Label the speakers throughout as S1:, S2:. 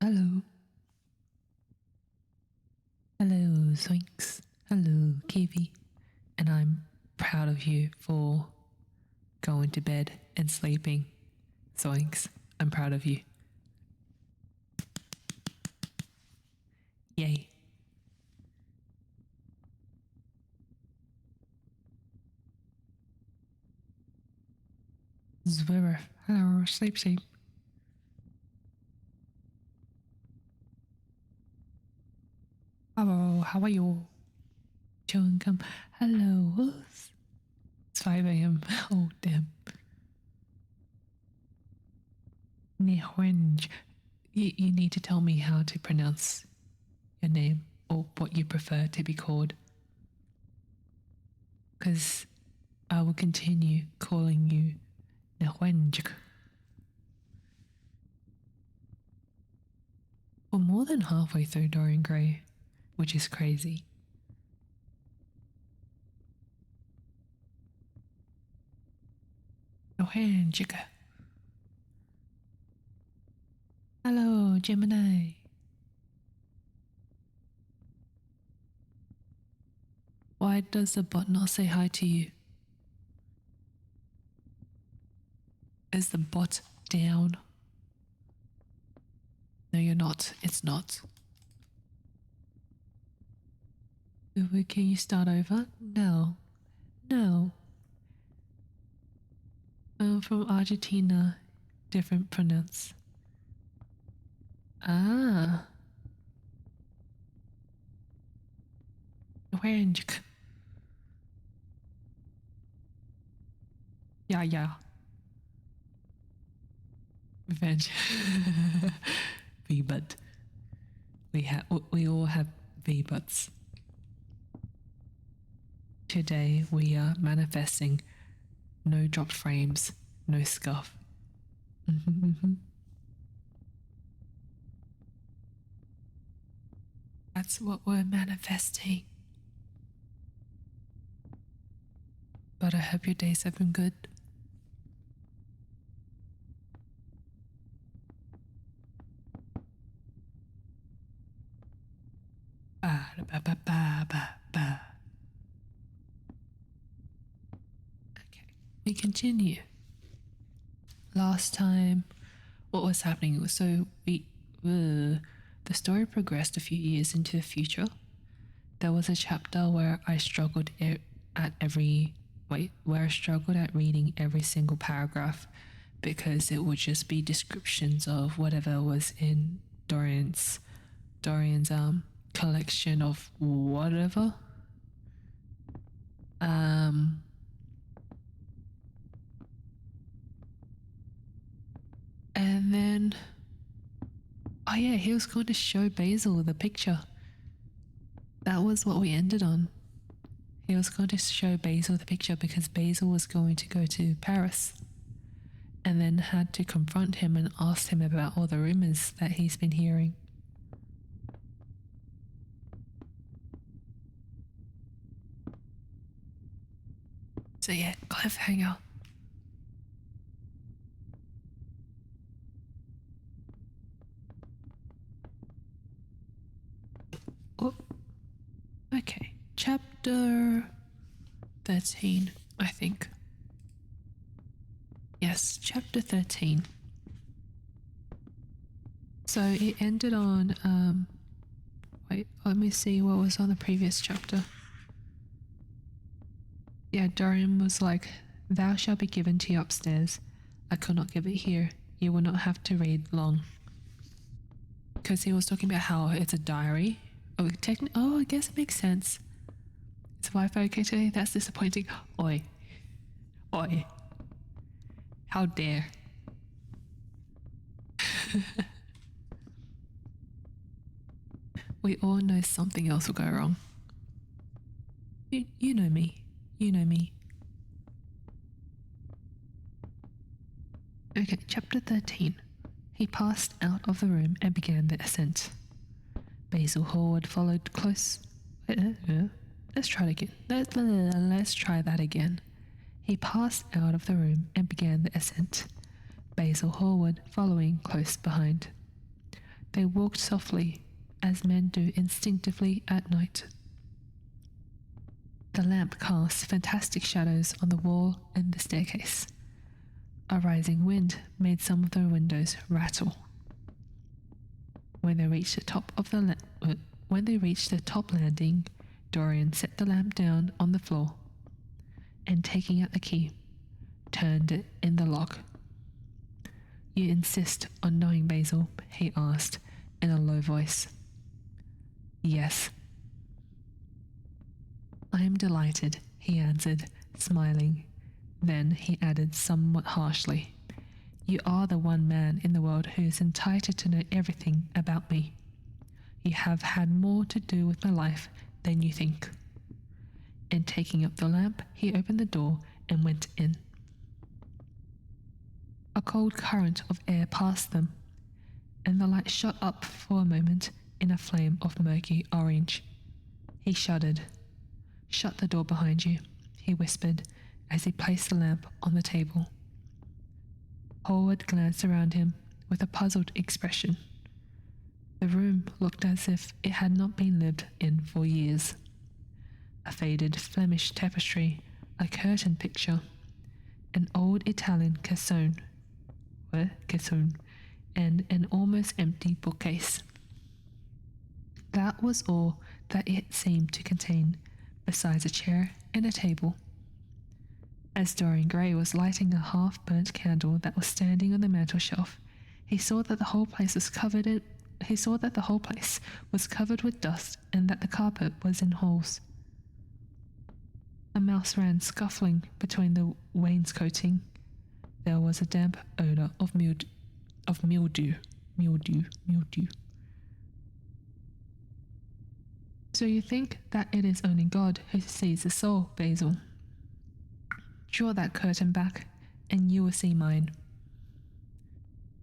S1: Hello. Hello, Zoinks. Hello, KB. And I'm proud of you for going to bed and sleeping. Zoinks. I'm proud of you. Yay. Zwitter. Hello, sleep, sleep. Hello, how are you? Chewing gum. Hello. It's 5 a.m. Oh, damn. Nihwenj. You need to tell me how to pronounce your name or what you prefer to be called. Because I will continue calling you Nihwenj. We're more than halfway through Dorian Gray, which is crazy. Nihwenj. Hello, Gemini. Why does the bot not say hi to you? Is the bot down? No, you're not. It's not. Can you start over? No. No. I'm from Argentina. Different pronounce. Ah. Orange. Yeah. Revenge. V-butt. We all have V-butts. Today we are manifesting no dropped frames, no scuff. That's what we're manifesting. But I hope your days have been good. Okay, we continue. Last time, what was happening was the story progressed a few years into the future. There was a chapter where I struggled at reading every single paragraph because it would just be descriptions of whatever was in Dorian's collection of whatever. And then, oh yeah, he was going to show Basil the picture. That was what we ended on. He was going to show Basil the picture because Basil was going to go to Paris and then had to confront him and ask him about all the rumors that he's been hearing. So yeah, cliffhanger. Oh, okay. Chapter 13, I think. Yes, chapter 13. So it ended on, wait, let me see what was on the previous chapter. Yeah, Dorian was like, "Thou shalt be given to you upstairs. I could not give it here. You will not have to read long." Because he was talking about how it's a diary. Oh, I guess it makes sense. It's Wi-Fi okay today? That's disappointing. Oi. How dare. We all know something else will go wrong. You know me. You know me. Okay, chapter 13. He passed out of the room and began the ascent. Basil Hallward followed close. Let's try it again. Let's try that again. He passed out of the room and began the ascent. Basil Hallward following close behind. They walked softly, as men do instinctively at night. The lamp cast fantastic shadows on the wall and the staircase. A rising wind made some of the windows rattle. When they reached the top landing, Dorian set the lamp down on the floor and, taking out the key, turned it in the lock. "You insist on knowing, Basil?" he asked in a low voice. "Yes." "I am delighted," he answered, smiling. Then he added somewhat harshly, "You are the one man in the world who is entitled to know everything about me. You have had more to do with my life than you think." And taking up the lamp, he opened the door and went in. A cold current of air passed them, and the light shot up for a moment in a flame of murky orange. He shuddered. "Shut the door behind you," he whispered as he placed the lamp on the table. Howard glanced around him with a puzzled expression. The room looked as if it had not been lived in for years. A faded Flemish tapestry, a curtain picture, an old Italian cassone, and an almost empty bookcase. That was all that it seemed to contain, besides a chair and a table. As Dorian Gray was lighting a half-burnt candle that was standing on the mantel-shelf, he saw that the whole place was covered with dust and that the carpet was in holes. A mouse ran scuffling between the wainscoting. There was a damp odor of mildew. "So you think that it is only God who sees the soul, Basil? Draw that curtain back, and you will see mine."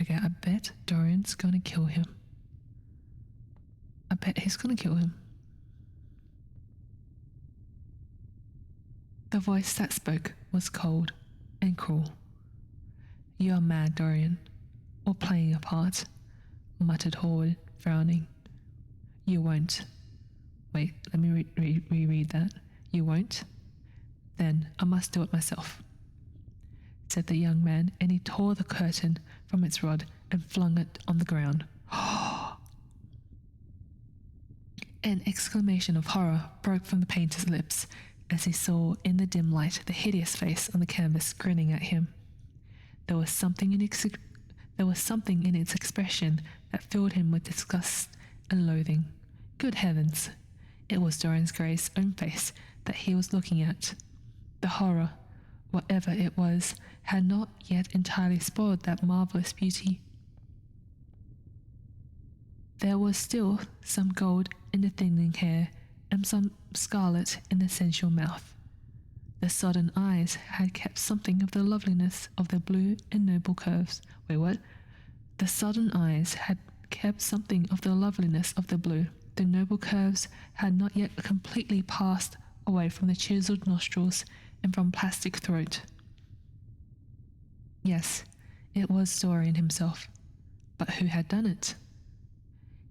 S1: "Okay, I bet Dorian's gonna kill him. I bet he's gonna kill him." The voice that spoke was cold and cruel. "You are mad, Dorian, or playing a part," muttered Howard, frowning. "You won't." Wait, let me reread that. "You won't? Then I must do it myself," said the young man, and he tore the curtain from its rod and flung it on the ground. An exclamation of horror broke from the painter's lips as he saw in the dim light the hideous face on the canvas grinning at him. There was something in its expression that filled him with disgust and loathing. Good heavens! It was Dorian Gray's own face that he was looking at. The horror, whatever it was, had not yet entirely spoiled that marvelous beauty. There was still some gold in the thinning hair and some scarlet in the sensual mouth. The sodden eyes had kept something of the loveliness of the blue and noble curves. Wait, what? The sodden eyes had kept something of the loveliness of the blue. The noble curves had not yet completely passed away from the chiseled nostrils and from plastic throat. Yes, it was Dorian himself. But who had done it?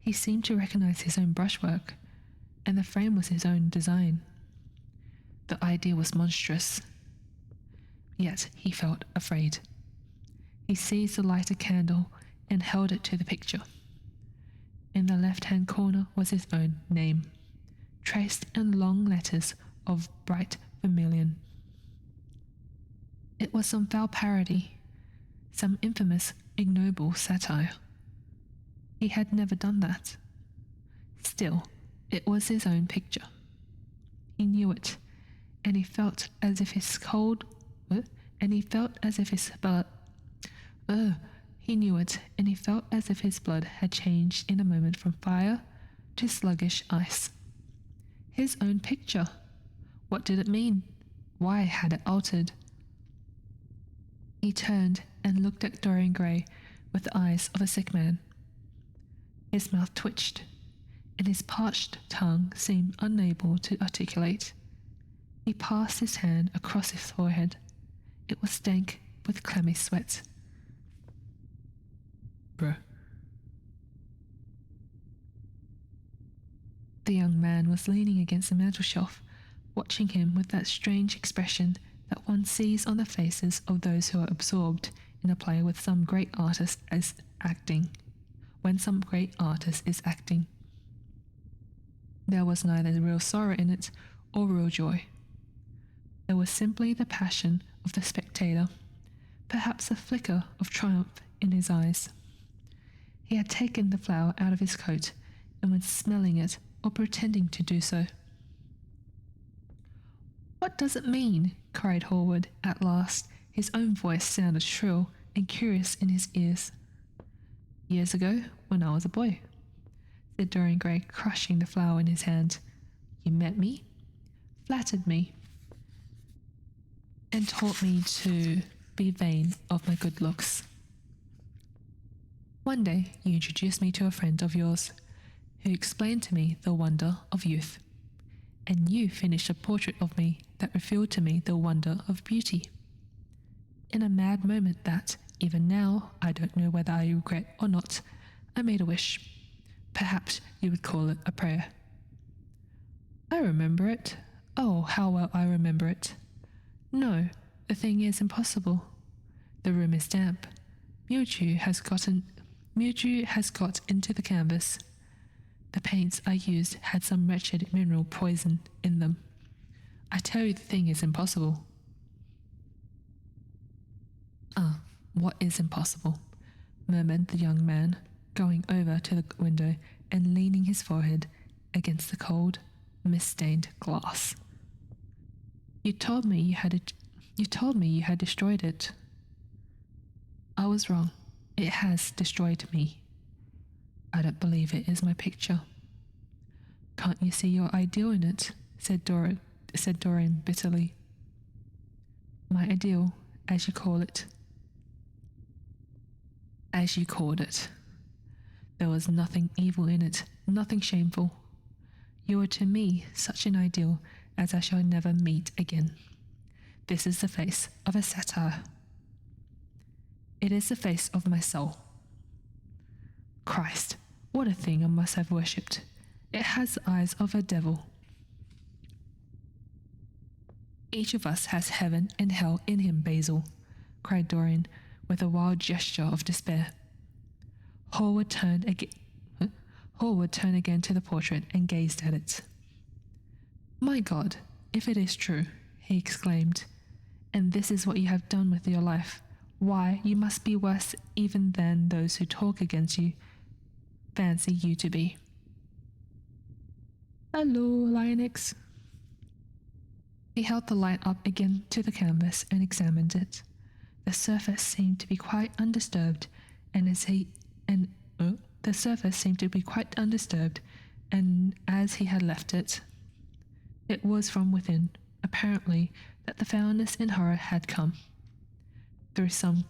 S1: He seemed to recognize his own brushwork, and the frame was his own design. The idea was monstrous. Yet he felt afraid. He seized the lighted candle and held it to the picture. In the left-hand corner was his own name, traced in long letters of bright vermilion. It was some foul parody, some infamous, ignoble satire. He had never done that. Still, it was his own picture. He knew it, and he felt as if his blood. He knew it, and he felt as if his blood had changed in a moment from fire to sluggish ice. His own picture. What did it mean? Why had it altered? He turned and looked at Dorian Gray with the eyes of a sick man. His mouth twitched, and his parched tongue seemed unable to articulate. He passed his hand across his forehead. It was dank with clammy sweat. "Bruh." The young man was leaning against the mantel-shelf, watching him with that strange expression that one sees on the faces of those who are absorbed in a play with some great artist as acting, when some great artist is acting. There was neither real sorrow in it or real joy. There was simply the passion of the spectator, perhaps a flicker of triumph in his eyes. He had taken the flower out of his coat and was smelling it or pretending to do so. "What does it mean?" cried Hallward at last. His own voice sounded shrill and curious in his ears. "Years ago, when I was a boy," said Dorian Gray, crushing the flower in his hand. "You met me, flattered me, and taught me to be vain of my good looks. One day you introduced me to a friend of yours, who explained to me the wonder of youth, and you finished a portrait of me that revealed to me the wonder of beauty. In a mad moment that, even now, I don't know whether I regret or not, I made a wish. Perhaps you would call it a prayer." "I remember it. Oh, how well I remember it." "No, the thing is impossible. The room is damp. Mildew has got into the canvas. The paints I used had some wretched mineral poison in them. I tell you the thing is impossible." "Ah, what is impossible?" murmured the young man, going over to the window and leaning his forehead against the cold, mist-stained glass. You told me you had destroyed it." "I was wrong. It has destroyed me." "I don't believe it is my picture." "Can't you see your ideal in it?" said Dorian bitterly. "My ideal, as you call it." "As you called it. There was nothing evil in it, nothing shameful. You were to me such an ideal as I shall never meet again. This is the face of a satyr. It is the face of my soul. Christ, what a thing I must have worshipped. It has the eyes of a devil." "Each of us has heaven and hell in him, Basil," cried Dorian, with a wild gesture of despair. Hallward turned again to the portrait and gazed at it. "My God, if it is true," he exclaimed, "and this is what you have done with your life, why, you must be worse even than those who talk against you fancy you to be." "Hello, Linux." He held the light up again to the canvas and examined it. The surface seemed to be quite undisturbed, and as he had left it. It was from within, apparently, that the foulness and horror had come. Through some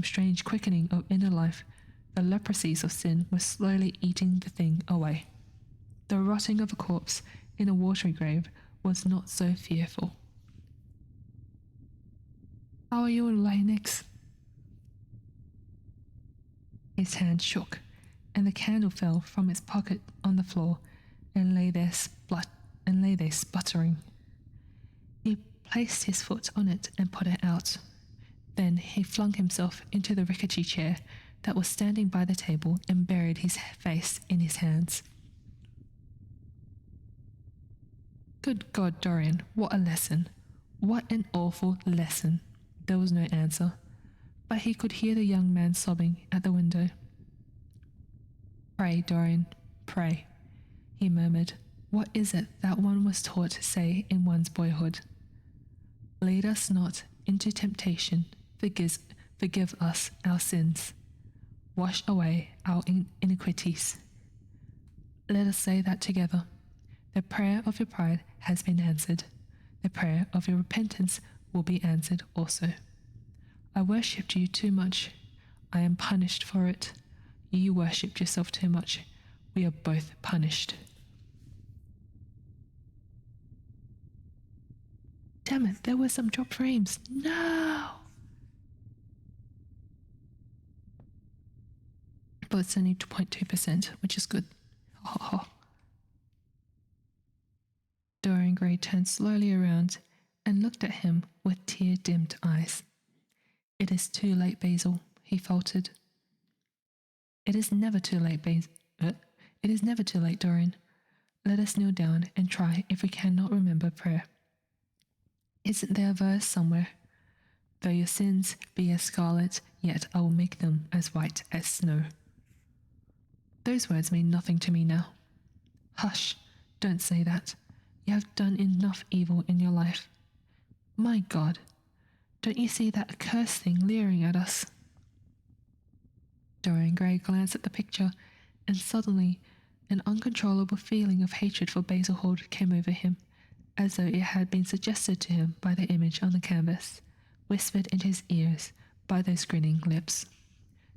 S1: strange quickening of inner life, the leprosies of sin were slowly eating the thing away. The rotting of a corpse in a watery grave was not so fearful. "How are you, Linux?" His hand shook, and the candle fell from its pocket on the floor and lay there sputtering. He placed his foot on it and put it out. Then he flung himself into the rickety chair that was standing by the table and buried his face in his hands. "Good God, Dorian, what a lesson! What an awful lesson!" There was no answer, but he could hear the young man sobbing at the window. "Pray, Dorian, pray," he murmured. "What is it that one was taught to say in one's boyhood? Lead us not into temptation, forgive us our sins, wash away our iniquities. Let us say that together. The prayer of your pride has been answered. The prayer of your repentance will be answered also. I worshipped you too much. I am punished for it. You worshipped yourself too much. We are both punished." Damn it, there were some drop frames. No! But it's only 2.2%, which is good. Dorian Dorian Gray turned slowly around and looked at him with tear-dimmed eyes. "It is too late, Basil," he faltered. "It is never too late, It is never too late, Dorian. Let us kneel down and try if we cannot remember prayer. Isn't there a verse somewhere? Though your sins be as scarlet, yet I will make them as white as snow." Those words mean nothing to me now. Hush, don't say that. You have done enough evil in your life. My God, don't you see that accursed thing leering at us? Dorian Gray glanced at the picture, and suddenly an uncontrollable feeling of hatred for Basil Hall came over him, as though it had been suggested to him by the image on the canvas, whispered into his ears by those grinning lips.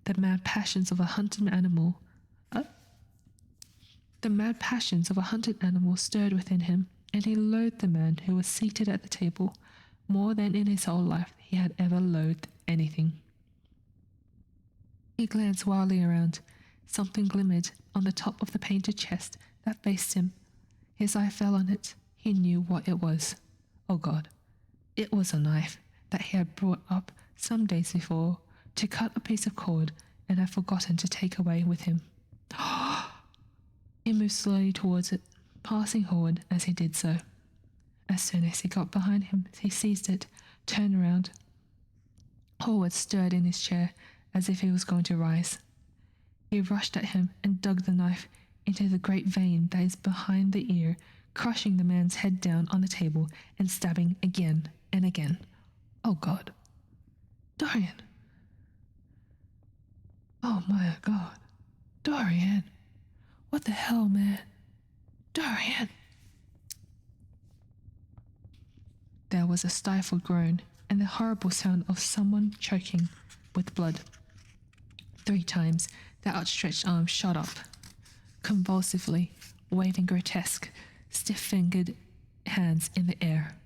S1: The mad passions of a hunted animal stirred within him, and he loathed the man who was seated at the table more than in his whole life he had ever loathed anything. He glanced wildly around. Something glimmered on the top of the painted chest that faced him. His eye fell on it. He knew what it was. Oh God, it was a knife that he had brought up some days before to cut a piece of cord and had forgotten to take away with him. He moved slowly towards it, passing Howard as he did so. As soon as he got behind him, he seized it, turned around. Howard stirred in his chair as if he was going to rise. He rushed at him and dug the knife into the great vein that is behind the ear, crushing the man's head down on the table and stabbing again and again. Oh God. Dorian. Oh my God. Dorian. What the hell, man? Dorian. There was a stifled groan and the horrible sound of someone choking with blood. 3 times the outstretched arm shot up, convulsively, waving grotesque, stiff-fingered hands in the air.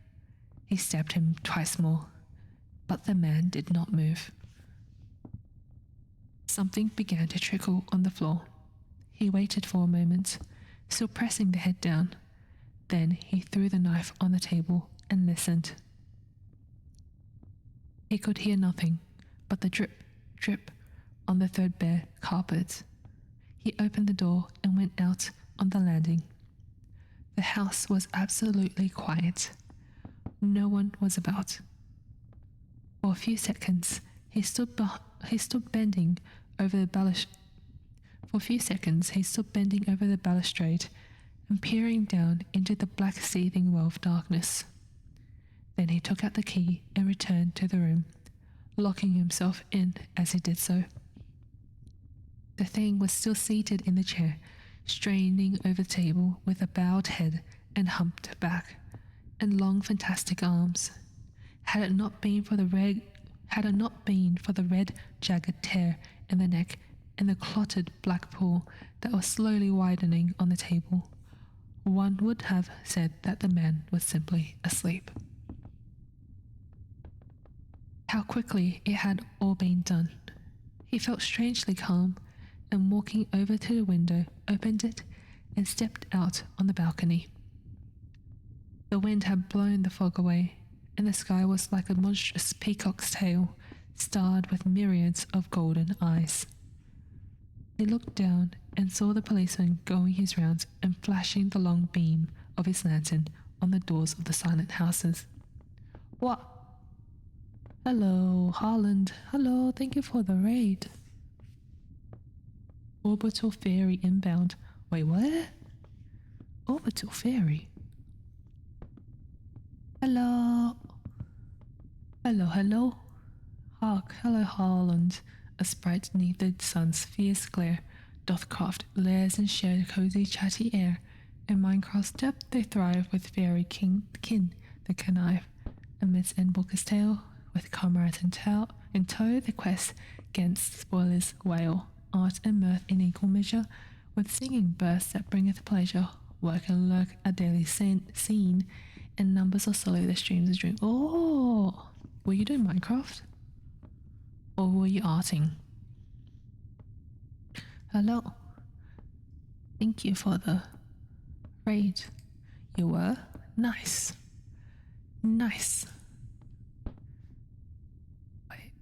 S1: He stabbed him twice more, but the man did not move. Something began to trickle on the floor. He waited for a moment, still pressing the head down. Then he threw the knife on the table and listened. He could hear nothing but the drip, drip on the threadbare carpet. He opened the door and went out on the landing. The house was absolutely quiet. No one was about. For a few seconds, he stood bending over the balustrade. And peering down into the black seething well of darkness. Then he took out the key and returned to the room, locking himself in as he did so. The thing was still seated in the chair, straining over the table with a bowed head and humped back, and long fantastic arms. Had it not been for the red, jagged tear in the neck and the clotted black pool that was slowly widening on the table, one would have said that the man was simply asleep. How quickly it had all been done. He felt strangely calm, and walking over to the window, opened it and stepped out on the balcony. The wind had blown the fog away, and the sky was like a monstrous peacock's tail, starred with myriads of golden eyes. He looked down and saw the policeman going his rounds and flashing the long beam of his lantern on the doors of the silent houses. What? Hello, Harland. Hello, thank you for the raid. Orbital Ferry inbound. Wait, what? Orbital Ferry? Hello? Hello? Hark, hello, Harland. A sprite neath the sun's fierce glare doth craft lairs and share cozy chatty air. In Minecraft's depth they thrive with fairy kin that connive amidst Endwalker's tale, with comrades in tow the quest gainst spoilers wail, art and mirth in equal measure, with singing bursts that bringeth pleasure, work and lurk a daily scene, and numbers of solid the streams of dream. Oh, were you doing Minecraft? Or were you arting? Hello. Thank you for the raid. You were? nice. Nice. Wait.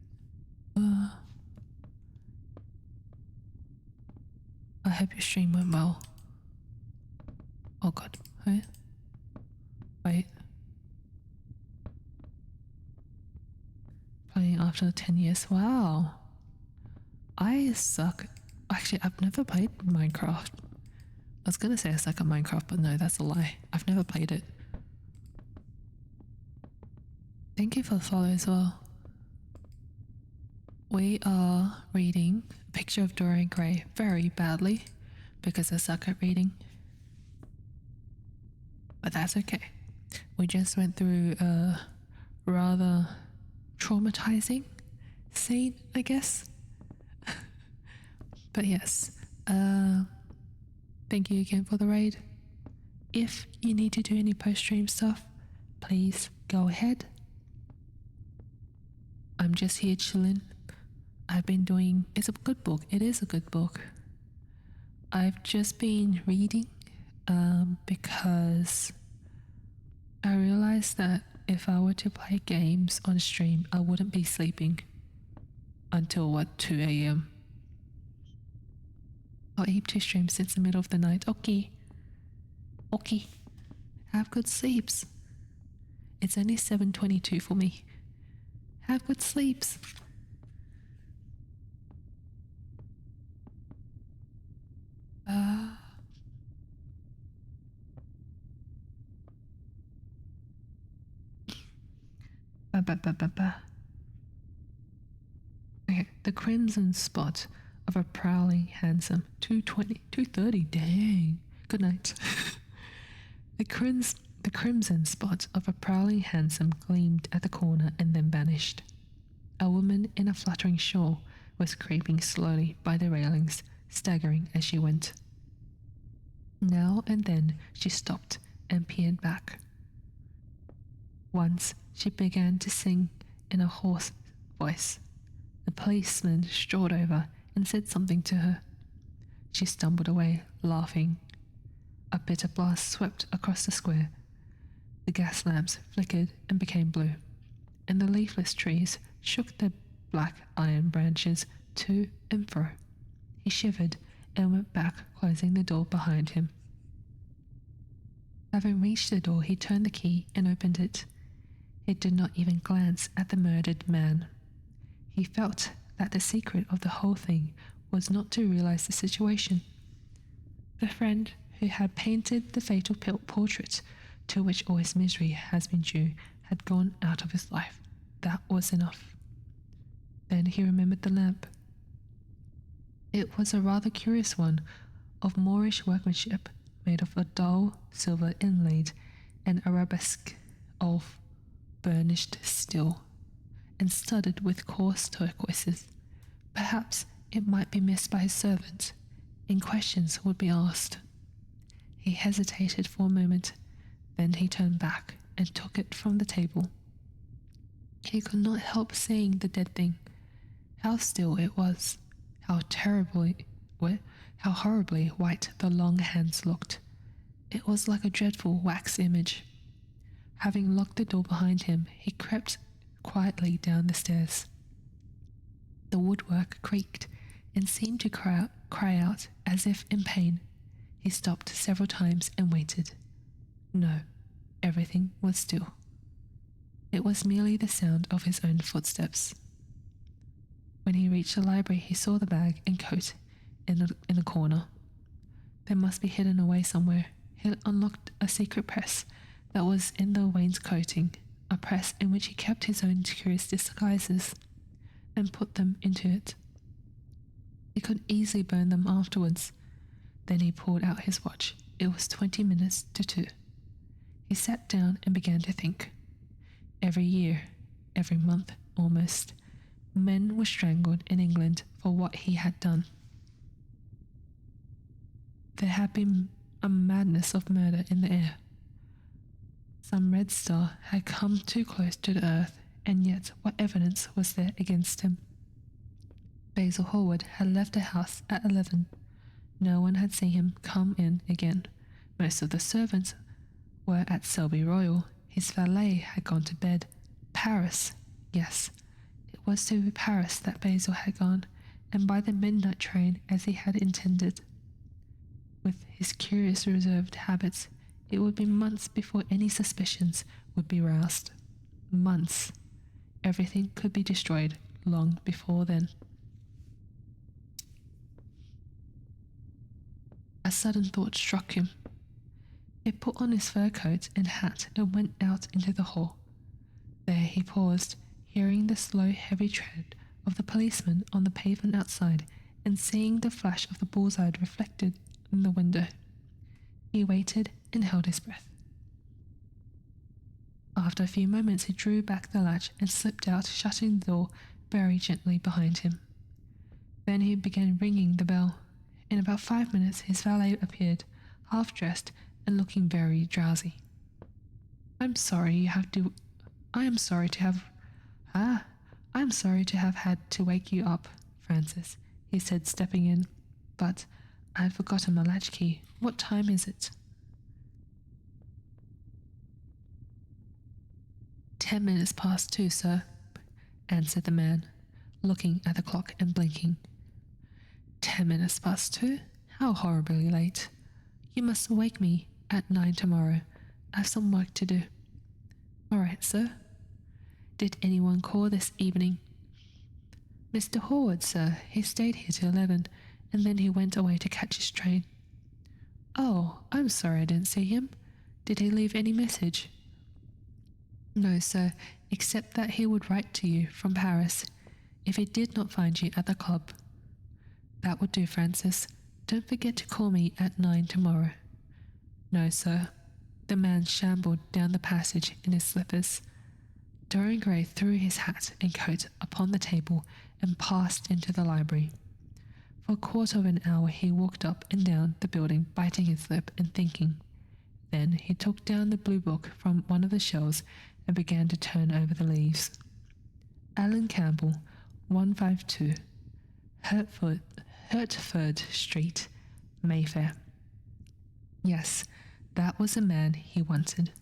S1: I hope your stream went well. Oh god. Hey? Wait. Playing after 10 years. Wow. I suck. Actually, I've never played Minecraft. I was gonna say I suck at Minecraft, but no, that's a lie. I've never played it. Thank you for the follow as well. We are reading a picture of Dorian Gray very badly because I suck at reading. But that's okay. We just went through a rather traumatizing scene, I guess. But yes, thank you again for the raid. If you need to do any post-stream stuff, please go ahead. I'm just here chilling. I've been doing, it's a good book. It is a good book. I've just been reading because I realized that if I were to play games on stream, I wouldn't be sleeping until 2 a.m. I'll aim to stream since the middle of the night. Okay. Okay. Have good sleeps. It's only 7:22 for me. Have good sleeps. Okay, the crimson spot of a prowling hansom. 2:30, dang. Good night. The crimson spot of a prowling hansom gleamed at the corner and then vanished. A woman in a fluttering shawl was creeping slowly by the railings, staggering as she went. Now and then she stopped and peered back. Once she began to sing in a hoarse voice. The policeman strode over and said something to her. She stumbled away, laughing. A bitter blast swept across the square. The gas lamps flickered and became blue, and the leafless trees shook their black iron branches to and fro. He shivered and went back, closing the door behind him. Having reached the door, he turned the key and opened it. He did not even glance at the murdered man. He felt that the secret of the whole thing was not to realize the situation. The friend who had painted the fatal portrait to which all his misery has been due had gone out of his life. That was enough. Then he remembered the lamp. It was a rather curious one, of Moorish workmanship, made of a dull silver inlaid and arabesque of burnished steel, and studded with coarse turquoises. Perhaps it might be missed by his servant, and questions would be asked. He hesitated for a moment, then he turned back and took it from the table. He could not help seeing the dead thing. How still it was, how horribly white the long hands looked. It was like a dreadful wax image. Having locked the door behind him, he crept quietly down the stairs. The woodwork creaked and seemed to cry out as if in pain. He stopped several times and waited. No, everything was still. It was merely the sound of his own footsteps. When he reached the library, he saw the bag and coat in a corner. They must be hidden away somewhere. He unlocked a secret press that was in the wainscoting, a press in which he kept his own curious disguises, and put them into it. He could easily burn them afterwards. Then he pulled out his watch. It was 20 minutes to 2. He sat down and began to think. Every year, every month almost, men were strangled in England for what he had done. There had been a madness of murder in the air. Some red star had come too close to the earth, and yet what evidence was there against him? Basil Hallward had left the house at 11. No one had seen him come in again. Most of the servants were at Selby Royal. His valet had gone to bed. Paris. Yes, it was to Paris that Basil had gone, and by the midnight train as he had intended. With his curious reserved habits, it would be months before any suspicions would be roused. Months. Everything could be destroyed long before then. A sudden thought struck him. He put on his fur coat and hat and went out into the hall. There he paused, hearing the slow, heavy tread of the policeman on the pavement outside and seeing the flash of the bullseye reflected in the window. He waited and held his breath. After a few moments he drew back the latch and slipped out, shutting the door very gently behind him. Then he began ringing the bell. In about 5 minutes his valet appeared, half-dressed and looking very drowsy. I am sorry to have had to wake you up, Francis, he said, stepping in, but I have forgotten my latchkey. What time is it? 10 minutes past 2, sir, answered the man, looking at the clock and blinking. 10 minutes past 2? How horribly late. You must wake me at 9 tomorrow. I have some work to do. All right, sir. Did anyone call this evening? Mr. Howard, sir. He stayed here till 11, and then he went away to catch his train. Oh, I'm sorry I didn't see him. Did he leave any message? No, sir, except that he would write to you from Paris if he did not find you at the club. That would do, Francis. Don't forget to call me at 9 tomorrow. No, sir. The man shambled down the passage in his slippers. Dorian Gray threw his hat and coat upon the table and passed into the library. For a quarter of an hour he walked up and down the building, biting his lip and thinking. Then he took down the blue book from one of the shelves and began to turn over the leaves. Alan Campbell, 152, Hertford Street, Mayfair. Yes, that was the man he wanted.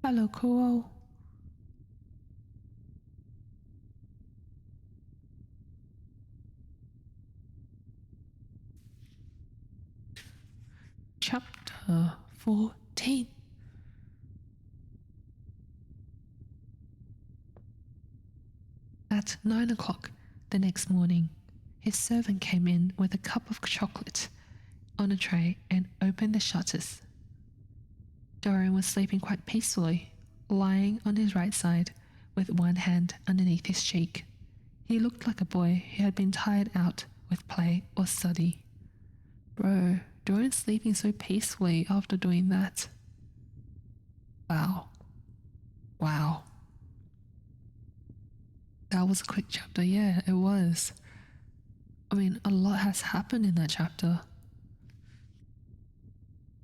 S1: Hello, Cole. Chapter 14. At 9 o'clock the next morning, his servant came in with a cup of chocolate on a tray and opened the shutters. Dorian was sleeping quite peacefully, lying on his right side with one hand underneath his cheek. He looked like a boy who had been tired out with play or study. Bro, Dorian's sleeping so peacefully after doing that. Wow. That was a quick chapter, yeah, it was. I mean, a lot has happened in that chapter.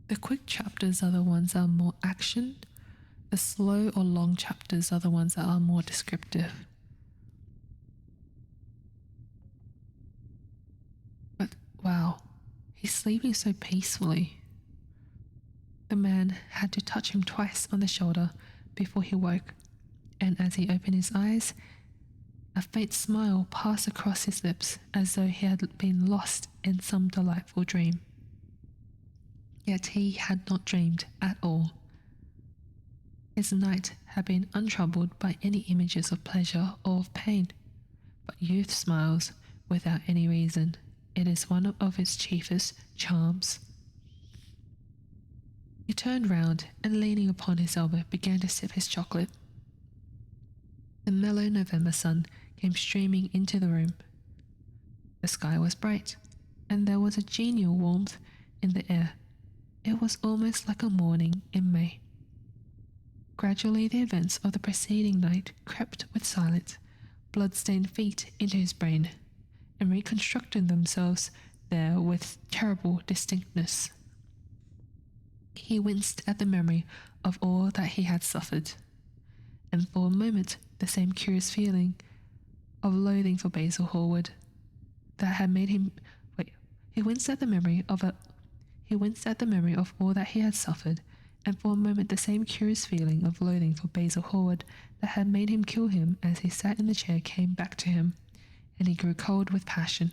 S1: The quick chapters are the ones that are more action. The slow or long chapters are the ones that are more descriptive. But wow, he's sleeping so peacefully. The man had to touch him twice on the shoulder before he woke, and as he opened his eyes, a faint smile passed across his lips as though he had been lost in some delightful dream. Yet he had not dreamed at all. His night had been untroubled by any images of pleasure or of pain, but youth smiles without any reason. It is one of its chiefest charms. He turned round and, leaning upon his elbow, began to sip his chocolate. The mellow November sun came streaming into the room. The sky was bright, and there was a genial warmth in the air. It was almost like a morning in May. Gradually the events of the preceding night crept with silent, blood-stained feet into his brain, and reconstructed themselves there with terrible distinctness. He winced at the memory of all that he had suffered, and for a moment the same curious feeling of loathing for Basil Hallward that had made him He winced at the memory of it. He winced at the memory of all that he had suffered, and for a moment the same curious feeling of loathing for Basil Hallward that had made him kill him as he sat in the chair came back to him, and he grew cold with passion.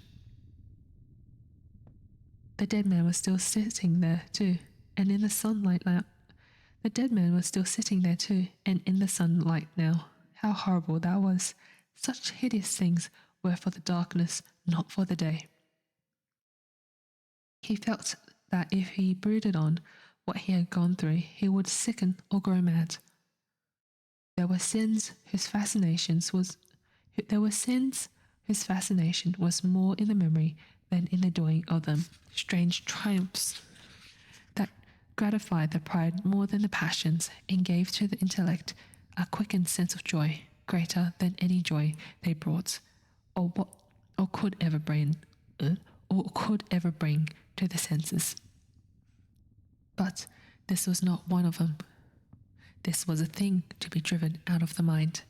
S1: The dead man was still sitting there too, and in the sunlight now. The dead man was still sitting there too, and in the sunlight now. How horrible that was! Such hideous things were for the darkness, not for the day. He felt that if he brooded on what he had gone through, he would sicken or grow mad. There were sins whose fascination was more in the memory than in the doing of them. Strange triumphs that gratified the pride more than the passions, and gave to the intellect a quickened sense of joy greater than any joy they brought, or could ever bring to the senses. But this was not one of them. This was a thing to be driven out of the mind,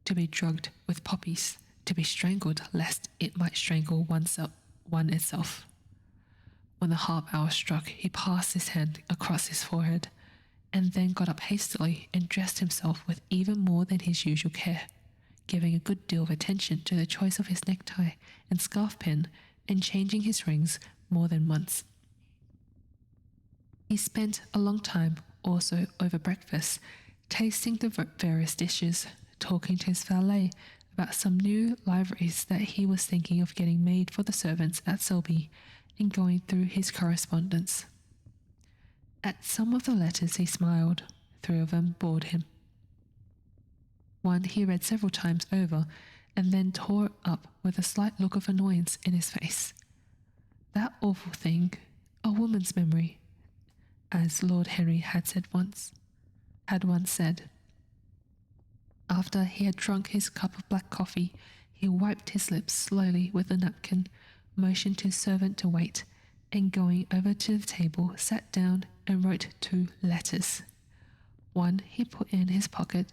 S1: to be drugged with poppies, to be strangled lest it might strangle one itself. When the half hour struck, he passed his hand across his forehead, and then got up hastily and dressed himself with even more than his usual care, giving a good deal of attention to the choice of his necktie and scarf pin, and changing his rings more than once. He spent a long time also over breakfast, tasting the various dishes, talking to his valet about some new liveries that he was thinking of getting made for the servants at Selby, and going through his correspondence. At some of the letters he smiled. 3 of them bored him. One he read several times over, and then tore up with a slight look of annoyance in his face. That awful thing, a woman's memory, as Lord Henry had once said. After he had drunk his cup of black coffee, he wiped his lips slowly with a napkin, motioned to his servant to wait, and going over to the table, sat down and wrote 2 letters. One he put in his pocket,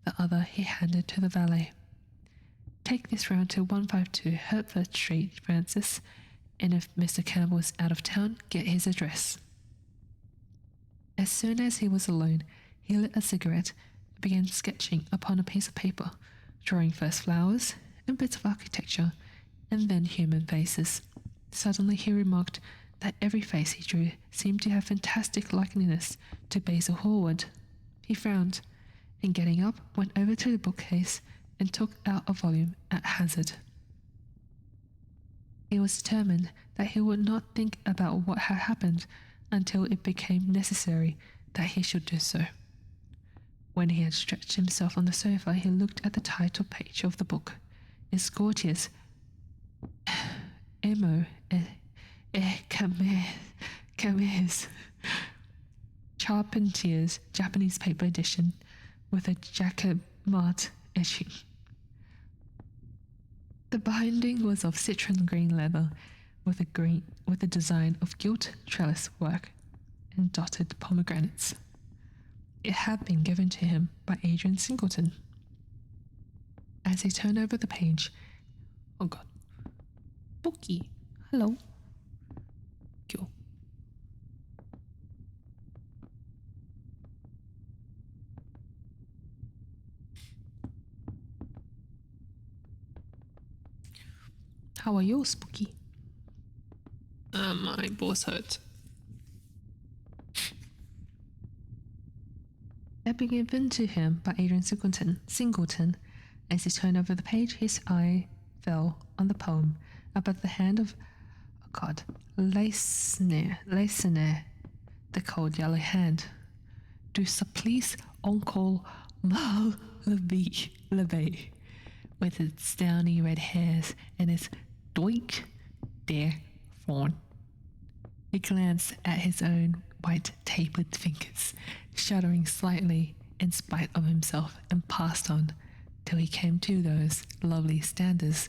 S1: the other he handed to the valet. Take this round to 152 Hertford Street, Francis, and if Mr. Campbell is out of town, get his address. As soon as he was alone, he lit a cigarette and began sketching upon a piece of paper, drawing first flowers and bits of architecture, and then human faces. Suddenly he remarked that every face he drew seemed to have fantastic likeness to Basil Hallward. He frowned, and getting up, went over to the bookcase and took out a volume at hazard. He was determined that he would not think about what had happened until it became necessary that he should do so. When he had stretched himself on the sofa, he looked at the title page of the book. Its gorgeous Emo Kame's Charpentier's Japanese paper edition with a jacquemart etching. The binding was of citron green leather with a design of gilt trellis work and dotted pomegranates. It had been given to him by Adrian Singleton. As he turned over the page, oh God, Bookie, hello. Cool. How are you, Spooky? My balls hurt. That being given to him by Adrian Singleton. As he turned over the page, his eye fell on the poem about the hand of, oh God, Lacenaire, the cold yellow hand. Du supplice Uncle Malebe, with its downy red hairs and its doink der fawn. He glanced at his own white tapered fingers, shuddering slightly in spite of himself, and passed on till he came to those lovely stanzas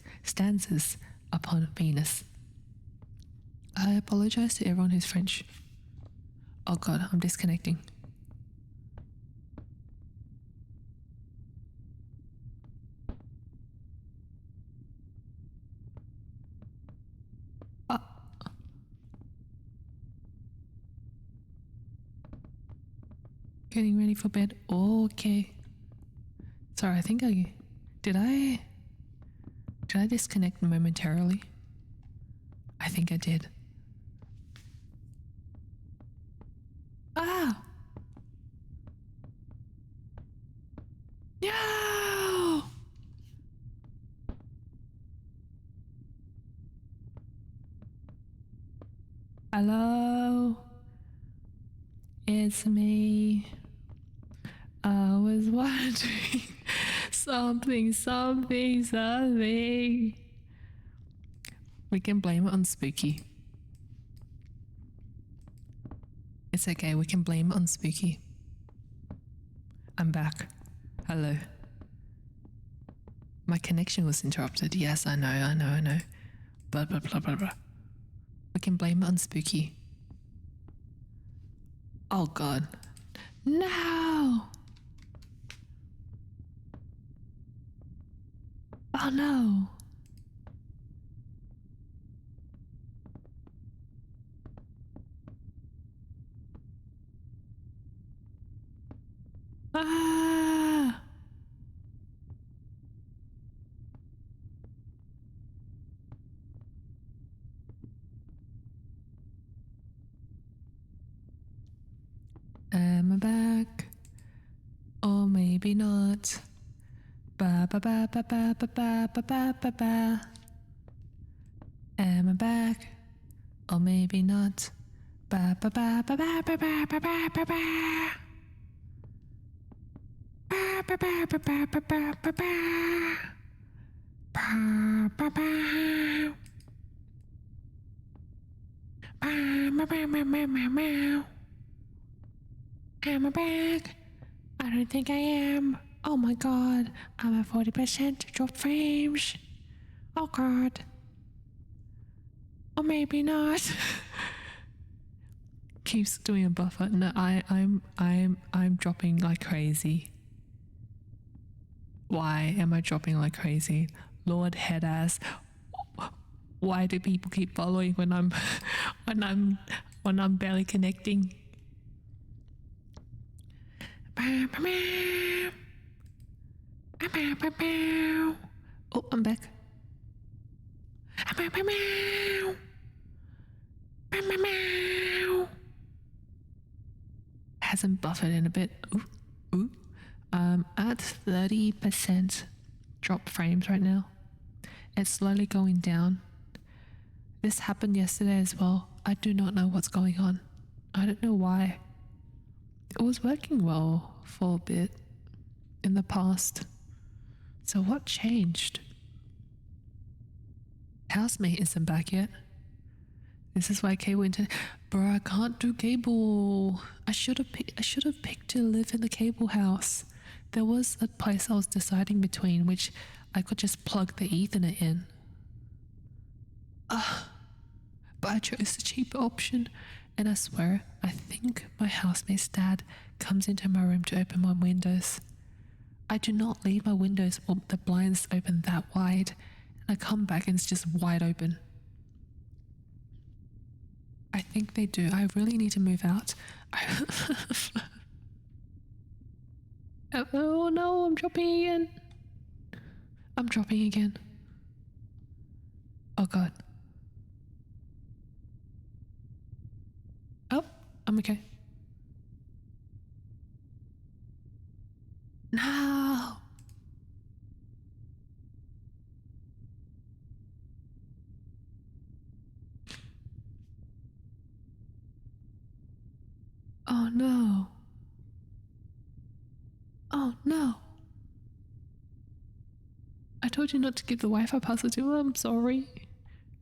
S1: upon Venus. I apologize to everyone who's French. Oh God, I'm disconnecting. getting ready for bed. Okay. Sorry, I think I... Did I disconnect momentarily? I think I did. Ah! No! Hello? It's me. I was wondering something. We can blame it on Spooky. It's okay, we can blame it on Spooky. I'm back. Hello. My connection was interrupted. Yes, I know. Blah, blah, blah, blah, blah. We can blame it on Spooky. Oh God. No! Oh no! Ah! Am I back? Or maybe not. Ba ba ba ba ba ba ba ba ba ba ba. Am I back? Or maybe not. Ba ba ba ba ba ba ba ba ba ba ba. Ba ba ba ba ba ba ba ba ba. Ba ba ba. Ba ba ba ba ba ba. Am I back? I don't think I am. Oh my God, I'm at 40% drop frames. Oh God. Or maybe not. Keeps doing a buffer. No, I'm dropping like crazy. Why am I dropping like crazy? Lord head ass. Why do people keep following when I'm when I'm barely connecting? Oh, I'm back. Hasn't buffered in a bit. Ooh. At 30% drop frames right now. It's slowly going down. This happened yesterday as well. I do not know what's going on. I don't know why. It was working well for a bit in the past. So what changed? Housemate isn't back yet. This is why cable internet. Bro, I can't do cable. I should have picked to live in the cable house. There was a place I was deciding between which I could just plug the Ethernet in. But I chose the cheaper option, and I swear, I think my housemate's dad comes into my room to open my windows. I do not leave my windows or the blinds open that wide, and I come back and it's just wide open. I think they do. I really need to move out. Oh no, I'm dropping again. Oh God. Oh, I'm okay. No. Oh no. Oh no. I told you not to give the Wi-Fi password to them. I'm sorry.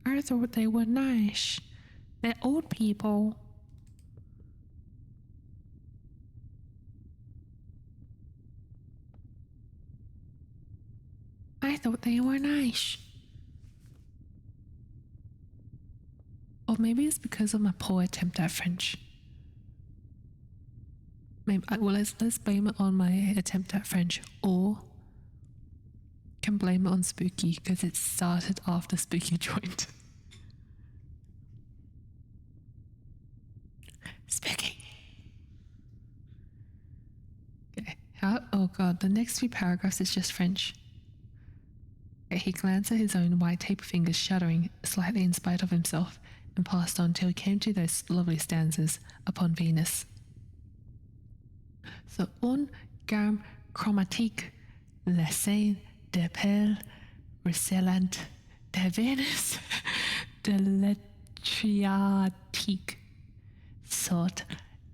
S1: I thought they were nice. They're old people. I thought they were nice. Or maybe it's because of my poor attempt at French. Maybe, well, let's blame it on my attempt at French, or can blame it on Spooky because it started after Spooky joined. Spooky. Oh god, the next few paragraphs is just French. He glanced at his own white taper fingers shuddering slightly in spite of himself and passed on till he came to those lovely stanzas upon Venus. So un gamme chromatique, la scène de pelle recelante de Venus de l'Adriatique sort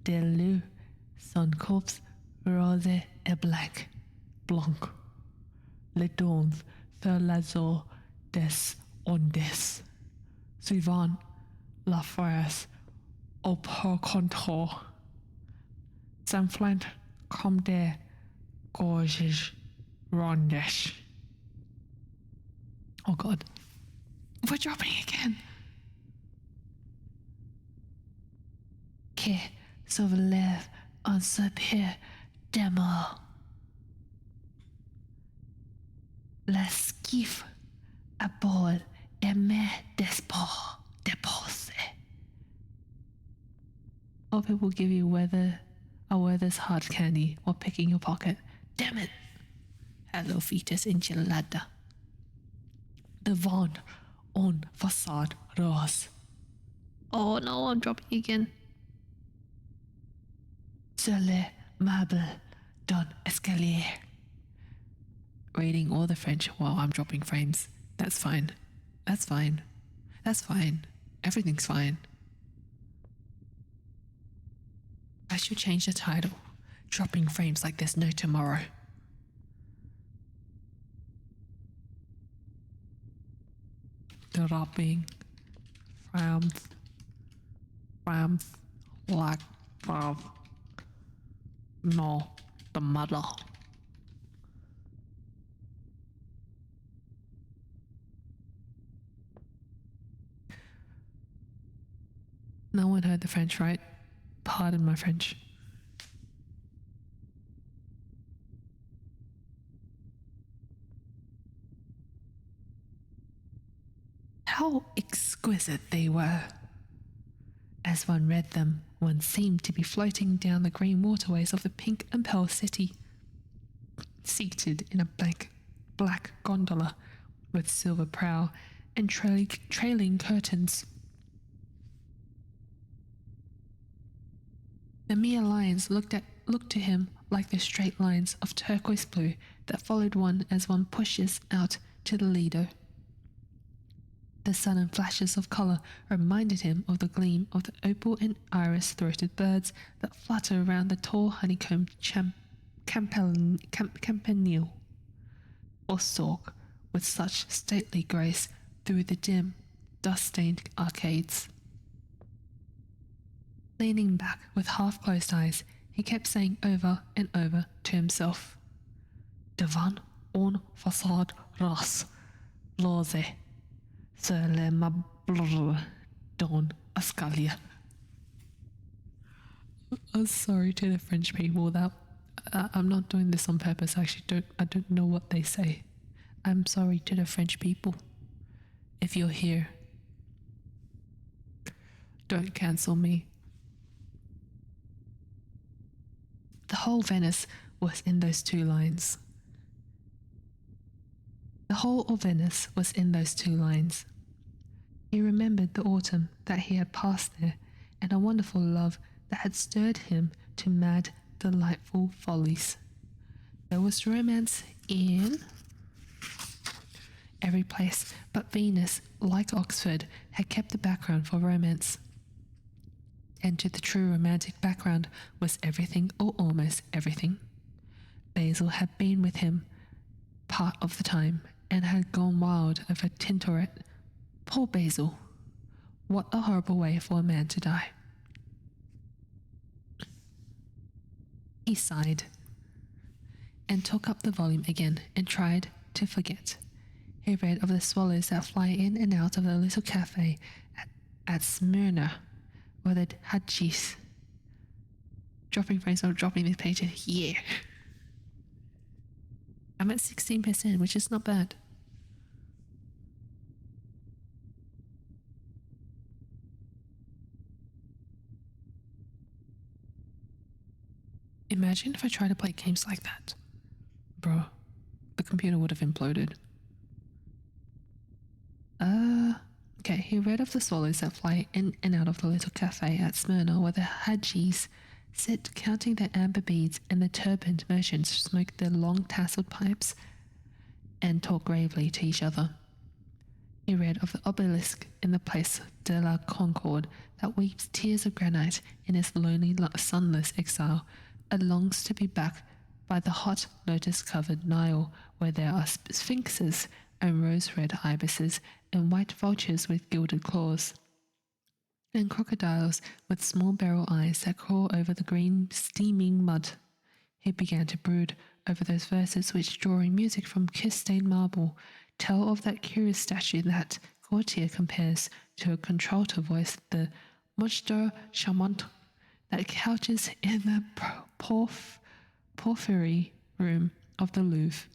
S1: de l'eau son corps rose et blanc. Les dons sur l'azur des ondes, suivant la phrase au par contour, s'enflant comme des gorges rondes. Oh god, we're dropping again. Qui soulève un soupir d'amour. L'esquive à bord et met d'espoir déposé. Or people give you a weather's hard candy while picking your pocket. Damn it! Hello, fetus enchilada. Devant une façade rose. Oh no, I'm dropping again. Sur les meubles d'un escalier. Reading all the French while I'm dropping frames. That's fine. That's fine. That's fine. Everything's fine. I should change the title. Dropping frames like there's no tomorrow. Dropping frames like no tomorrow. No one heard the French, right? Pardon my French. How exquisite they were. As one read them, one seemed to be floating down the green waterways of the pink and pearl city, seated in a black gondola with silver prow and trailing curtains. The mere lines looked to him like the straight lines of turquoise blue that followed one as one pushes out to the Lido. The sudden flashes of colour reminded him of the gleam of the opal and iris-throated birds that flutter around the tall honeycombed campanile, or stalk with such stately grace through the dim, dust-stained arcades. Leaning back with half-closed eyes, he kept saying over and over to himself, Devant une façade rose, sur le meuble d'un escalier. I'm sorry to the French people that I'm not doing this on purpose. I don't know what they say. I'm sorry to the French people. If you're here, don't cancel me. The whole Venice was in those two lines. The whole of Venice was in those two lines. He remembered the autumn that he had passed there and a wonderful love that had stirred him to mad, delightful follies. There was romance in every place, but Venus, like Oxford, had kept the background for romance. And to the true romantic background was everything or almost everything. Basil had been with him part of the time and had gone wild over Tintoret. Poor Basil. What a horrible way for a man to die. He sighed and took up the volume again and tried to forget. He read of the swallows that fly in and out of the little cafe at Smyrna, or the hadjis. Dropping frames or dropping this page, yeah. I'm at 16%, which is not bad. Imagine if I try to play games like that. bro. The computer would have imploded. Okay, he read of the swallows that fly in and out of the little cafe at Smyrna where the Hajis sit counting their amber beads and the turbaned merchants smoke their long tasseled pipes and talk gravely to each other. He read of the obelisk in the Place de la Concorde that weeps tears of granite in its lonely, sunless exile and longs to be back by the hot, lotus-covered Nile where there are sphinxes and rose-red ibises and white vultures with gilded claws, and crocodiles with small beryl eyes that crawl over the green, steaming mud. He began to brood over those verses which, drawing music from kiss-stained marble, tell of that curious statue that Gautier compares to a contralto voice, the monstre charmant that couches in the porphyry room of the Louvre.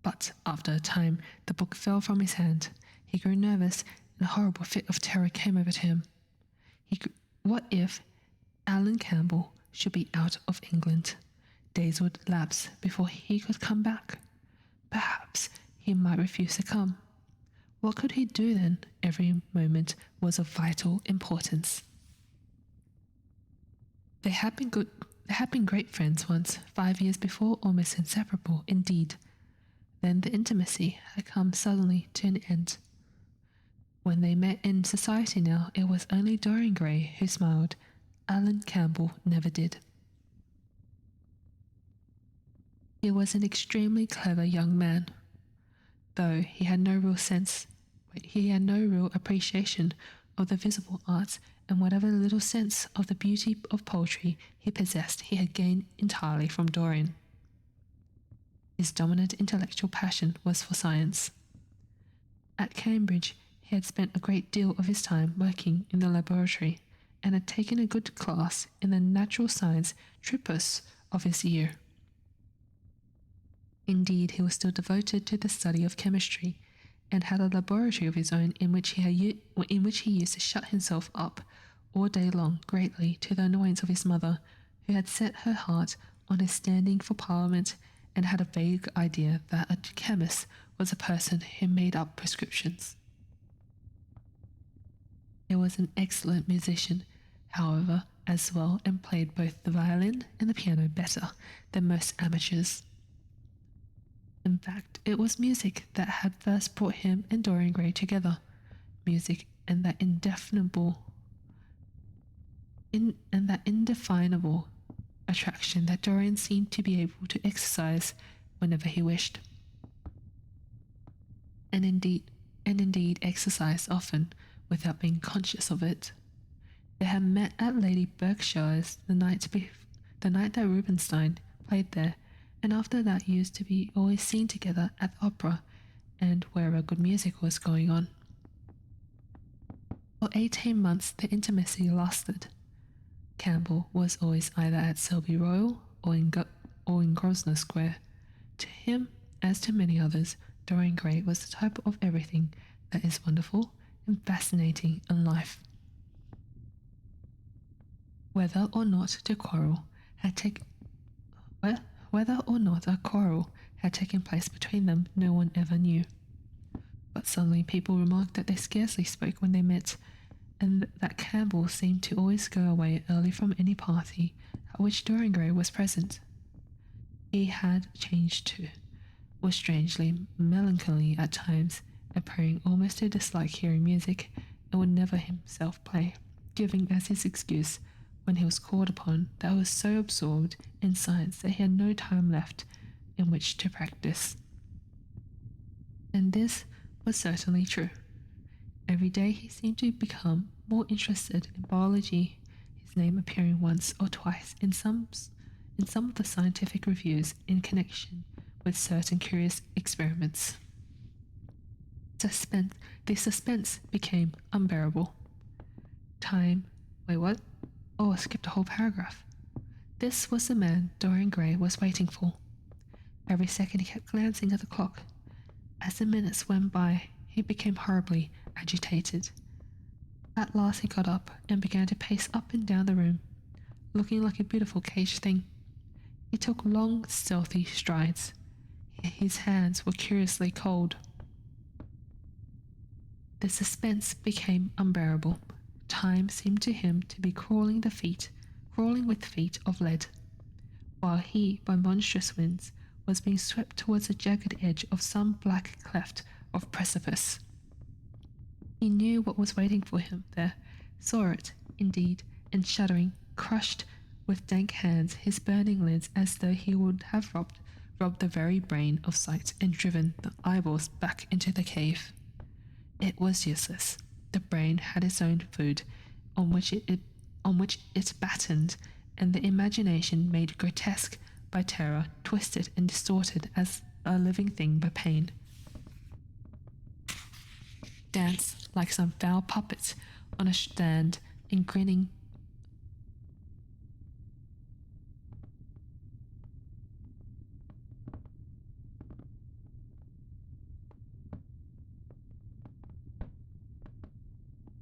S1: But after a time, the book fell from his hand. He grew nervous, and a horrible fit of terror came over him. What if Alan Campbell should be out of England? Days would lapse before he could come back. Perhaps he might refuse to come. What could he do then? Every moment was of vital importance. They had been great friends once, 5 years before, almost inseparable indeed. Then the intimacy had come suddenly to an end. When they met in society now, it was only Dorian Gray who smiled. Alan Campbell never did. He was an extremely clever young man, though he had no real appreciation of the visible arts, and whatever little sense of the beauty of poetry he possessed he had gained entirely from Dorian. His dominant intellectual passion was for science. At Cambridge, he had spent a great deal of his time working in the laboratory and had taken a good class in the natural science tripos of his year. Indeed, he was still devoted to the study of chemistry and had a laboratory of his own in which he used to shut himself up all day long, greatly to the annoyance of his mother, who had set her heart on his standing for Parliament and had a vague idea that a chemist was a person who made up prescriptions. He was an excellent musician, however, as well, and played both the violin and the piano better than most amateurs. In fact, it was music that had first brought him and Dorian Gray together. Music and that indefinable attraction that Dorian seemed to be able to exercise whenever he wished. And indeed exercised often without being conscious of it. They had met at Lady Berkshire's the night that Rubinstein played there, and after that used to be always seen together at the opera and wherever good music was going on. For 18 months the intimacy lasted. Campbell was always either at Selby Royal or in Grosvenor Square. To him, as to many others, Dorian Gray was the type of everything that is wonderful and fascinating in life. Whether or not a quarrel had taken place between them, no one ever knew. But suddenly people remarked that they scarcely spoke when they met, and that Campbell seemed to always go away early from any party at which Dorian Gray was present. He had changed too, was strangely melancholy at times, appearing almost to dislike hearing music, and would never himself play, giving as his excuse, when he was called upon, that he was so absorbed in science that he had no time left in which to practice. And this was certainly true. Every day he seemed to become more interested in biology, his name appearing once or twice in some of the scientific reviews in connection with certain curious experiments. The suspense became unbearable. I skipped a whole paragraph. This was the man Dorian Gray was waiting for. Every second he kept glancing at the clock. As the minutes went by, he became horribly agitated. At last he got up and began to pace up and down the room, looking like a beautiful caged thing. He took long, stealthy strides. His hands were curiously cold. The suspense became unbearable. Time seemed to him to be crawling with feet of lead, while he, by monstrous winds, was being swept towards the jagged edge of some black cleft of precipice. He knew what was waiting for him there, saw it, indeed, and shuddering, crushed with dank hands his burning lids as though he would have robbed the very brain of sight and driven the eyeballs back into the cave. It was useless. The brain had its own food, on which it battened, and the imagination, made grotesque by terror, twisted and distorted as a living thing by pain, danced like some foul puppet on a stand and grinning.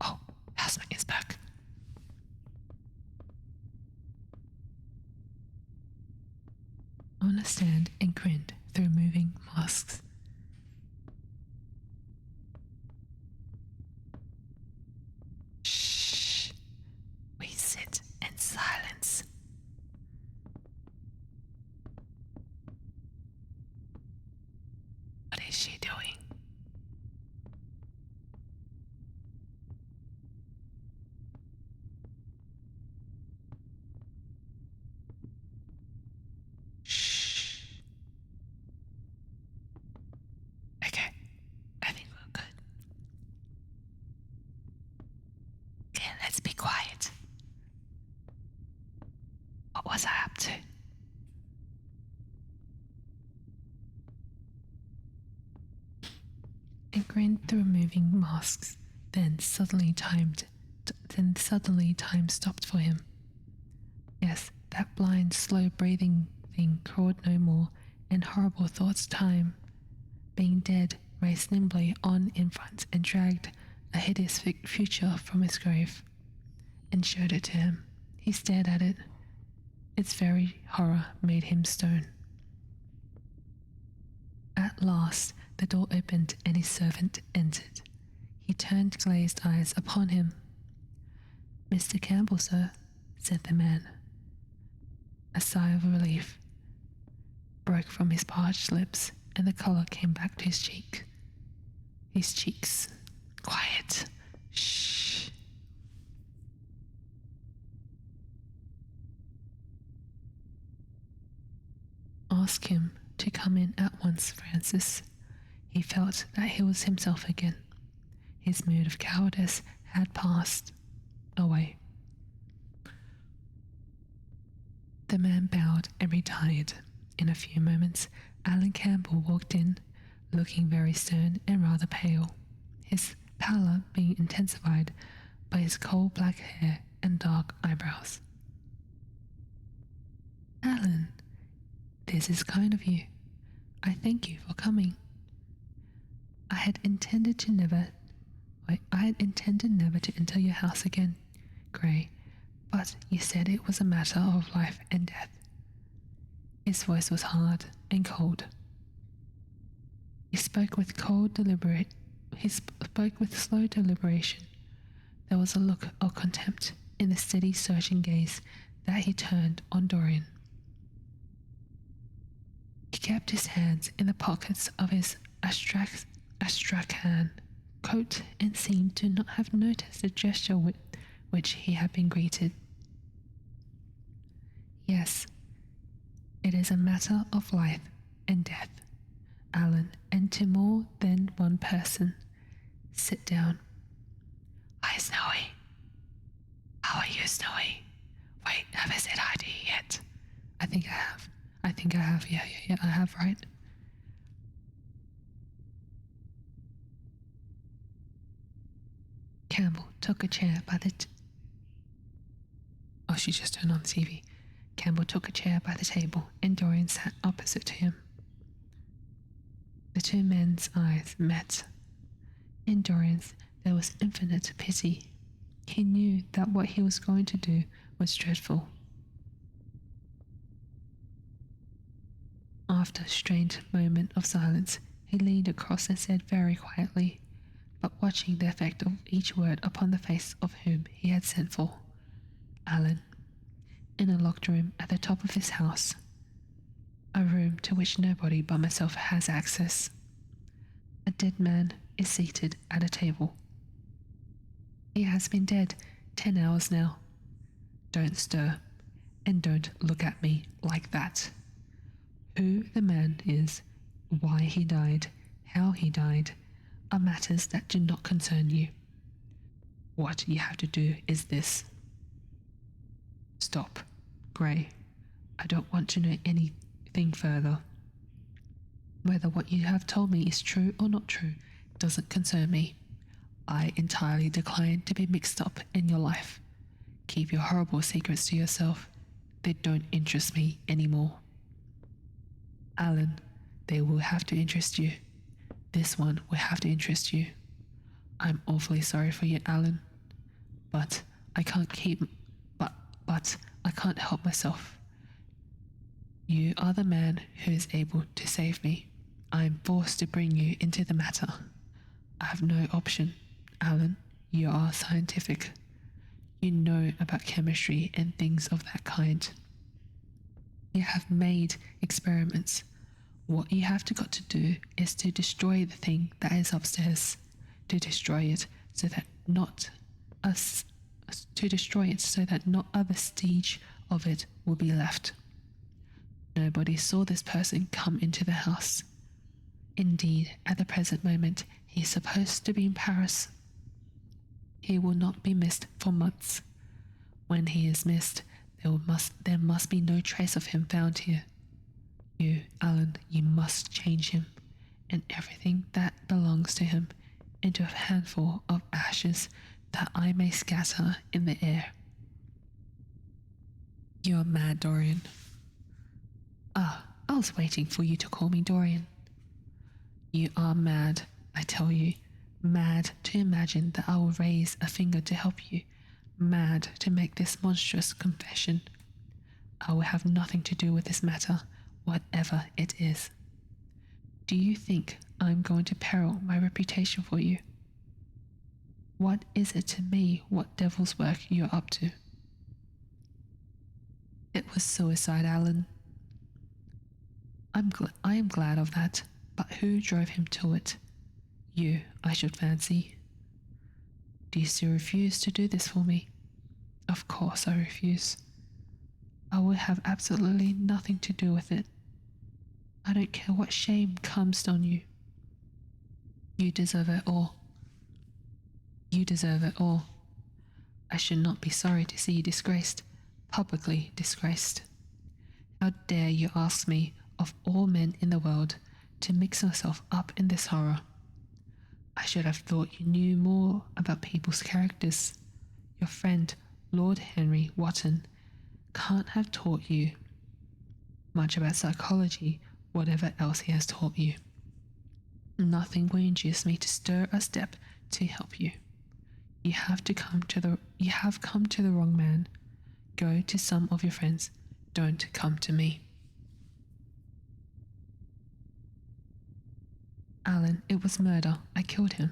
S1: Oh, housemate is back. On a stand and grinned through moving masks. Shh. We sit in silence. What is she doing? Shh. Okay, I think we're good. Okay, let's be quiet. What was I up to? And grinned through moving masks. Then suddenly time stopped for him. Yes, that blind, slow-breathing thing crawled no more, and horrible thoughts time, being dead, raced nimbly on in front and dragged a hideous future from his grave, and showed it to him. He stared at it. Its very horror made him stone. At last, the door opened and his servant entered. He turned glazed eyes upon him. "Mr. Campbell, sir," said the man. A sigh of relief broke from his parched lips, and the colour came back to his cheeks. "Quiet. Shh." "Ask him to come in at once, Francis." He felt that he was himself again. His mood of cowardice had passed away. The man bowed and retired. In a few moments, Alan Campbell walked in, looking very stern and rather pale, his pallor being intensified by his coal black hair and dark eyebrows. "Alan, this is kind of you. I thank you for coming. I had intended never to enter your house again, Gray, but you said it was a matter of life and death." His voice was hard and cold. He spoke with slow deliberation. There was a look of contempt in the steady, searching gaze that he turned on Dorian. He kept his hands in the pockets of his astrakhan coat and seemed to not have noticed the gesture with which he had been greeted. "Yes, it is a matter of life and death, Alan, and to more than one person. Sit down." "Hi, Snowy." "How are you, Snowy? Wait, have I said hi to you yet?" I think I have. Yeah, I have, right?" Campbell took a chair by the Oh, she just turned on the TV. Campbell took a chair by the table, and Dorian sat opposite to him. The two men's eyes met. In Dorian's there was infinite pity. He knew that what he was going to do was dreadful. After a strained moment of silence, he leaned across and said very quietly, but watching the effect of each word upon the face of whom he had sent for, "Alan, in a locked room at the top of his house, a room to which nobody but myself has access. A dead man is seated at a table. He has been dead 10 hours now. Don't stir, and don't look at me like that. Who the man is, why he died, how he died, are matters that do not concern you. What you have to do is this. Stop, Grey. I don't want to know anything further. Whether what you have told me is true or not true doesn't concern me. I entirely decline to be mixed up in your life. Keep your horrible secrets to yourself. They don't interest me anymore. Alan, they will have to interest you. This one will have to interest you. I'm awfully sorry for you, Alan. But I can't help myself. You are the man who is able to save me. I am forced to bring you into the matter. I have no option. Alan, you are scientific. You know about chemistry and things of that kind. You have made experiments. What you have got to do is to destroy the thing that is upstairs, to destroy it so that not a vestige of it will be left. Nobody saw this person come into the house. Indeed, at the present moment, he is supposed to be in Paris. He will not be missed for months. When he is missed, there must be no trace of him found here. You, Alan, you must change him, and everything that belongs to him, into a handful of ashes that I may scatter in the air. You are mad, Dorian. Ah, I was waiting for you to call me Dorian. You are mad, I tell you. Mad to imagine that I will raise a finger to help you. Mad to make this monstrous confession. I will have nothing to do with this matter, whatever it is. Do you think I'm going to peril my reputation for you? What is it to me what devil's work you're up to? It was suicide, Alan. I am glad of that, but who drove him to it? You, I should fancy. Do you still refuse to do this for me? Of course I refuse. I will have absolutely nothing to do with it. I don't care what shame comes on you. You deserve it all. You deserve it all. I should not be sorry to see you disgraced, publicly disgraced. How dare you ask me, of all men in the world, to mix myself up in this horror? I should have thought you knew more about people's characters. Your friend, Lord Henry Wotton, can't have taught you much about psychology, whatever else he has taught you. Nothing will induce me to stir a step to help you. You have come to the wrong man. Go to some of your friends. Don't come to me. Alan, it was murder. I killed him.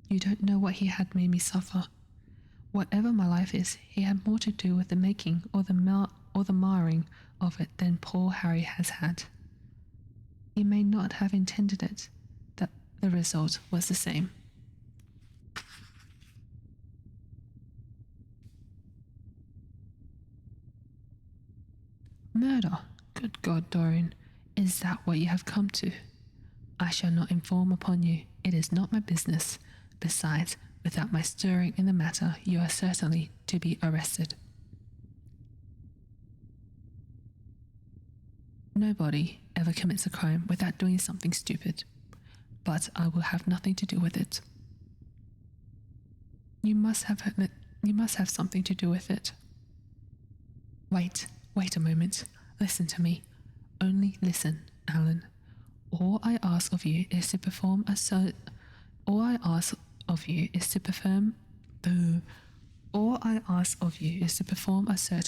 S1: You don't know what he had made me suffer. Whatever my life is, he had more to do with the making or the marring of it than poor Harry has had. He may not have intended it. The result was the same. Murder? Good God, Dorian, is that what you have come to? I shall not inform upon you. It is not my business. Besides, without my stirring in the matter, you are certainly to be arrested. Nobody ever commits a crime without doing something stupid, but I will have nothing to do with it. You must have something to do with it. Wait a moment. Listen to me. Only listen, Alan. All I ask of you is to perform a certain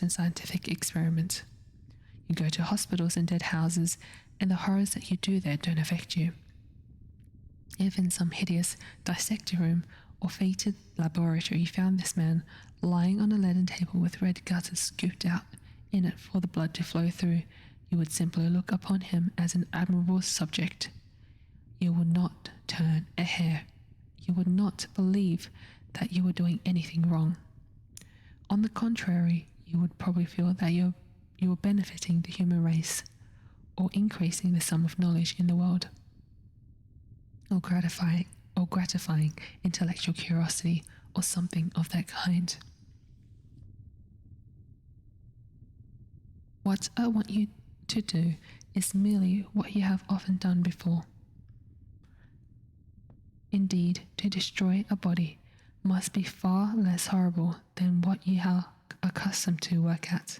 S1: scientific experiment. You go to hospitals and dead houses, and the horrors that you do there don't affect you. Even some hideous dissecting room or fated laboratory found this man lying on a leaden table with red gutters scooped out in it for the blood to flow through. You would simply look upon him as an admirable subject. You would not turn a hair. You would not believe that you were doing anything wrong. On the contrary, you would probably feel that you were benefiting the human race, or increasing the sum of knowledge in the world, or gratifying intellectual curiosity, or something of that kind. What I want you to do is merely what you have often done before. Indeed, to destroy a body must be far less horrible than what you are accustomed to work at.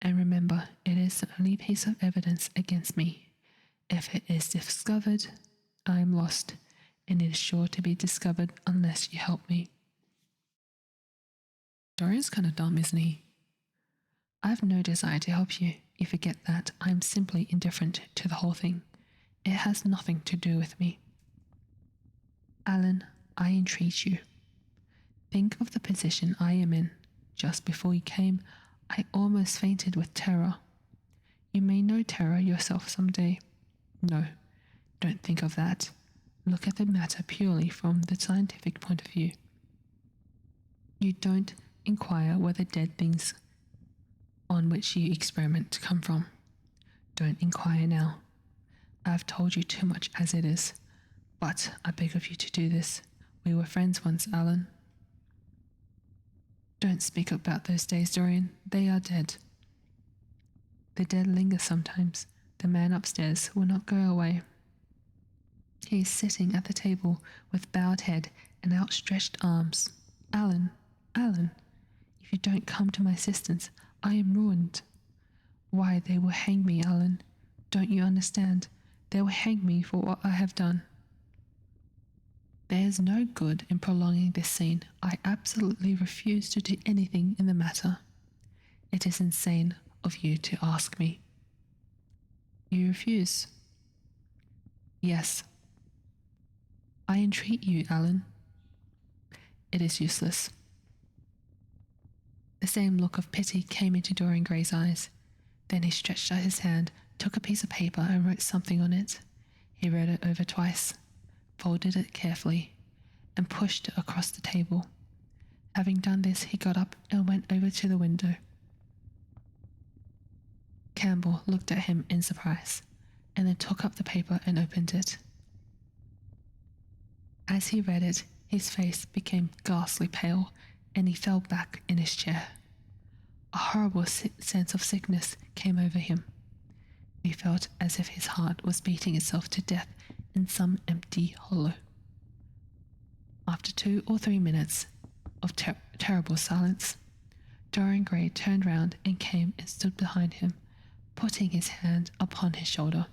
S1: And remember, it is the only piece of evidence against me. If it is discovered, I am lost, and it is sure to be discovered unless you help me. Dorian's kind of dumb, isn't he? I have no desire to help you. You forget that I am simply indifferent to the whole thing. It has nothing to do with me. Alan, I entreat you. Think of the position I am in. Just before you came, I almost fainted with terror. You may know terror yourself someday. No, don't think of that. Look at the matter purely from the scientific point of view. You don't inquire where the dead things on which you experiment come from. Don't inquire now. I have told you too much as it is, but I beg of you to do this. We were friends once, Alan. Don't speak about those days, Dorian. They are dead. The dead linger sometimes. The man upstairs will not go away. He is sitting at the table with bowed head and outstretched arms. Alan, Alan, if you don't come to my assistance, I am ruined. Why, they will hang me, Alan. Don't you understand? They will hang me for what I have done. There is no good in prolonging this scene. I absolutely refuse to do anything in the matter. It is insane of you to ask me. You refuse? Yes. I entreat you, Alan. It is useless. The same look of pity came into Dorian Gray's eyes. Then he stretched out his hand, took a piece of paper and wrote something on it. He read it over twice, folded it carefully, and pushed it across the table. Having done this, he got up and went over to the window. Campbell looked at him in surprise, and then took up the paper and opened it. As he read it, his face became ghastly pale, and he fell back in his chair. A horrible sense of sickness came over him. He felt as if his heart was beating itself to death in some empty hollow. After 2 or 3 minutes of terrible silence, Dorian Gray turned round and came and stood behind him, putting his hand upon his shoulder.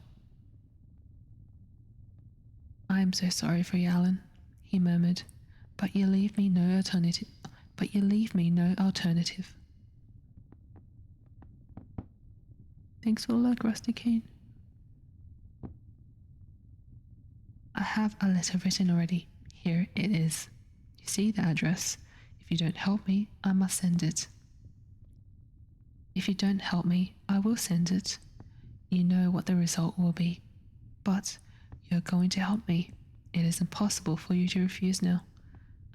S1: I am so sorry for you, Alan, he murmured, but you leave me no alternative. Thanks for the luck, Rusty Kane. I have a letter written already. Here it is. You see the address. If you don't help me, I must send it. If you don't help me, I will send it. You know what the result will be. But you're going to help me. It is impossible for you to refuse now.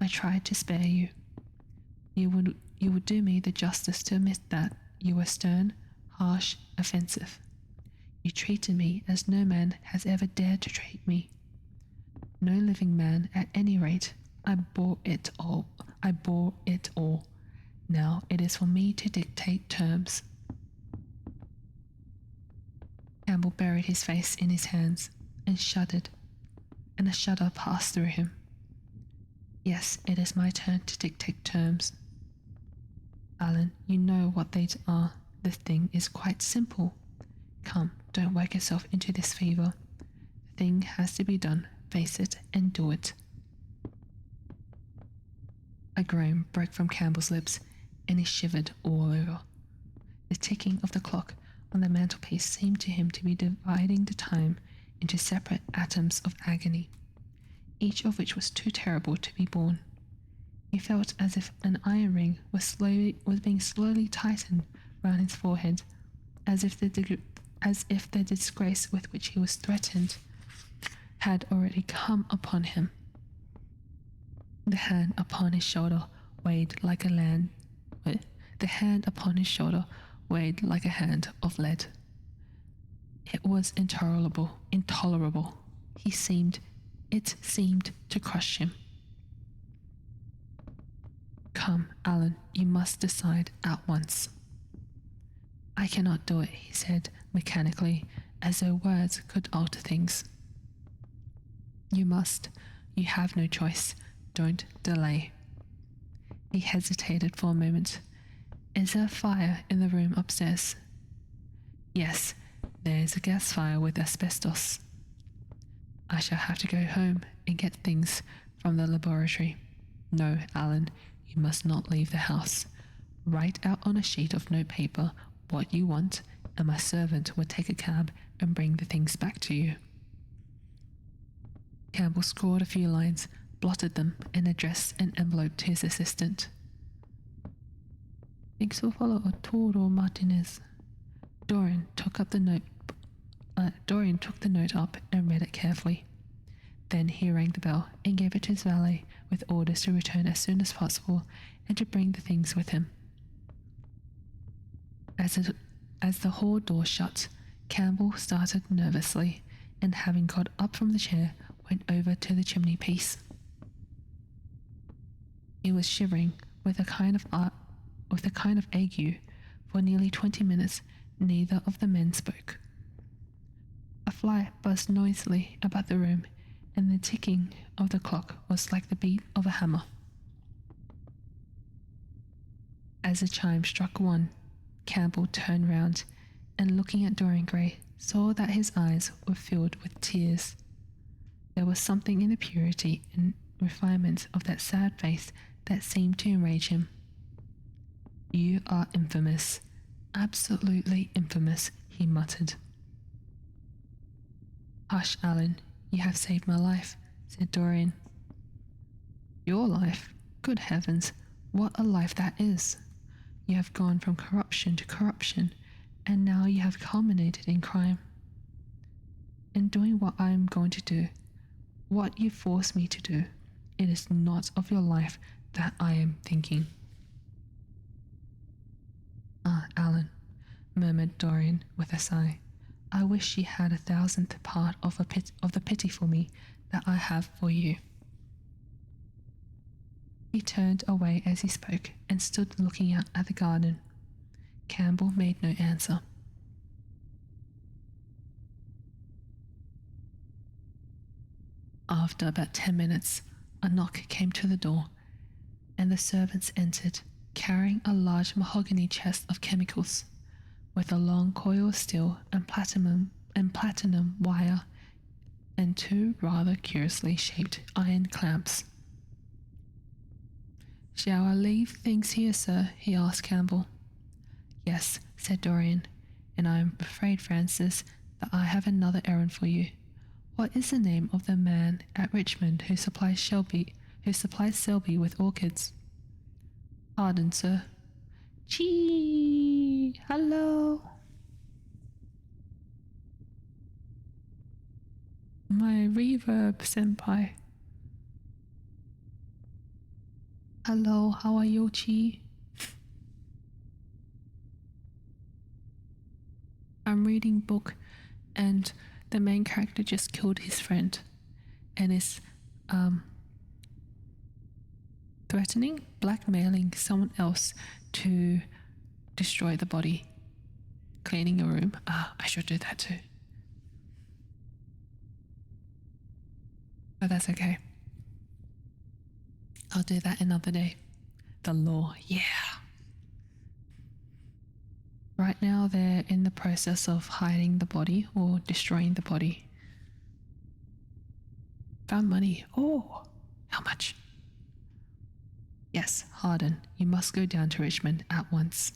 S1: I tried to spare you. You would do me the justice to admit that you were stern, harsh, offensive. You treated me as no man has ever dared to treat me. No living man, at any rate. I bore it all. Now it is for me to dictate terms. Campbell buried his face in his hands and shuddered, and a shudder passed through him. Yes, it is my turn to dictate terms. Alan, you know what they are. The thing is quite simple. Come, don't work yourself into this fever. The thing has to be done. Face it and do it. A groan broke from Campbell's lips, and he shivered all over. The The ticking of the clock on the mantelpiece seemed to him to be dividing the time into separate atoms of agony, each of which was too terrible to be borne. He felt as if an iron ring was being slowly tightened round his forehead, as if the disgrace with which he was threatened had already come upon him. The hand upon his shoulder weighed like a hand of lead. It was intolerable. It seemed to crush him. Come, Alan, you must decide at once. I cannot do it, he said mechanically, as though words could alter things. You must. You have no choice. Don't delay. He hesitated for a moment. Is there a fire in the room upstairs? Yes, there is a gas fire with asbestos. I shall have to go home and get things from the laboratory. No, Alan, you must not leave the house. Write out on a sheet of notepaper what you want, and my servant will take a cab and bring the things back to you. Campbell scrawled a few lines, blotted them, and addressed an envelope to his assistant. Thanks for follow Arturo Martinez. Dorian took the note up and read it carefully. Then he rang the bell and gave it to his valet with orders to return as soon as possible and to bring the things with him. As the hall door shut, Campbell started nervously, and having got up from the chair, went over to the chimney piece. He was shivering with a kind of ague. For nearly 20 minutes, neither of the men spoke. A fly buzzed noisily about the room, and the ticking of the clock was like the beat of a hammer. As the chime struck 1, Campbell turned round, and looking at Dorian Gray, saw that his eyes were filled with tears. There was something in the purity and refinement of that sad face that seemed to enrage him. You are infamous, absolutely infamous, he muttered. Hush, Alan, you have saved my life, said Dorian. Your life? Good heavens, what a life that is! You have gone from corruption to corruption, and now you have culminated in crime. In doing what I am going to do, what you force me to do, it is not of your life that I am thinking. Ah, Alan, murmured Dorian with a sigh, I wish you had 1,000th part of the pity for me that I have for you. He turned away as he spoke and stood looking out at the garden. Campbell made no answer. After about 10 minutes, a knock came to the door, and the servants entered, carrying a large mahogany chest of chemicals, with a long coil of steel and platinum wire, and 2 rather curiously shaped iron clamps. Shall I leave things here, sir? He asked Campbell. Yes, said Dorian, and I am afraid, Francis, that I have another errand for you. What is the name of the man at Richmond who supplies Selby with orchids? Pardon, sir. Gee, hello. My reverb senpai. Hello, how are you, Chi? I'm reading book, and the main character just killed his friend, and is blackmailing someone else to destroy the body. Cleaning a room. I should do that too. But that's okay. I'll do that another day. The law, yeah. Right now they're in the process of hiding the body or destroying the body. Found money. Oh, how much? Yes, Harden, you must go down to Richmond at once.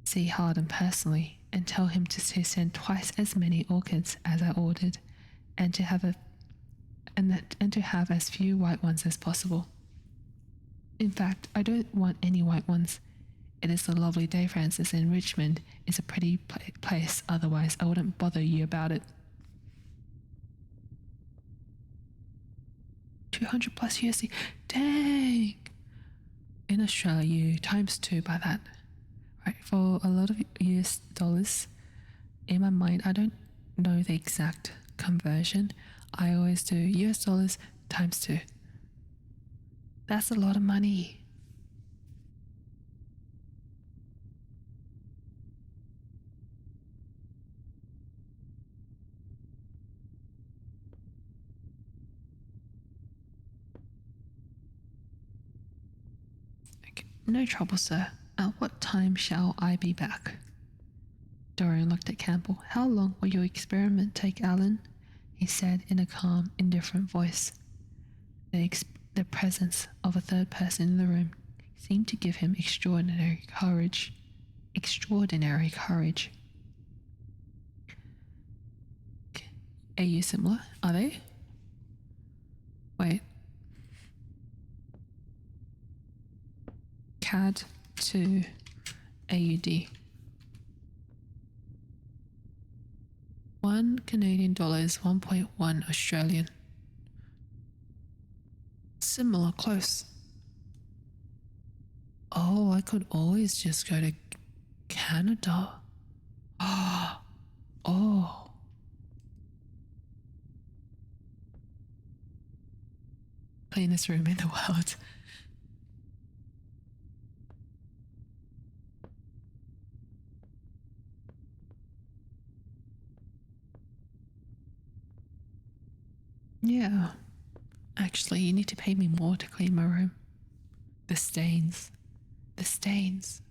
S1: see Harden personally and tell him to send twice as many orchids as I ordered, and to have as few white ones as possible. In fact, I don't want any white ones. It is a lovely day, Francis, and Richmond is a pretty place, otherwise I wouldn't bother you about it. 200 plus USD. Dang! In Australia, you times 2 by that. Right, for a lot of US dollars, in my mind, I don't know the exact conversion. I always do US dollars times 2. That's a lot of money. Okay, no trouble, sir. At what time shall I be back? Dorian looked at Campbell. How long will your experiment take, Alan? He said in a calm, indifferent voice. The presence of a third person in the room seemed to give him extraordinary courage. Are you similar? Are they? Wait. CAD to AUD. 1 Canadian dollar is 1.1 Australian. Similar, close. Oh, I could always just go to Canada. Oh. Cleanest room in the world. Yeah. Actually, you need to pay me more to clean my room. The stains. The stains.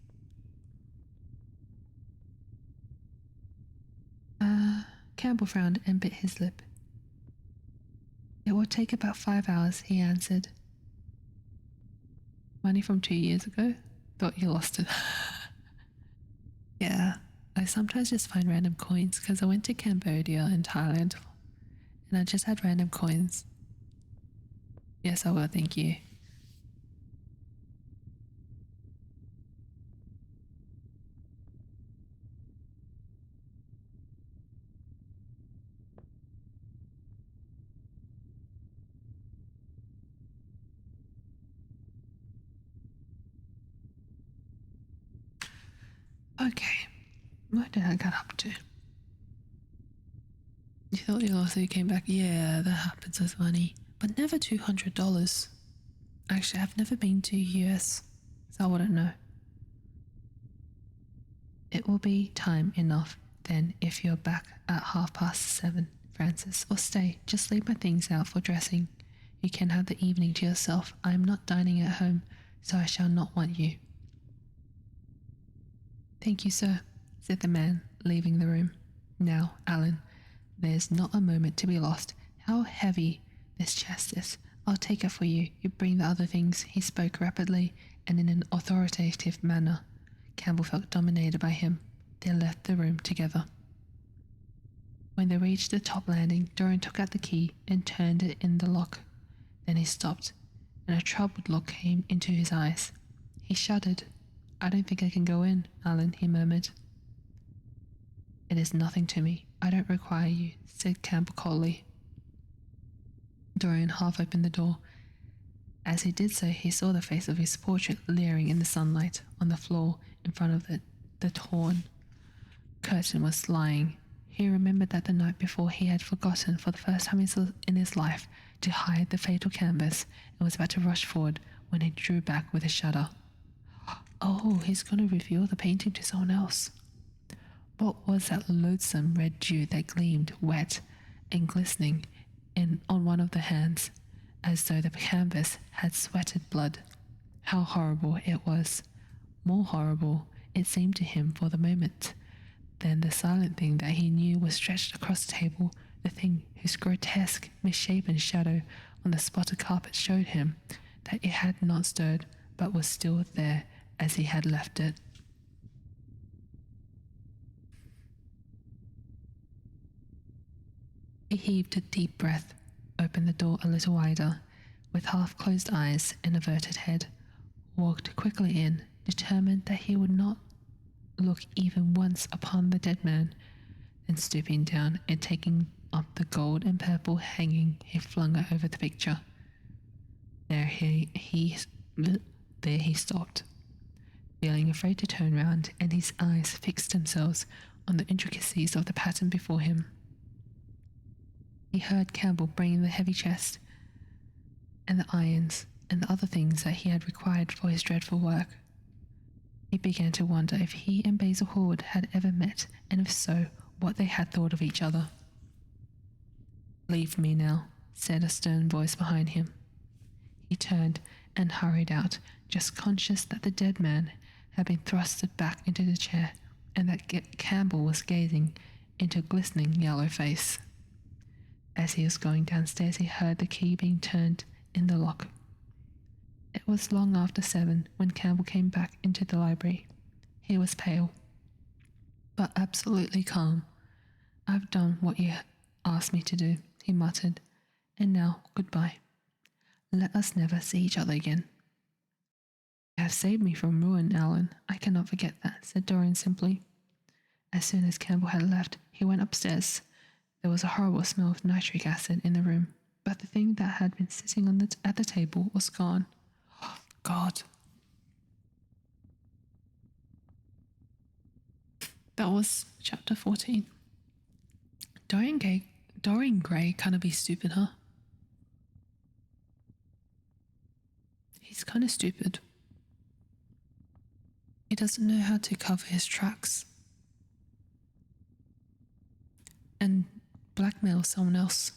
S1: Campbell frowned and bit his lip. It will take about 5 hours, he answered. Money from 2 years ago? Thought you lost it. Yeah, I sometimes just find random coins because I went to Cambodia and Thailand and I just had random coins. Yes, I will, thank you. Okay, what did I get up to? You thought you lost it, you came back? Yeah, that happens with money. But never $200. Actually, I've never been to US, so I wouldn't know. It will be time enough then if you're back at 7:30, Francis. Or stay, just leave my things out for dressing. You can have the evening to yourself. I am not dining at home, so I shall not want you. Thank you, sir, said the man, leaving the room. Now, Alan, there's not a moment to be lost. How heavy this chest is. I'll take it for you. You bring the other things. He spoke rapidly and in an authoritative manner. Campbell felt dominated by him. They left the room together. When they reached the top landing, Dorian took out the key and turned it in the lock. Then he stopped, and a troubled look came into his eyes. He shuddered. I don't think I can go in, Alan, he murmured. It is nothing to me. I don't require you, said Campbell coldly. Dorian half opened the door. As he did so, he saw the face of his portrait leering in the sunlight on the floor in front of it. The torn curtain was lying. He remembered that the night before he had forgotten for the first time in his life to hide the fatal canvas and was about to rush forward when he drew back with a shudder. Oh, he's going to reveal the painting to someone else. What was that loathsome red dew that gleamed wet and glistening on one of the hands, as though the canvas had sweated blood? How horrible it was. More horrible, it seemed to him for the moment, than the silent thing that he knew was stretched across the table, the thing whose grotesque, misshapen shadow on the spotted carpet showed him that it had not stirred, but was still there as he had left it. He heaved a deep breath, opened the door a little wider, with half-closed eyes and averted head, walked quickly in, determined that he would not look even once upon the dead man, then stooping down and taking up the gold and purple hanging, he flung it over the picture. There he stopped, feeling afraid to turn round, and his eyes fixed themselves on the intricacies of the pattern before him. He heard Campbell bringing the heavy chest and the irons and the other things that he had required for his dreadful work. He began to wonder if he and Basil Hallward had ever met, and if so, what they had thought of each other. "Leave me now," said a stern voice behind him. He turned and hurried out, just conscious that the dead man had been thrusted back into the chair and that Campbell was gazing into a glistening yellow face. As he was going downstairs, he heard the key being turned in the lock. It was long after 7 when Campbell came back into the library. He was pale, but absolutely calm. "I've done what you asked me to do," he muttered, "and now goodbye. Let us never see each other again." "You have saved me from ruin, Alan. I cannot forget that," said Dorian simply. As soon as Campbell had left, he went upstairs. There was a horrible smell of nitric acid in the room, but the thing that had been sitting at the table was gone. Oh, God. That was chapter 14. Dorian Gray kind of be stupid, huh? He's kind of stupid. He doesn't know how to cover his tracks and blackmail someone else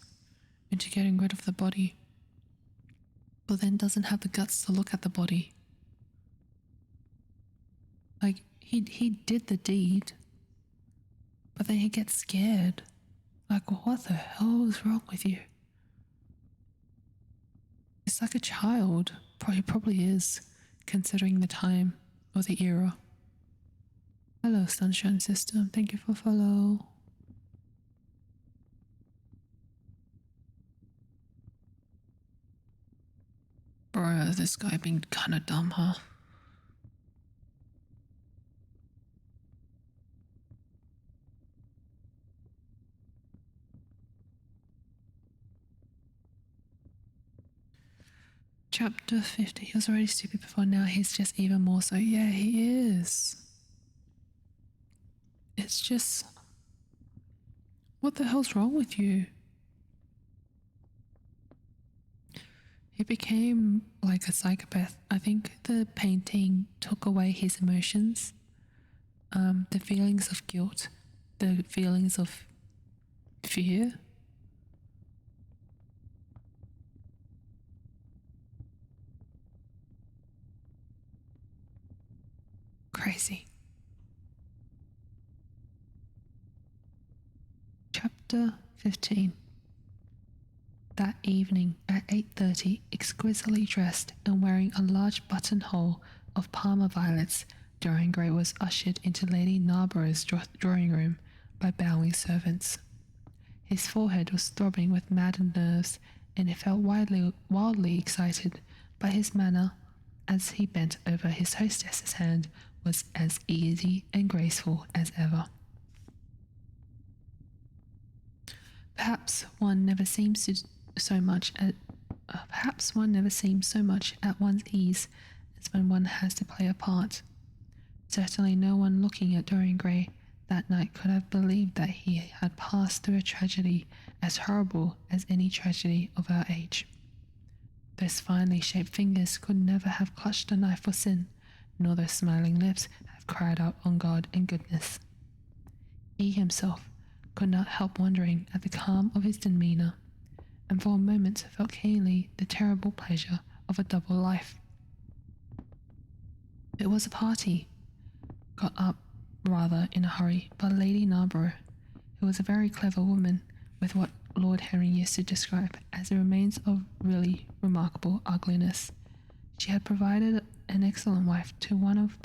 S1: into getting rid of the body, but then doesn't have the guts to look at the body. Like, he did the deed, but then he gets scared. Like, what the hell is wrong with you? It's like a child. He probably is, considering the time or the era. Hello, Sunshine System. Thank you for follow. Bruh, this guy being kind of dumb, huh? Chapter 50. He was already stupid before, now he's just even more so. Yeah, he is. It's just... what the hell's wrong with you? He became like a psychopath. I think the painting took away his emotions, the feelings of guilt, the feelings of fear. Crazy. Chapter 15. That evening at 8:30, exquisitely dressed and wearing a large buttonhole of Parma violets, Dorian Gray was ushered into Lady Narborough's drawing room by bowing servants. His forehead was throbbing with maddened nerves, and he felt wildly excited, but his manner, as he bent over his hostess's hand, was as easy and graceful as ever. Perhaps one never seems so much at one's ease as when one has to play a part. Certainly no one looking at Dorian Gray that night could have believed that he had passed through a tragedy as horrible as any tragedy of our age. Those finely shaped fingers could never have clutched a knife for sin, nor those smiling lips have cried out on God and goodness. He himself could not help wondering at the calm of his demeanour, and for a moment felt keenly the terrible pleasure of a double life. It was a party, got up rather in a hurry by Lady Narborough, who was a very clever woman with what Lord Henry used to describe as the remains of really remarkable ugliness. She had provided an excellent wife to one of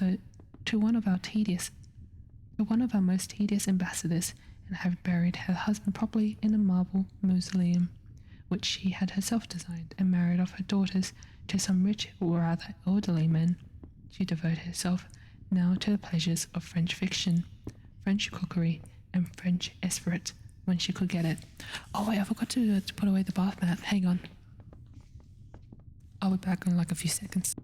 S1: our most tedious ambassadors, and have buried her husband properly in a marble mausoleum, which she had herself designed, and married off her daughters to some rich or rather elderly men. She devoted herself now to the pleasures of French fiction, French cookery, and French esprit when she could get it. Oh wait, I forgot to put away the bath mat. Hang on. I'll be back in like a few seconds.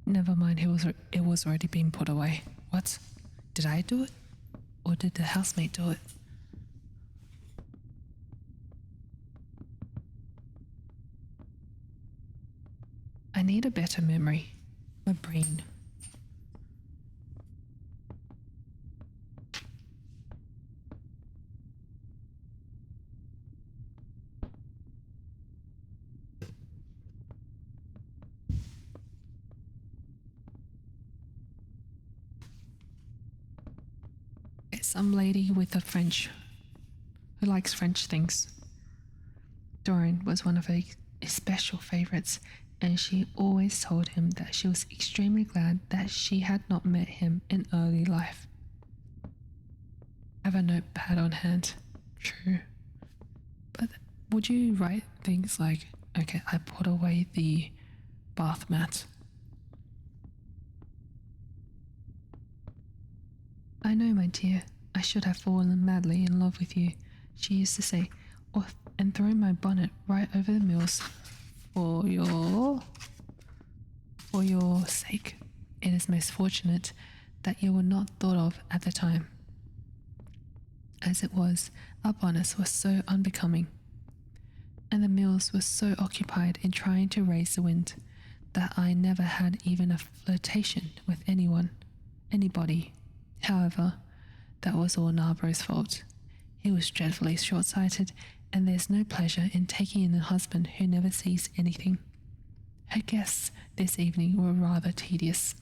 S1: Never mind, it was already being put away. What? Did I do it? Or did the housemate do it? I need a better memory. My brain. Some lady with a French, who likes French things. Dorian was one of her special favorites, and she always told him that she was extremely glad that she had not met him in early life. Have a notepad on hand. True. But would you write things like, okay, I put away the bath mat. I know, my dear, I should have fallen madly in love with you, she used to say, and throw my bonnet right over the mills for your sake. It is most fortunate that you were not thought of at the time. As it was, our bonnets were so unbecoming, and the mills were so occupied in trying to raise the wind, that I never had even a flirtation with anybody. However, that was all Narborough's fault. He was dreadfully short-sighted, and there's no pleasure in taking in a husband who never sees anything. Her guests this evening were rather tedious.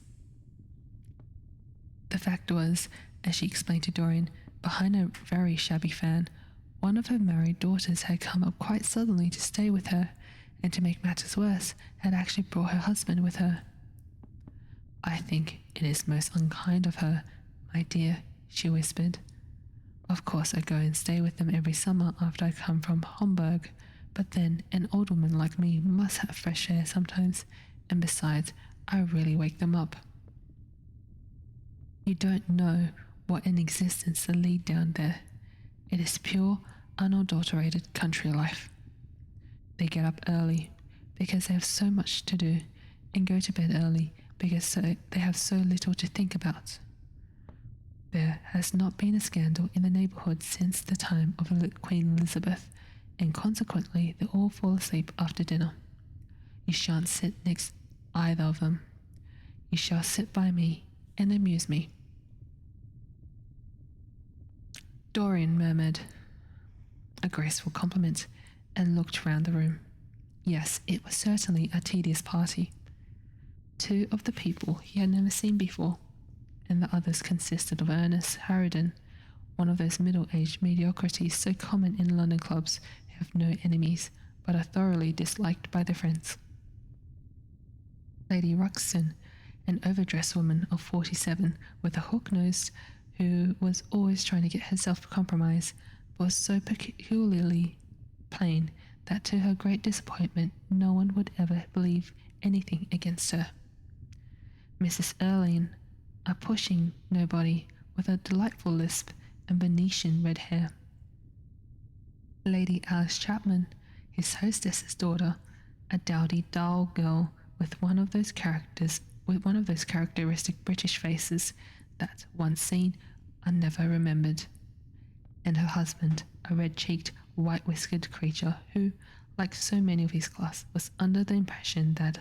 S1: The fact was, as she explained to Dorian, behind a very shabby fan, one of her married daughters had come up quite suddenly to stay with her, and to make matters worse, had actually brought her husband with her. I think it is most unkind of her, my dear, she whispered. Of course I go and stay with them every summer after I come from Homburg, but then an old woman like me must have fresh air sometimes, and besides, I really wake them up. You don't know what an existence they lead down there. It is pure, unadulterated country life. They get up early because they have so much to do, and go to bed early because they have so little to think about. There has not been a scandal in the neighbourhood since the time of Queen Elizabeth, and consequently they all fall asleep after dinner. You shan't sit next either of them. You shall sit by me and amuse me. Dorian murmured a graceful compliment and looked round the room. Yes, it was certainly a tedious party. Two of the people he had never seen before, and the others consisted of Ernest Harridan, one of those middle-aged mediocrities so common in London clubs who have no enemies but are thoroughly disliked by their friends. Lady Ruxton, an overdressed woman of 47 with a hook nose who was always trying to get herself compromised, but was so peculiarly plain that to her great disappointment no one would ever believe anything against her. Mrs. Erlynne, a pushing nobody with a delightful lisp and Venetian red hair. Lady Alice Chapman, his hostess's daughter, a dowdy dull girl with one of those characteristic British faces that, once seen, are never remembered, and her husband, a red-cheeked, white-whiskered creature who, like so many of his class, was under the impression that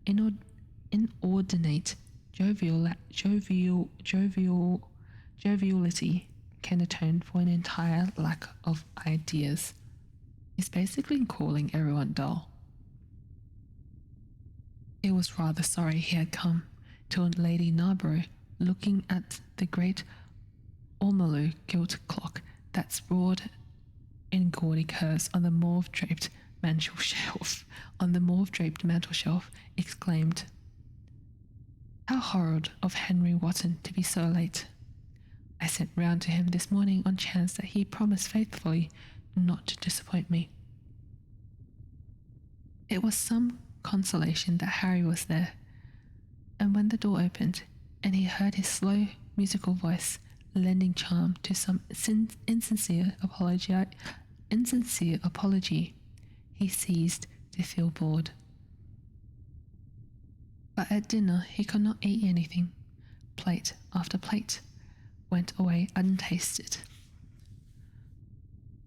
S1: inordinate joviality can atone for an entire lack of ideas. He's basically calling everyone dull. He was rather sorry he had come to Lady Narborough, looking at the great ormolu gilt clock that sprawled in gaudy curves on the mauve-draped mantel-shelf, exclaimed, "How horrid of Henry Wotton to be so late. I sent round to him this morning on chance that he promised faithfully not to disappoint me." It was some consolation that Harry was there, and when the door opened and he heard his slow, musical voice lending charm to some insincere apology, he ceased to feel bored. But at dinner he could not eat anything. Plate after plate went away untasted.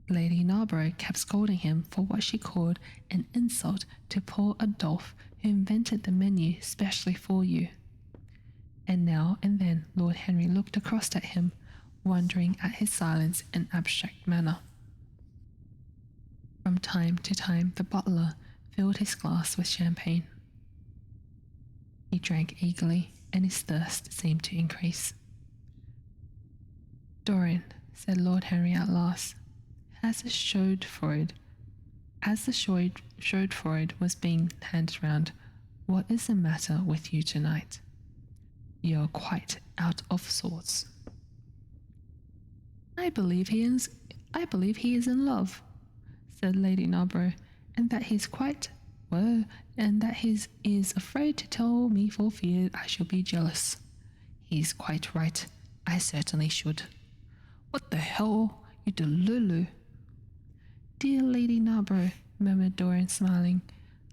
S1: Lady Narborough kept scolding him for what she called an insult to poor Adolphe, who invented the menu specially for you. And now and then Lord Henry looked across at him, wondering at his silence and abstract manner. From time to time the butler filled his glass with champagne. He drank eagerly, and his thirst seemed to increase. "Dorian," said Lord Henry at last, as the Schadenfreude was being handed round, "what is the matter with you tonight? You're quite out of sorts." I believe he is in love," said Lady Narborough, "and that he is afraid to tell me for fear I shall be jealous." "He's quite right. I certainly should." "What the hell, you delulu!" "Dear Lady Narborough," murmured Dorian, smiling,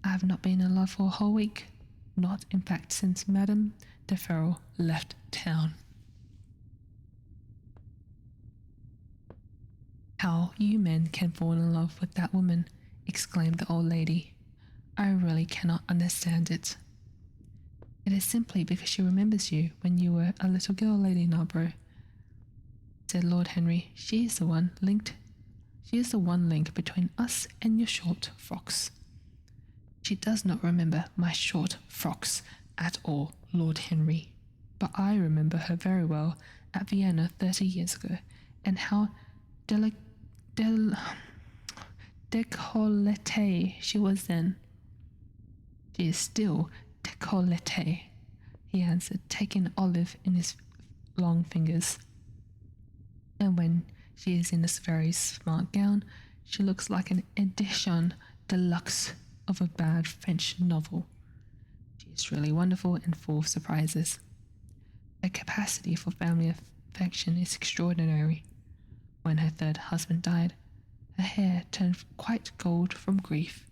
S1: "I have not been in love for a whole week. Not, in fact, since Madame de Ferrol left town." "How you men can fall in love with that woman," exclaimed the old lady. "I really cannot understand it." "It is simply because she remembers you when you were a little girl, Lady Narborough," said Lord Henry. She is the one link between us and your short frocks." "She does not remember my short frocks at all, Lord Henry. But I remember her very well at Vienna 30 years ago, and how décolletée she was then." "She is still décolletée," he answered, taking an olive in his long fingers. "And when she is in this very smart gown, she looks like an edition deluxe of a bad French novel. She is really wonderful and full of surprises. Her capacity for family affection is extraordinary. When her third husband died, her hair turned quite gold from grief."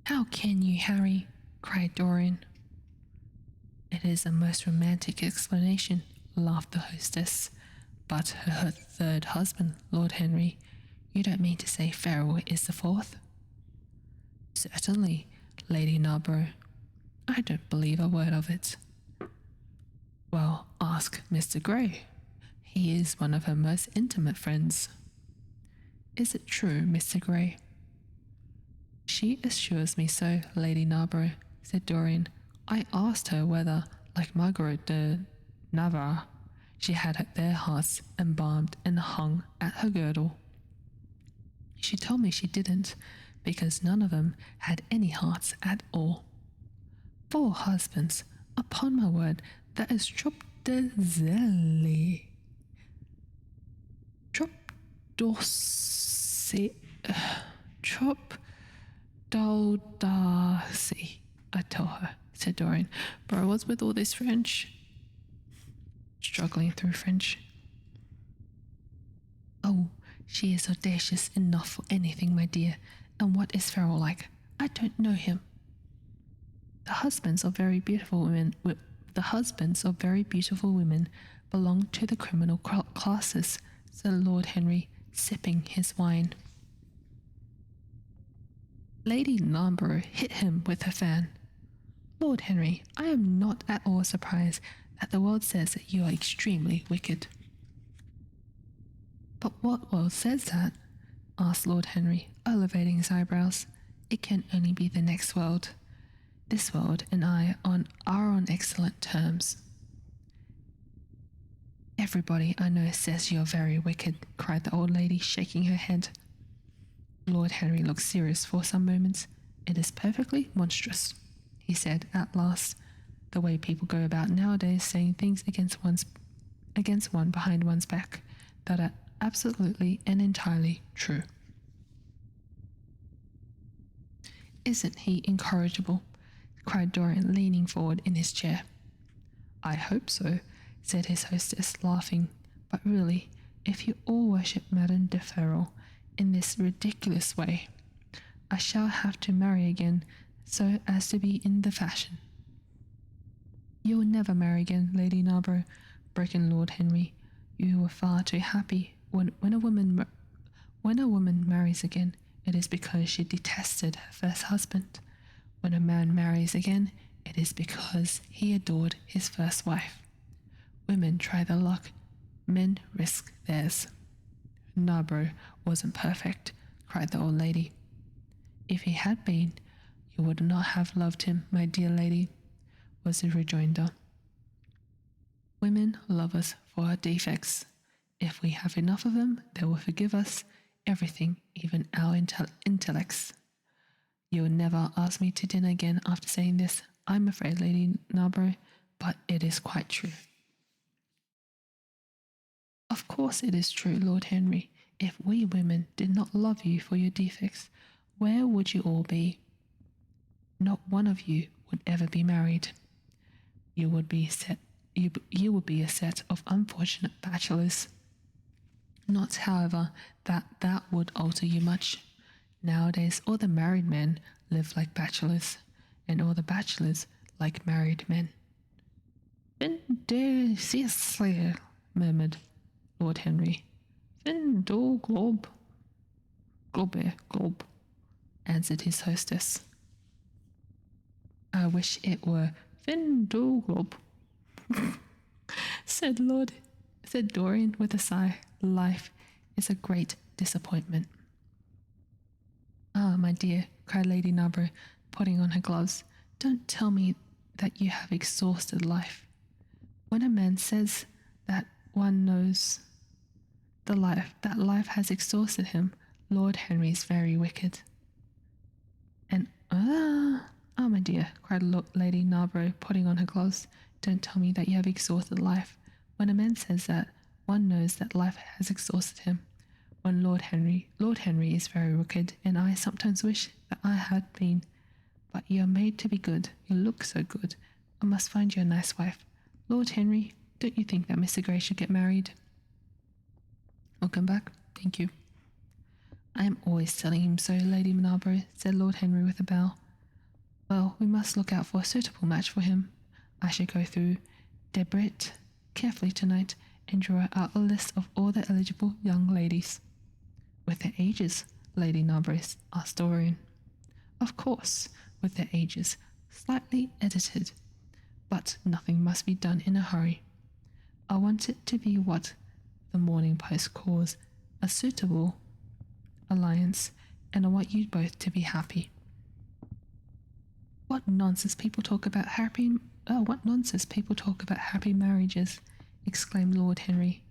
S1: "How can you, Harry?" cried Dorian. "It is a most romantic explanation," laughed the hostess. "But her third husband, Lord Henry, you don't mean to say Ferrol is the fourth?" "Certainly, Lady Narborough. I don't believe a word of it." "Well, ask Mr. Grey. He is one of her most intimate friends." "Is it true, Mr. Grey?" "She assures me so, Lady Narborough," said Dorian. "I asked her whether, like Margaret de Navarre, she had their hearts embalmed and hung at her girdle. She told me she didn't, because none of them had any hearts at all. 4 husbands, upon my word, that is trop de zèle. Trop d'audace, I tell her," said Dorian. "But what's with all this French?" Struggling through French. "Oh, she is audacious enough for anything, my dear. And what is Ferrol like? I don't know him." The husbands of very beautiful women belong to the criminal classes," said Lord Henry, sipping his wine. Lady Narborough hit him with her fan. Lord Henry, I am not at all surprised that the world says that you are extremely wicked. But what world says that? Asked Lord Henry, elevating his eyebrows. It can only be the next world. This world and I are on excellent terms. Everybody I know says you're very wicked, cried the old lady, shaking her head. Lord Henry looked serious for some moments. It is perfectly monstrous, he said at last, the way people go about nowadays saying things against one behind one's back that are absolutely and entirely true. Isn't he incorrigible? Cried Dorian, leaning forward in his chair. I hope so, said his hostess, laughing, but really, if you all worship Madame de Ferrol in this ridiculous way, I shall have to marry again so as to be in the fashion. You will never marry again, Lady Narborough, broke in Lord Henry. You were far too happy. When a woman marries again, it is because she detested her first husband. When a man marries again, it is because he adored his first wife. Women try their luck, men risk theirs. Narborough wasn't perfect, cried the old lady. If he had been, you would not have loved him, my dear lady, was the rejoinder. Women love us for our defects. If we have enough of them, they will forgive us everything, even our intellects. You will never ask me to dinner again after saying this, I'm afraid, Lady Narborough, but it is quite true. Of course it is true, Lord Henry. If we women did not love you for your defects, where would you all be? Not one of you would ever be married. You would be a set of unfortunate bachelors. Not, however, that would alter you much. Nowadays, all the married men live like bachelors, and all the bachelors like married men. Seriously, murmured Lord Henry. Globe, answered his hostess. I wish it were Globe, said Dorian with a sigh. Life is a great disappointment. Ah, my dear, cried Lady Narborough, putting on her gloves, don't tell me that you have exhausted life. When a man says that, one knows that life has exhausted him. Lord Henry is very wicked. And my dear, cried Lady Narborough, putting on her gloves, don't tell me that you have exhausted life. When a man says that, one knows that life has exhausted him. When Lord Henry is very wicked, and I sometimes wish that I had been. But you are made to be good. You look so good. I must find you a nice wife. Lord Henry, don't you think that Mr. Grey should get married? Welcome back. Thank you. I am always telling him so, Lady Narborough, said Lord Henry with a bow. Well, we must look out for a suitable match for him. I shall go through Debrett carefully tonight and draw out a list of all the eligible young ladies. With their ages, Lady Narborough asked Dorian. Of course, with their ages, slightly edited. But nothing must be done in a hurry. I want it to be what the Morning Post calls a suitable alliance, and I want you both to be happy. What nonsense people talk about happy marriages, exclaimed Lord Henry.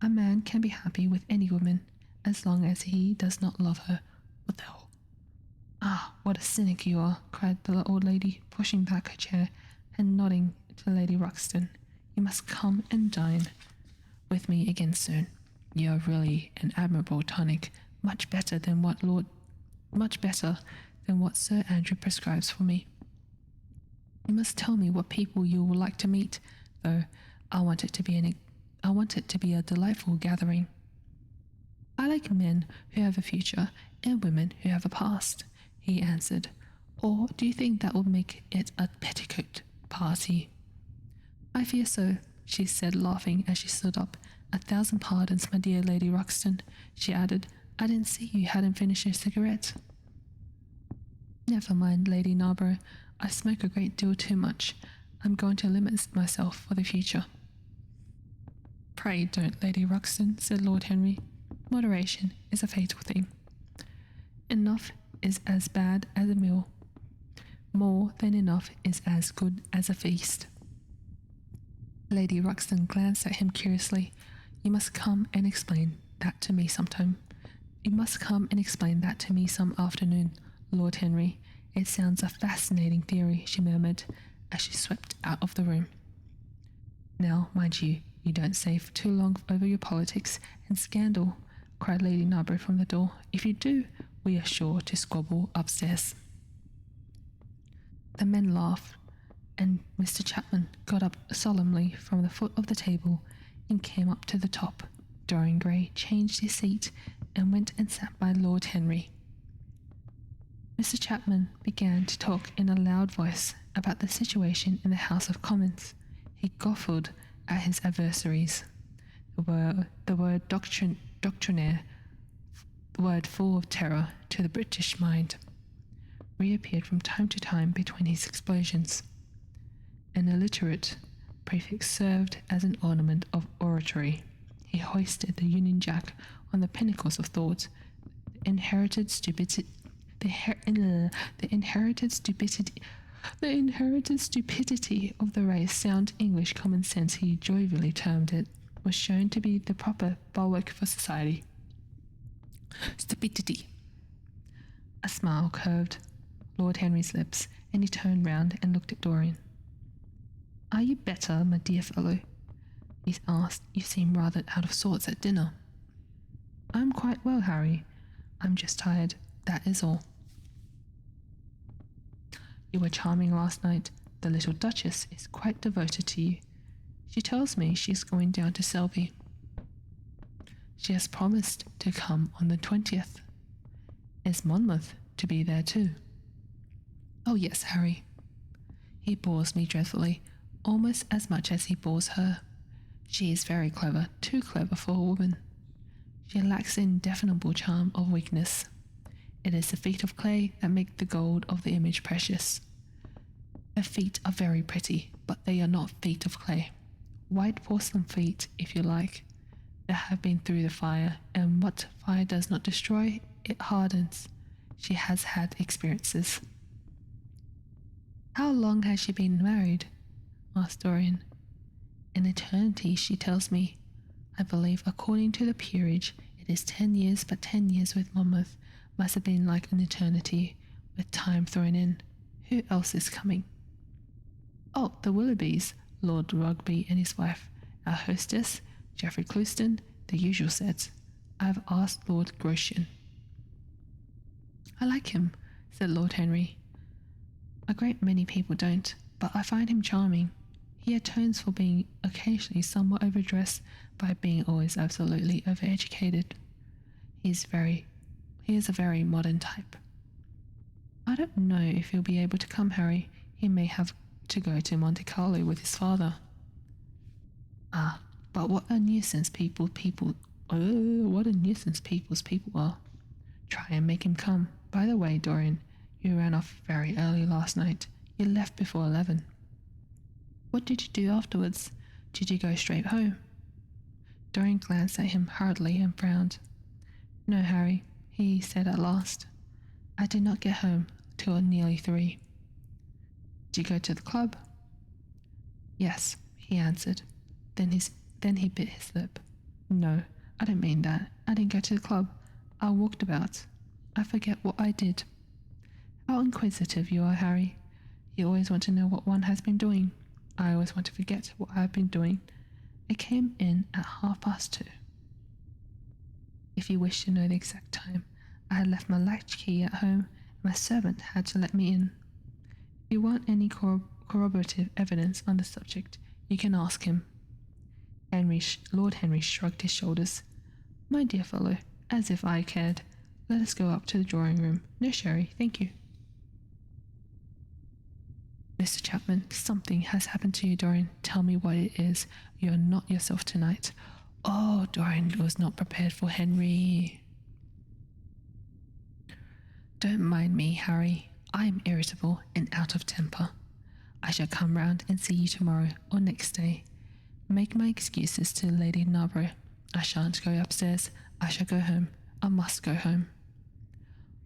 S1: A man can be happy with any woman, as long as he does not love her. What the hell? Ah, what a cynic you are, cried the old lady, pushing back her chair and nodding to Lady Ruxton. You must come and dine with me again soon. You are really an admirable tonic, much better than what Sir Andrew prescribes for me. You must tell me what people you would like to meet, though. I want it to be a delightful gathering. I like men who have a future and women who have a past, he answered. Or do you think that would make it a petticoat party? I fear so, she said, laughing as she stood up 1,000 pardons, my dear Lady Roxton, she added. I didn't see you hadn't finished your cigarette. Never mind, Lady Narborough. I smoke a great deal too much. I'm going to limit myself for the future. Pray don't, Lady Roxton, said Lord Henry. Moderation is a fatal thing. Enough is as bad as a meal. More than enough is as good as a feast. Lady Roxton glanced at him curiously. You must come and explain that to me sometime. You must come and explain that to me some afternoon, Lord Henry. It sounds a fascinating theory, she murmured as she swept out of the room. Now, mind you, you don't stay for too long over your politics and scandal, cried Lady Narborough from the door. If you do, we are sure to squabble upstairs. The men laughed, and Mr. Chapman got up solemnly from the foot of the table and came up to the top. Dorian Gray changed his seat and went and sat by Lord Henry. Mr. Chapman began to talk in a loud voice about the situation in the House of Commons. He guffawed at his adversaries. The word doctrinaire, the word full of terror to the British mind, reappeared from time to time between his explosions. An illiterate prefix served as an ornament of oratory. He hoisted the Union Jack on the pinnacles of thought. The inherited stupidity of the race, sound English common sense he jovially termed it, was shown to be the proper bulwark for society. Stupidity. A smile curved Lord Henry's lips, and he turned round and looked at Dorian. Are you better, my dear fellow? He asked. You seem rather out of sorts at dinner. I'm quite well, Harry. I'm just tired, that is all. You were charming last night. The little Duchess is quite devoted to you. She tells me she's going down to Selby. She has promised to come on the 20th. Is Monmouth to be there too? Oh yes, Harry. He bores me dreadfully, almost as much as he bores her. She is very clever, too clever for a woman. She lacks the indefinable charm of weakness. It is the feet of clay that make the gold of the image precious. Her feet are very pretty, but they are not feet of clay. White porcelain feet, if you like. They have been through the fire, and what fire does not destroy, it hardens. She has had experiences. How long has she been married? Asked Dorian. An eternity, she tells me. I believe, according to the peerage, it is 10 years, but 10 years with Monmouth must have been like an eternity, with time thrown in. Who else is coming? Oh, the Willoughbys, Lord Rugby and his wife, our hostess, Geoffrey Clouston, the usual set. I have asked Lord Grosjean. I like him, said Lord Henry. A great many people don't, but I find him charming. He atones for being occasionally somewhat overdressed by being always absolutely overeducated. He is a very modern type. I don't know if he'll be able to come, Harry. He may have to go to Monte Carlo with his father. Ah, but what a nuisance people's people are. Try and make him come. By the way, Dorian, you ran off very early last night. You left before 11. What did you do afterwards? Did you go straight home? Dorian glanced at him hurriedly and frowned. No, Harry, he said at last. I did not get home till nearly 3. Did you go to the club? Yes, he answered. Then he bit his lip. No, I don't mean that. I didn't go to the club. I walked about. I forget what I did. How inquisitive you are, Harry. You always want to know what one has been doing. I always want to forget what I have been doing. I came in at 2:30. If you wish to know the exact time, I had left my latchkey at home, and my servant had to let me in. If you want any corroborative evidence on the subject, you can ask him. Lord Henry shrugged his shoulders. My dear fellow, as if I cared. Let us go up to the drawing room. No sherry, thank you. Mr. Chapman, something has happened to you, Dorian. Tell me what it is. You are not yourself tonight. Oh, Dorian was not prepared for Henry. Don't mind me, Harry. I am irritable and out of temper. I shall come round and see you tomorrow or next day. Make my excuses to Lady Narborough. I shan't go upstairs. I shall go home. I must go home.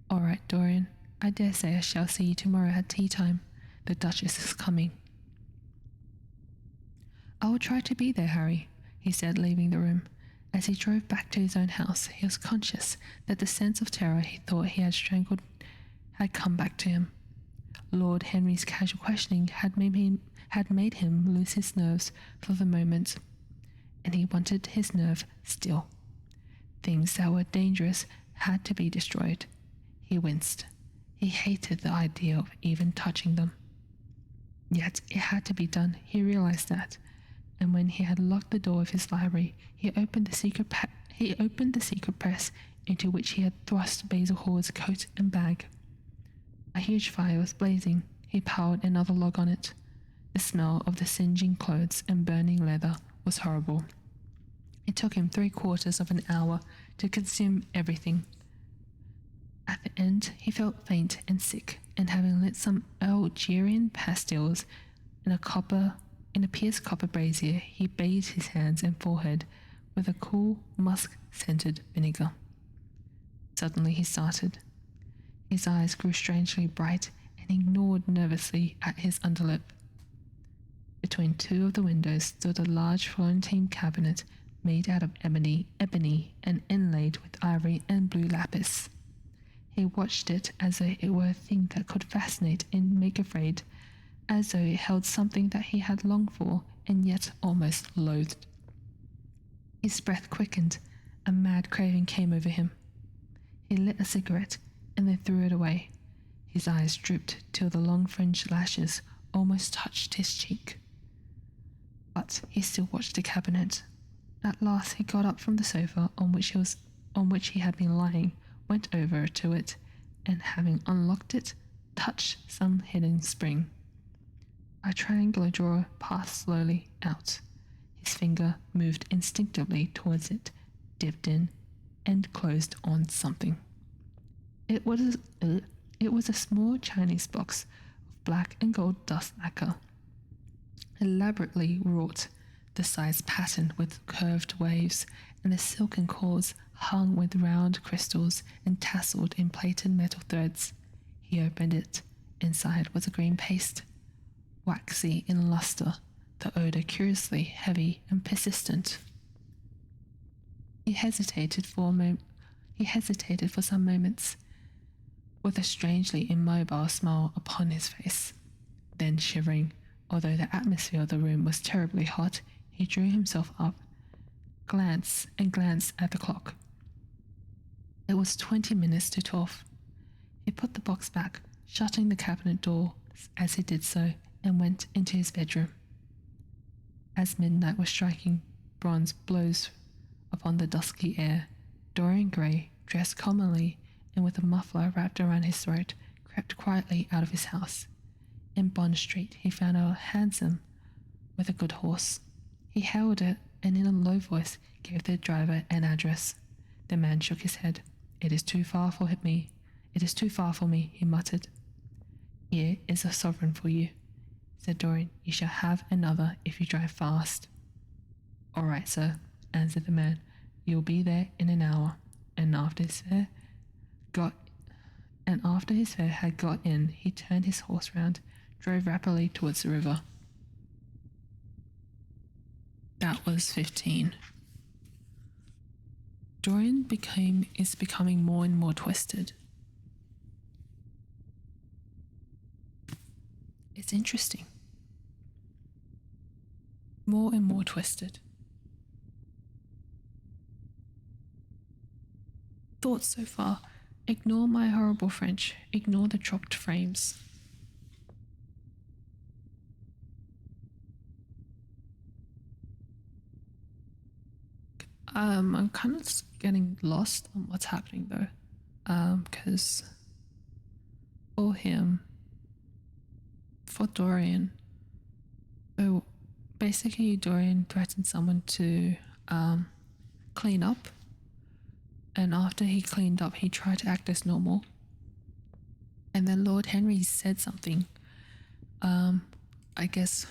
S1: All right, Dorian. I dare say I shall see you tomorrow at tea time. The Duchess is coming. I will try to be there, Harry, he said, leaving the room. As he drove back to his own house, he was conscious that the sense of terror he thought he had strangled had come back to him. Lord Henry's casual questioning had made him lose his nerves for the moment, and he wanted his nerve still. Things that were dangerous had to be destroyed. He winced. He hated the idea of even touching them. Yet it had to be done, he realized that, and when he had locked the door of his library, he opened the secret press into which he had thrust Basil Hallward's coat and bag. A huge fire was blazing. He piled another log on it. The smell of the singeing clothes and burning leather was horrible. It took him 3/4 of an hour to consume everything. At the end, he felt faint and sick, and having lit some Algerian pastilles in a pierced copper brazier, he bathed his hands and forehead with a cool, musk-scented vinegar. Suddenly he started. His eyes grew strangely bright, and he gnawed nervously at his underlip. Between two of the windows stood a large Florentine cabinet made out of ebony, and inlaid with ivory and blue lapis. He watched it as though it were a thing that could fascinate and make afraid, as though it held something that he had longed for and yet almost loathed. His breath quickened. A mad craving came over him. He lit a cigarette and then threw it away. His eyes drooped till the long fringed lashes almost touched his cheek. But he still watched the cabinet. At last he got up from the sofa on which he had been lying, went over to it, and having unlocked it, touched some hidden spring. A triangular drawer passed slowly out. His finger moved instinctively towards it, dipped in, and closed on something. It was a small Chinese box of black and gold dust lacquer, elaborately wrought, the sides patterned with curved waves, and the silken cords hung with round crystals and tasseled in plated metal threads. He opened it. Inside was a green paste, waxy in luster, the odor curiously heavy and persistent. He hesitated for some moments, with a strangely immobile smile upon his face. Then, shivering, although the atmosphere of the room was terribly hot, he drew himself up, glanced at the clock. It was 20 minutes to 12. He put the box back, shutting the cabinet door as he did so, and went into his bedroom. As midnight was striking bronze blows upon the dusky air, Dorian Gray, dressed commonly and with a muffler wrapped around his throat, crept quietly out of his house. In Bond Street he found a hansom with a good horse. He hailed it and in a low voice gave the driver an address. The man shook his head. It is too far for me, he muttered. Here is a sovereign for you, said Dorian. You shall have another if you drive fast. All right, sir, answered the man. You'll be there in an hour. And after his fare had got in, he turned his horse round, drove rapidly towards the river. That was 15. Dorian is becoming more and more twisted. It's interesting. More and more twisted. Thoughts so far. Ignore my horrible French. Ignore the chopped frames. I'm kind of getting lost on what's happening though. Because for Dorian, so basically Dorian threatened someone to clean up. And after he cleaned up, he tried to act as normal. And then Lord Henry said something. I guess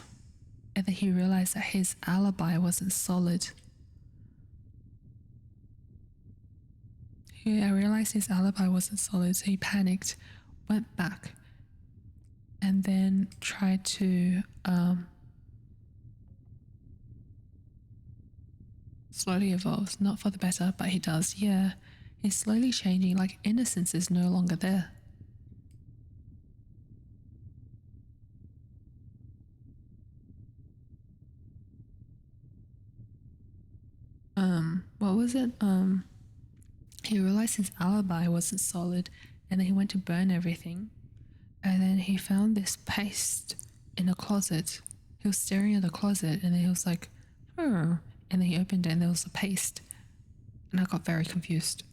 S1: either he realized that his alibi wasn't solid. I realized his alibi wasn't solid, so he panicked, went back, and then tried to slowly evolves, not for the better, but he does. Yeah, he's slowly changing, like innocence is no longer there. What was it? He realized his alibi wasn't solid, and then he went to burn everything. And then he found this paste in a closet. He was staring at the closet, and then he was like, and then he opened it, and there was a paste. And I got very confused.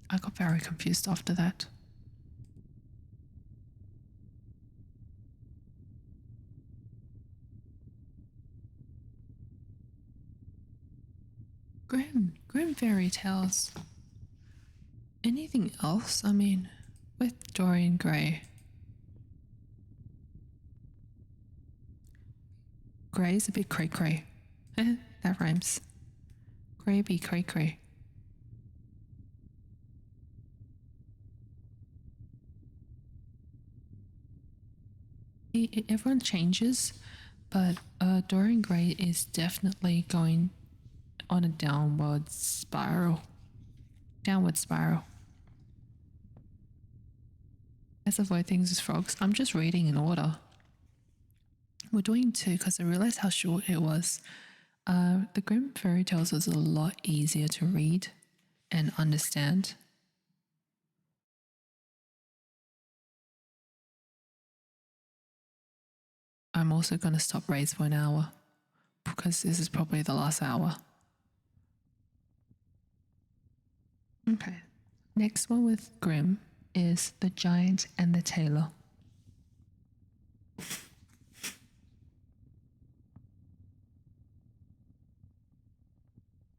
S1: I got very confused after that. Grim fairy tales. Anything else? I mean, with Dorian Gray. Gray's a bit cray cray. That rhymes. Gray be cray cray. Everyone changes, but Dorian Gray is definitely going on a downward spiral. Let's avoid things as frogs. I'm just reading in order. We're doing 2 because I realized how short it was. The Grimm fairy tales was a lot easier to read and understand. I'm also going to stop raise for an hour because this is probably the last hour. Okay. Next one with Grimm is The Giant and the Tailor.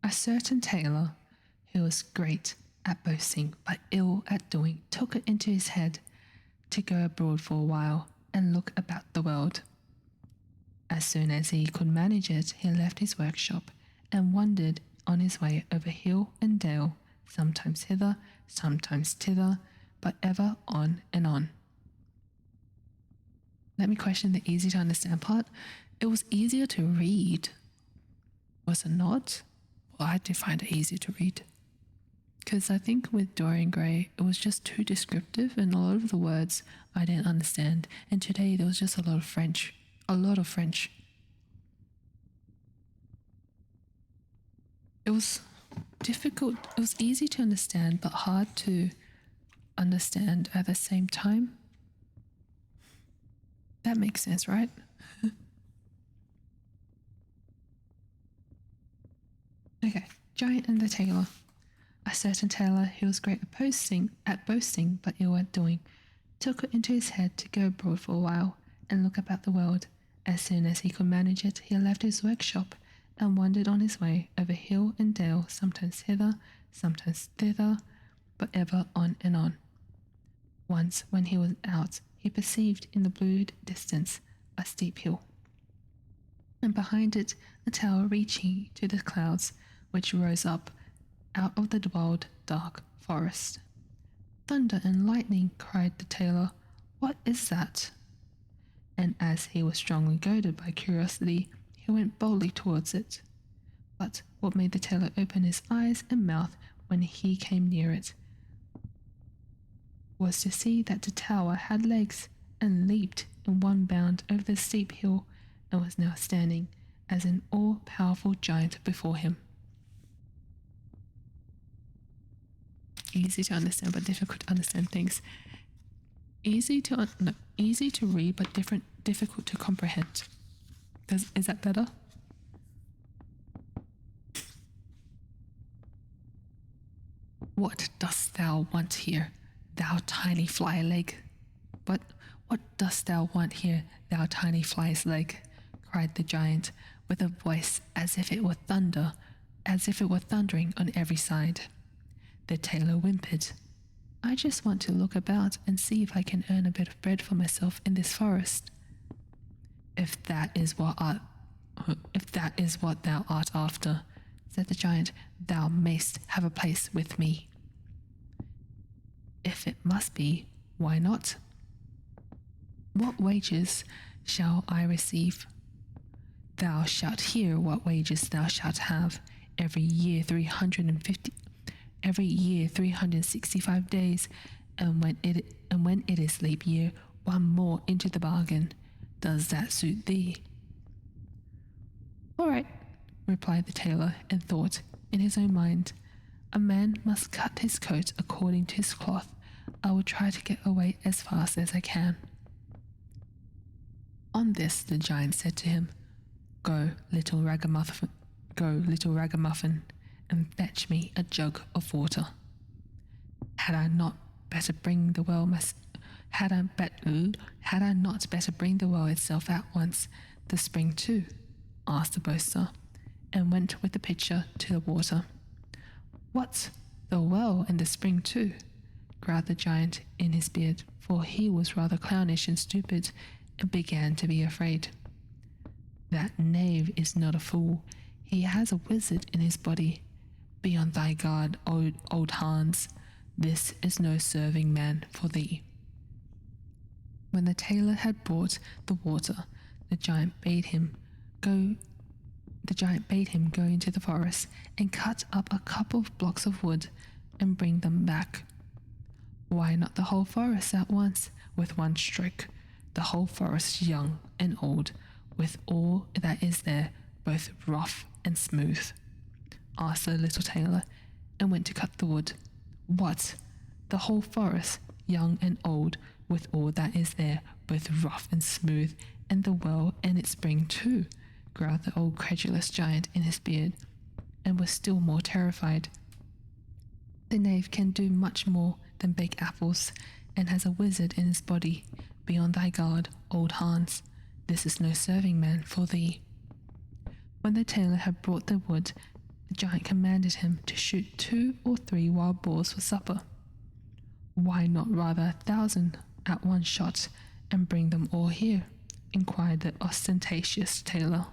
S1: A certain tailor, who was great at boasting but ill at doing, took it into his head to go abroad for a while and look about the world. As soon as he could manage it, he left his workshop and wandered on his way over hill and dale, sometimes hither, sometimes thither, but ever on and on. Let me question the easy to understand part. It was easier to read, was it not? Well, I did find it easier to read. Because I think with Dorian Gray, it was just too descriptive and a lot of the words I didn't understand. And today there was just a lot of French. It was difficult. It was easy to understand, but hard to understand at the same time. That makes sense, right? Okay, Giant and the Tailor. A certain tailor who was great at boasting but ill at doing, took it into his head to go abroad for a while and look about the world. As soon as he could manage it, he left his workshop and wandered on his way over hill and dale, sometimes hither, sometimes thither, but ever on and on. Once, when he was out, he perceived in the blue distance a steep hill, and behind it a tower reaching to the clouds, which rose up out of the wild, dark forest. Thunder and lightning, cried the tailor. What is that? And as he was strongly goaded by curiosity, he went boldly towards it. But what made the tailor open his eyes and mouth when he came near it was to see that the tower had legs and leaped in one bound over the steep hill and was now standing as an all-powerful giant before him. Easy to understand but difficult to understand things. Easy to read but difficult to comprehend. Is that better? What dost thou want here? thou tiny fly leg. But what dost thou want here, thou tiny fly's leg? Cried the giant, with a voice as if it were thundering on every side. The tailor whimpered, I just want to look about and see if I can earn a bit of bread for myself in this forest. If that is what thou art after, said the giant, thou mayst have a place with me. If it must be, why not? What wages shall I receive? Thou shalt hear what wages thou shalt have every year 365 days, and when it is leap year, one more into the bargain. Does that suit thee? All right, replied the tailor, and thought in his own mind, a man must cut his coat according to his cloth. I will try to get away as fast as I can. On this the giant said to him, Go, little ragamuffin, and fetch me a jug of water. Had I not better bring the well itself at once, the spring too? Asked the boaster, and went with the pitcher to the water. What, the well and the spring too? Growled the giant in his beard, for he was rather clownish and stupid, and began to be afraid. That knave is not a fool. He has a wizard in his body. Be on thy guard, old Hans. This is no serving man for thee. When the tailor had brought the water, the giant bade him go into the forest and cut up a couple of blocks of wood and bring them back. Why not the whole forest at once, with one stroke? The whole forest, young and old, with all that is there, both rough and smooth? Asked the little tailor, and went to cut the wood. What? The whole forest, young and old, with all that is there, both rough and smooth, and the well and its spring too? Growled the old credulous giant in his beard, and was still more terrified. The knave can do much more than bake apples, and has a wizard in his body. Be on thy guard, old Hans. This is no serving man for thee. When the tailor had brought the wood, the giant commanded him to shoot 2 or 3 wild boars for supper. Why not rather 1,000 at one shot, and bring them all here? Inquired the ostentatious tailor.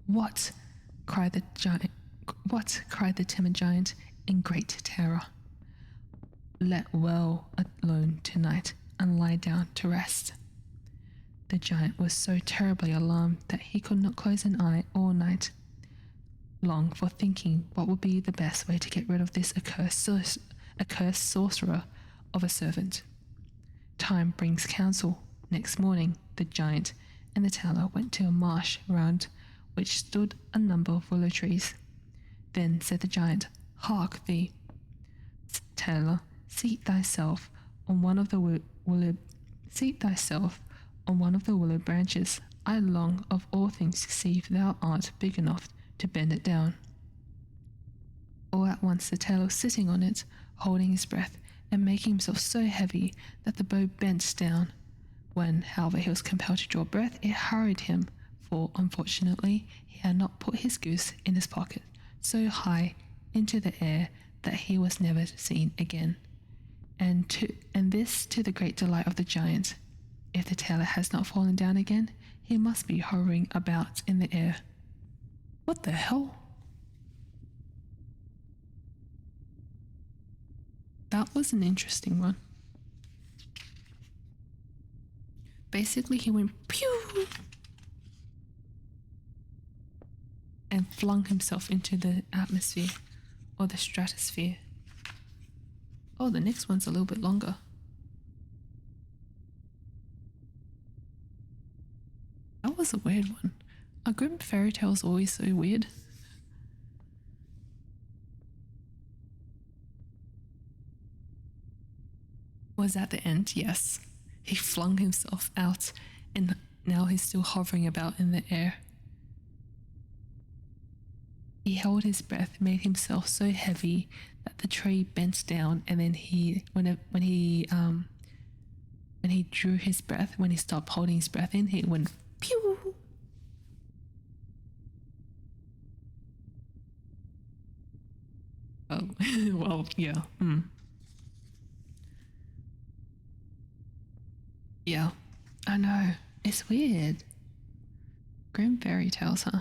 S1: What? Cried the timid giant in great terror. Let well alone tonight, and lie down to rest. The giant was so terribly alarmed that he could not close an eye all night long for thinking what would be the best way to get rid of this accursed sorcerer of a servant. Time brings counsel. Next morning, the giant and the tailor went to a marsh round which stood a number of willow trees. Then said the giant, Hark thee, tailor, seat thyself on one of the willow branches. I long of all things to see if thou art big enough to bend it down. All at once the tailor was sitting on it, holding his breath, and making himself so heavy that the bow bent down. When, however, he was compelled to draw breath, it hurried him, for, unfortunately, he had not put his goose in his pocket, so high into the air that he was never seen again. And this to the great delight of the giant. If the tailor has not fallen down again, he must be hovering about in the air. What the hell? That was an interesting one. Basically, he went pew and flung himself into the atmosphere or the stratosphere. Oh, the next one's a little bit longer. That was a weird one. Are Grimm fairy tales always so weird? Was at the end? Yes. He flung himself out and now he's still hovering about in the air. He held his breath, made himself so heavy that the tree bent down, and then when he drew his breath, when he stopped holding his breath in, he went pew. Oh, well, yeah. Yeah, I know. It's weird. Grim fairy tales, huh?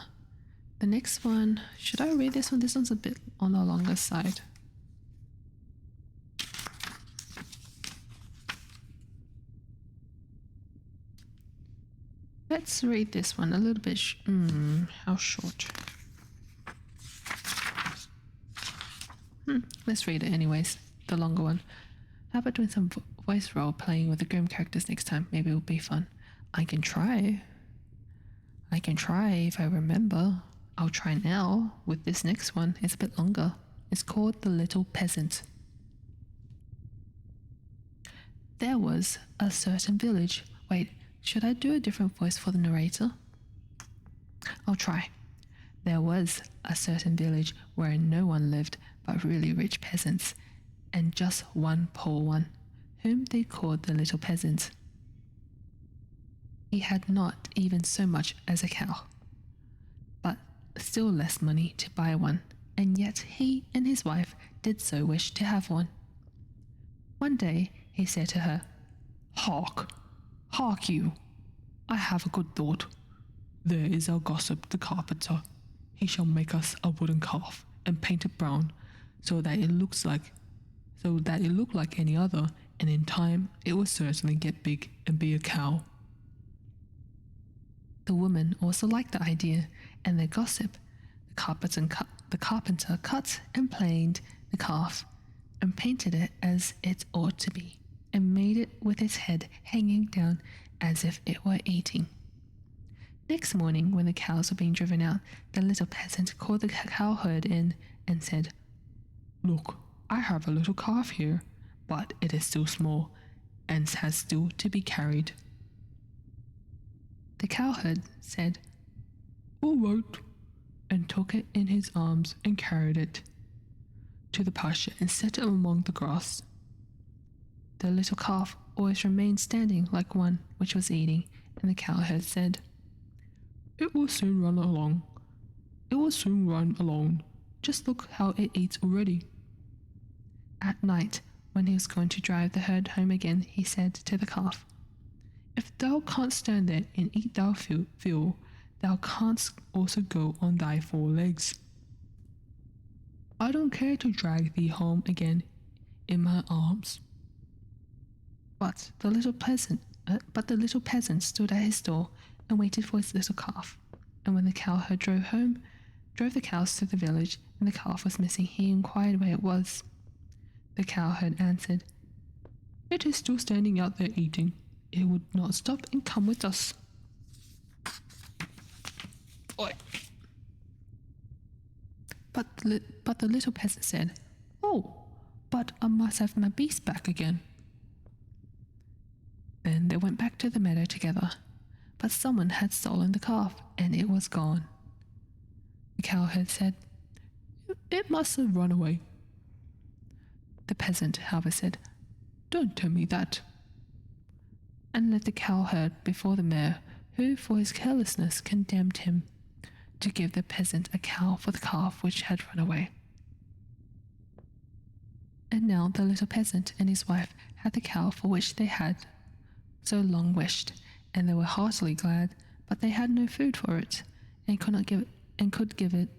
S1: The next one, should I read this one? This one's a bit on the longer side. Let's read this one a little bit. How short? Let's read it anyways, the longer one. How about doing some voice role playing with the grim characters next time? Maybe it'll be fun. I can try if I remember. I'll try now with this next one. It's a bit longer. It's called The Little Peasant. There was a certain village. Wait, should I do a different voice for the narrator? I'll try. There was a certain village where no one lived but really rich peasants, and just one poor one, whom they called the Little Peasant. He had not even so much as a cow, but still less money to buy one, and yet he and his wife did so wish to have one. One day he said to her, Hark you, I have a good thought. There is our gossip the carpenter. He shall make us a wooden calf and paint it brown so that it look like any other, and in time it will certainly get big and be a cow. The woman also liked the idea, and their gossip. The carpenter cut and planed the calf and painted it as it ought to be, and made it with its head hanging down as if it were eating. Next morning, when the cows were being driven out, the little peasant called the cowherd in and said, Look, I have a little calf here, but it is still small and has still to be carried. The cowherd said, All right, and took it in his arms and carried it to the pasture and set it among the grass. The little calf always remained standing like one which was eating, and the cowherd said, It will soon run along. Just look how it eats already. At night, when he was going to drive the herd home again, he said to the calf, If thou canst stand there and eat thy fill, thou canst also go on thy 4 legs. I don't care to drag thee home again in my arms. But the little peasant stood at his door and waited for his little calf. And when the cowherd drove the cows to the village, and the calf was missing, he inquired where it was. The cowherd answered, It is still standing out there eating. It would not stop and come with us. Oi. But the little peasant said, Oh, but I must have my beast back again. Then they went back to the meadow together, but someone had stolen the calf, and it was gone. The cowherd said, It must have run away. The peasant, however, said, Don't tell me that, and led the cowherd before the mayor, who for his carelessness condemned him to give the peasant a cow for the calf which had run away. And now the little peasant and his wife had the cow for which they had so long wished, and they were heartily glad, but they had no food for it, and could give it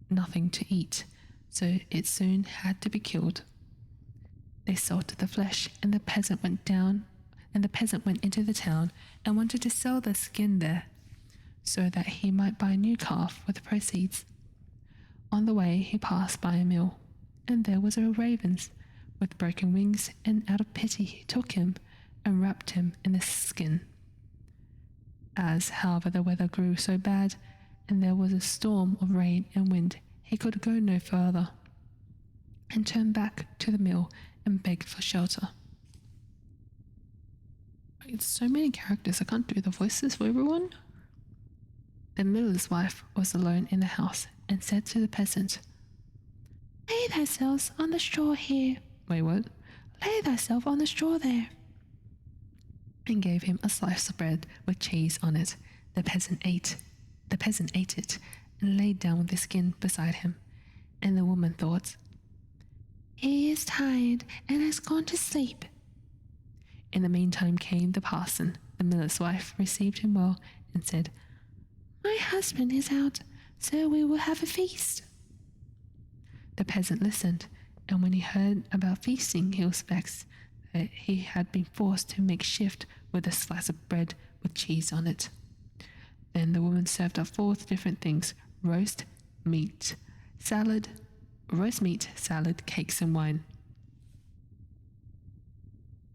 S1: nothing to eat, so it soon had to be killed. They salted the flesh, and the peasant went into the town and wanted to sell the skin there, so that he might buy a new calf with the proceeds. On the way he passed by a mill, and there was a raven with broken wings, and out of pity he took him and wrapped him in the skin. As, however, the weather grew so bad, and there was a storm of rain and wind, he could go no further, and turned back to the mill and begged for shelter. It's so many characters, I can't do the voices for everyone. The miller's wife was alone in the house, and said to the peasant, "Lay thyself on the straw here." Wait, what? "Lay thyself on the straw there." And gave him a slice of bread with cheese on it. The peasant ate it and laid down with the skin beside him. And the woman thought, "He is tired and has gone to sleep." In the meantime came the parson. The miller's wife received him well and said, "My husband is out, so we will have a feast." The peasant listened, and when he heard about feasting, he was vexed that he had been forced to make shift with a slice of bread with cheese on it. Then the woman served up 4 different things: roast meat, salad, cakes, and wine.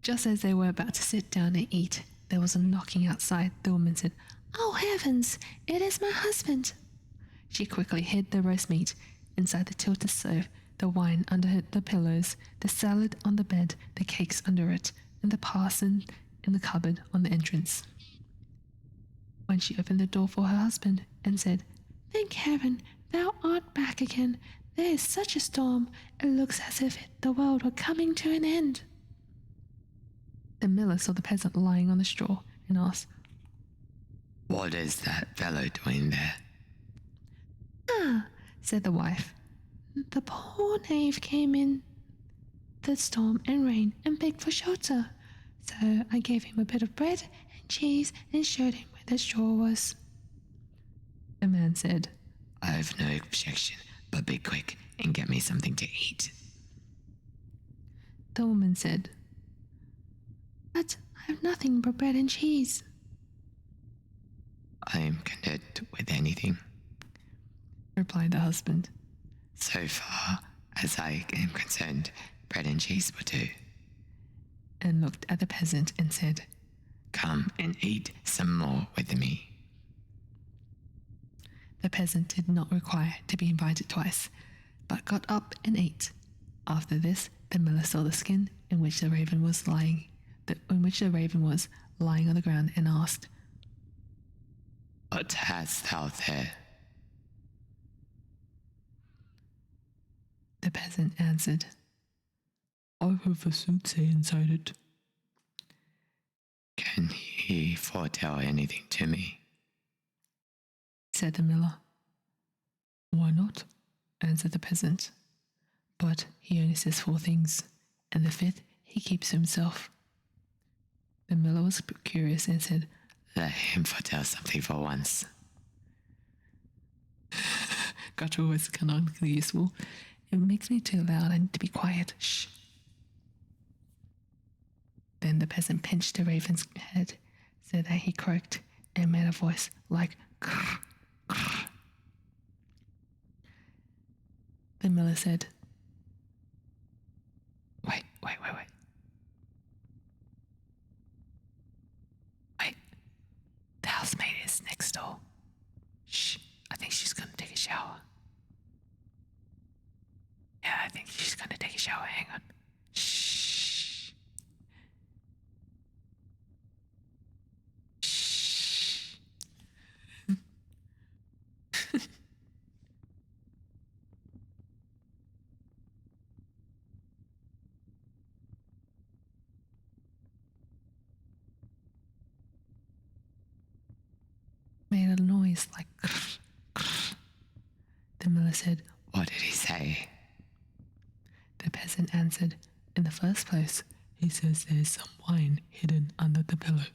S1: Just as they were about to sit down and eat, there was a knocking outside. The woman said, "Oh heavens, it is my husband." She quickly hid the roast meat inside the tilted stove, the wine under the pillows, the salad on the bed, the cakes under it, and the parson in the cupboard on the entrance. When she opened the door for her husband and said, "Thank heaven, thou art back again. There is such a storm, it looks as if the world were coming to an end." The miller saw the peasant lying on the straw and asked,
S2: "What is that fellow doing there?"
S1: "Ah," said the wife, "the poor knave came in the storm and rain and begged for shelter. So I gave him a bit of bread and cheese and showed him where the straw was." The man said,
S2: "I have no objection, but be quick and get me something to eat."
S1: The woman said, "But I have nothing but bread and cheese."
S2: "I am content with anything,"
S1: replied the husband.
S2: "So far as I am concerned, bread and cheese will do."
S1: And looked at the peasant and said,
S2: "Come and eat some more with me."
S1: The peasant did not require to be invited twice, but got up and ate. After this, the miller saw the skin in which the raven was lying on the ground and asked,
S2: "What hast thou there?"
S1: The peasant answered, "I have a soothsayer inside it."
S2: "Can he foretell anything to me?"
S1: said the miller. "Why not?" answered the peasant. "But he only says 4 things, and the 5th he keeps to himself." The miller was curious and said,
S2: "Let him foretell something for once."
S1: "Guttural was canonically useful. It makes me too loud. I need to be quiet. Shh." Then the peasant pinched the raven's head so that he croaked and made a voice like krr, krr. The miller said, Wait. Wait, the housemaid is next door. Shh, I think she's gonna take a shower. Yeah, I think she's gonna take a shower. Hang on. Shh. Shh. Made a noise like krr, krr. The miller said,
S2: "What did he say?"
S1: The peasant answered, "In the first place, he says there's some wine hidden under the pillow."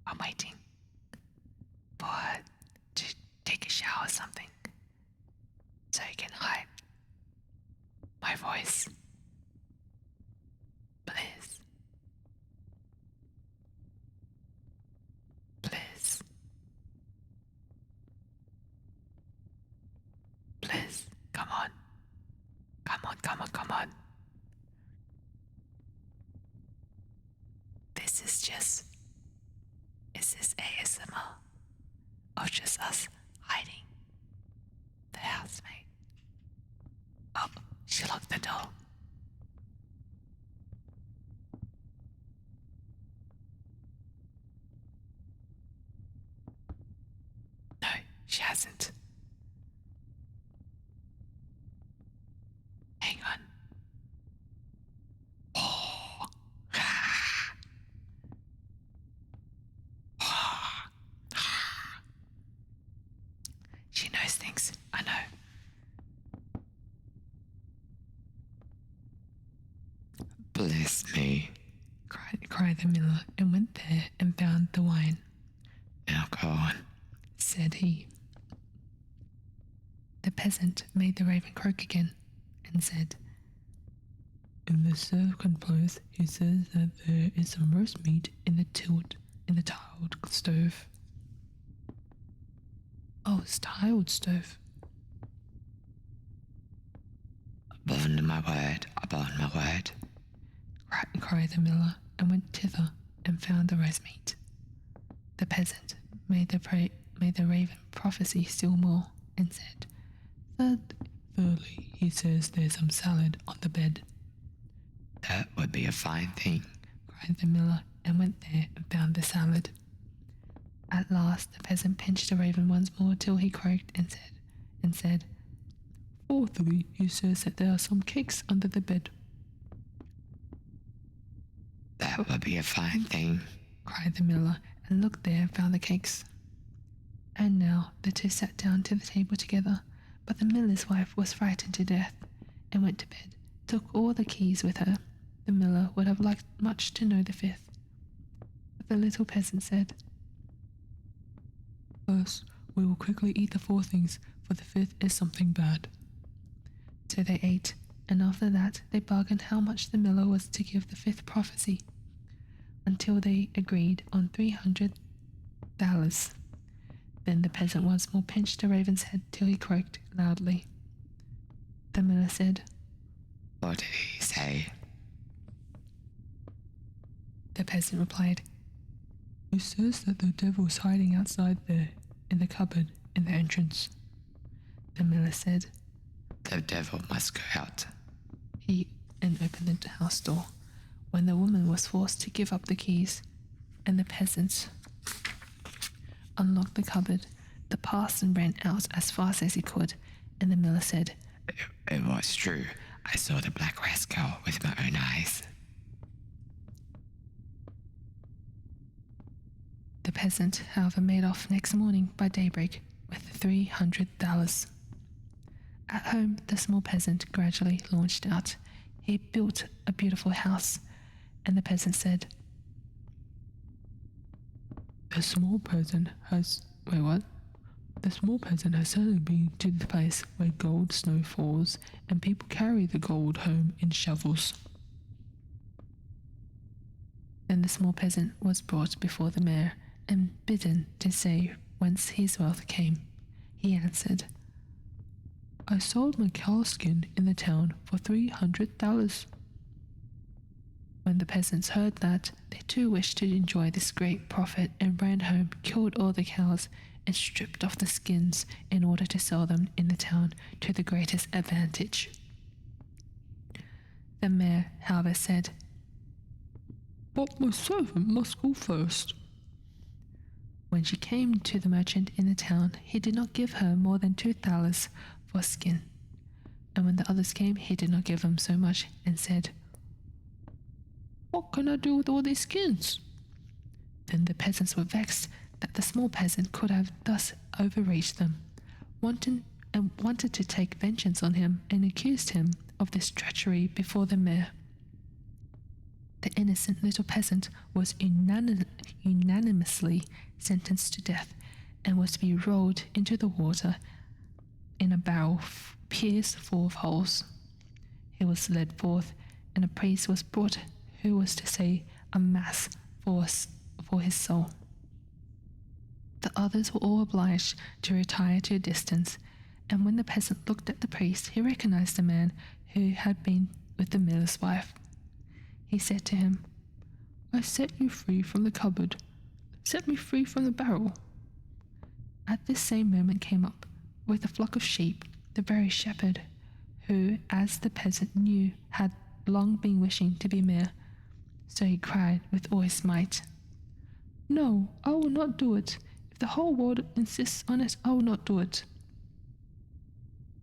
S1: I'm waiting for her to take a shower or something so you can hide my voice. Please. Please. Please. Come on. Come on. Is this ASMR? Or just us hiding the housemaid? Oh, she locked the door. peasant. Hang on. Oh. She knows things, I know.
S2: Bless me.
S1: Cried the miller, and went there and found the wine.
S2: Now go on,
S1: said he. The peasant made the raven croak again, and said, In the second place, he says that there is some roast meat in the tiled stove. Oh, it's tiled stove.
S2: Upon my word, upon my word.
S1: Cried the miller, and went thither and found the roast meat. The peasant made the raven prophesy still more, and said, Thirdly, he says there's some salad on the bed.
S2: That would be a fine thing,
S1: cried the miller, and went there and found the salad. At last the peasant pinched the raven once more till he croaked and said, Fourthly, he says that there are some cakes under the bed.
S2: That would be a fine thing,
S1: cried the miller, and looked there and found the cakes. And now the two sat down to the table together, but the miller's wife was frightened to death, and went to bed, took all the keys with her. The miller would have liked much to know the fifth. But the little peasant said, First, we will quickly eat the four things, for the fifth is something bad. So they ate, and after that they bargained how much the miller was to give the fifth prophecy, until they agreed on $300. Then the peasant once more pinched the raven's head till he croaked loudly. The miller said,
S2: What did he say?
S1: The peasant replied, He says that the devil's hiding outside there, in the cupboard, in the entrance. The miller said,
S2: The devil must go out.
S1: And opened the house door, when the woman was forced to give up the keys, and the peasant unlocked the cupboard. The parson ran out as fast as he could, and the miller said,
S2: It was true. I saw the black rascal with my own eyes.
S1: The peasant, however, made off next morning by daybreak with $300. At home, the small peasant gradually launched out. He built a beautiful house, and the peasant said, The small peasant has certainly been to the place where gold snow falls, and people carry the gold home in shovels. Then the small peasant was brought before the mayor, and bidden to say whence his wealth came. He answered, I sold my cow skin in the town for $300. When the peasants heard that, they too wished to enjoy this great profit, and ran home, killed all the cows, and stripped off the skins in order to sell them in the town to the greatest advantage. The mayor, however, said, But my servant must go first. When she came to the merchant in the town, he did not give her more than $2 for a skin. And when the others came, he did not give them so much, and said, What can I do with all these skins? Then the peasants were vexed that the small peasant could have thus overreached them, wanted to take vengeance on him, and accused him of this treachery before the mayor. The innocent little peasant was unanimously sentenced to death, and was to be rolled into the water in a barrel pierced full of holes. He was led forth, and a priest was brought who was to say a mass for his soul. The others were all obliged to retire to a distance, and when the peasant looked at the priest, he recognized the man who had been with the miller's wife. He said to him, I set you free from the cupboard. Set me free from the barrel. At this same moment came up, with a flock of sheep, the very shepherd, who, as the peasant knew, had long been wishing to be mayor. So he cried with all his might, No, I will not do it. If the whole world insists on it, I will not do it.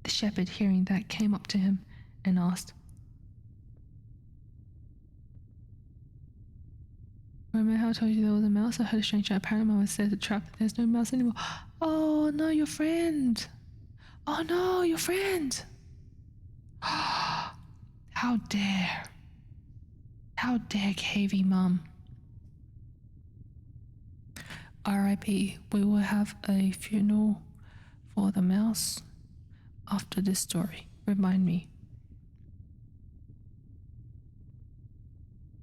S1: The shepherd, hearing that, came up to him and asked, remember how I told you there was a mouse? I heard a strange shout. Apparently I was set a trap. There's no mouse anymore. Oh no, your friend. Oh no, your friend. How dare. How dare Cavey Mum. R.I.P. We will have a funeral for the mouse after this story. Remind me.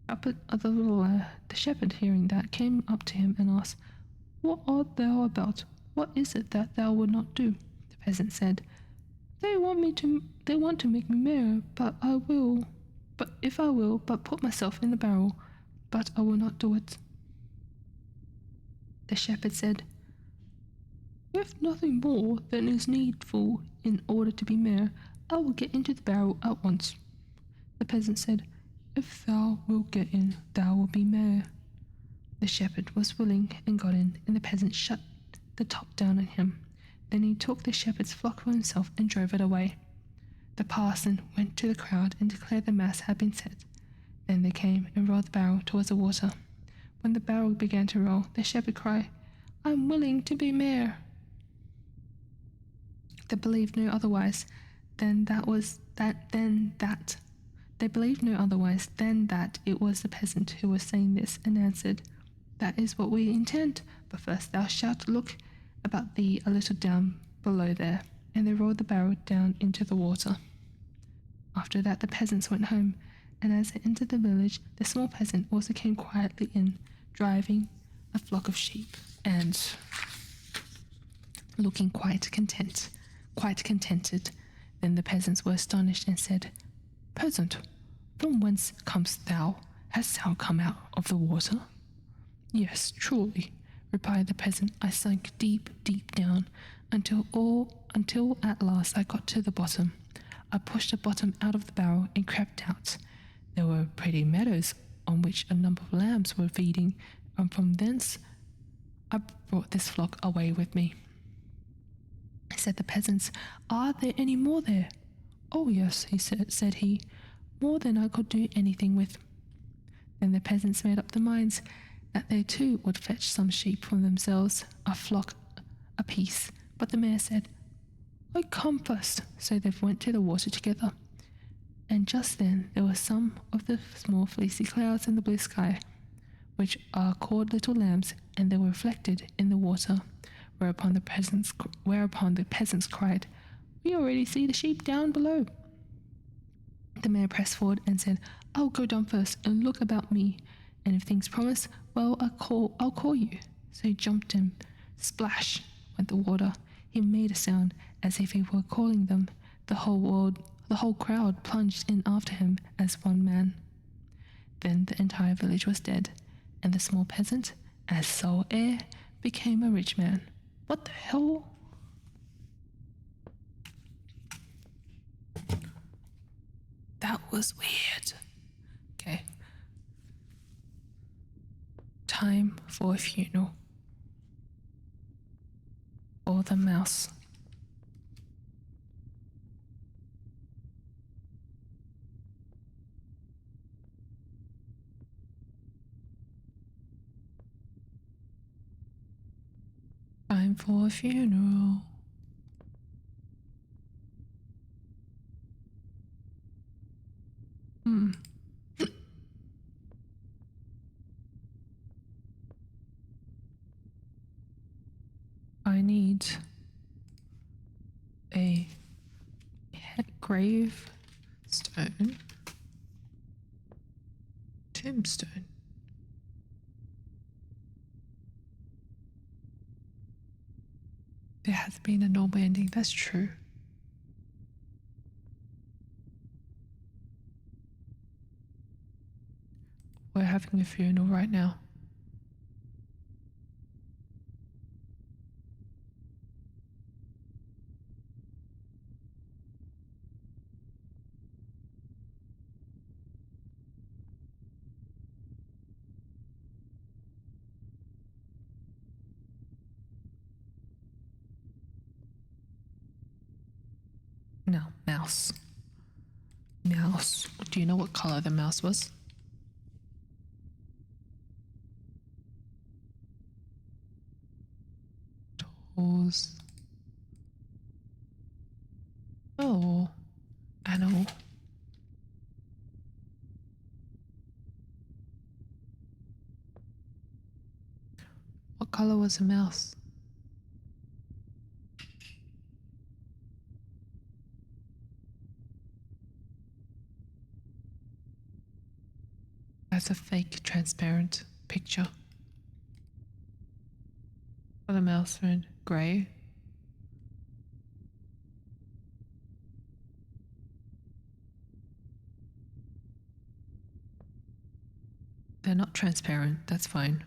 S1: The shepherd, hearing that, came up to him and asked, what art thou about? What is it that thou wilt not do? The peasant said, They want to make me mayor, if I will but put myself in the barrel, but I will not do it. The shepherd said, If nothing more than is needful in order to be mayor, I will get into the barrel at once. The peasant said, If thou wilt get in, thou wilt be mayor. The shepherd was willing and got in, and the peasant shut the top down on him. Then he took the shepherd's flock for himself and drove it away. The parson went to the crowd and declared the mass had been set. Then they came and rolled the barrel towards the water. When the barrel began to roll, the shepherd cried, I am willing to be mayor. They believed no otherwise than that it was the peasant who was saying this, and answered, That is what we intend, but first thou shalt look about thee a little down below there. And they rolled the barrel down into the water. After that the peasants went home, and as they entered the village, the small peasant also came quietly in, driving a flock of sheep, and looking quite contented. Then the peasants were astonished and said, Peasant, from whence comest thou? Hast thou come out of the water? Yes, truly, replied the peasant. I sank deep, deep down, until at last I got to the bottom. I pushed the bottom out of the barrel and crept out. There were pretty meadows on which a number of lambs were feeding, and from thence I brought this flock away with me. Said the peasants, Are there any more there? Oh yes, said he, more than I could do anything with. Then the peasants made up their minds that they too would fetch some sheep for themselves, a flock apiece. But the mayor said, I come first. So they went to the water together. And just then there were some of the small fleecy clouds in the blue sky, which are called little lambs, and they were reflected in the water. Whereupon the peasants cried, We already see the sheep down below. The mayor pressed forward and said, I'll go down first and look about me, and if things promise, well, I'll call you. So he jumped in. Splash went the water. He made a sound as if he were calling them. The whole crowd plunged in after him as one man. Then the entire village was dead, and the small peasant, as sole heir, became a rich man. What the hell? That was weird. Okay. Time for a funeral. For the mouse. Time for a funeral. I need a grave stone, tombstone. There has been a normal ending, that's true. We're having a funeral right now. No, mouse. Mouse. Do you know what color the mouse was? Tools. Oh, animal. What color was the mouse? That's a fake transparent picture. For the mouse phone, grey. They're not transparent, that's fine.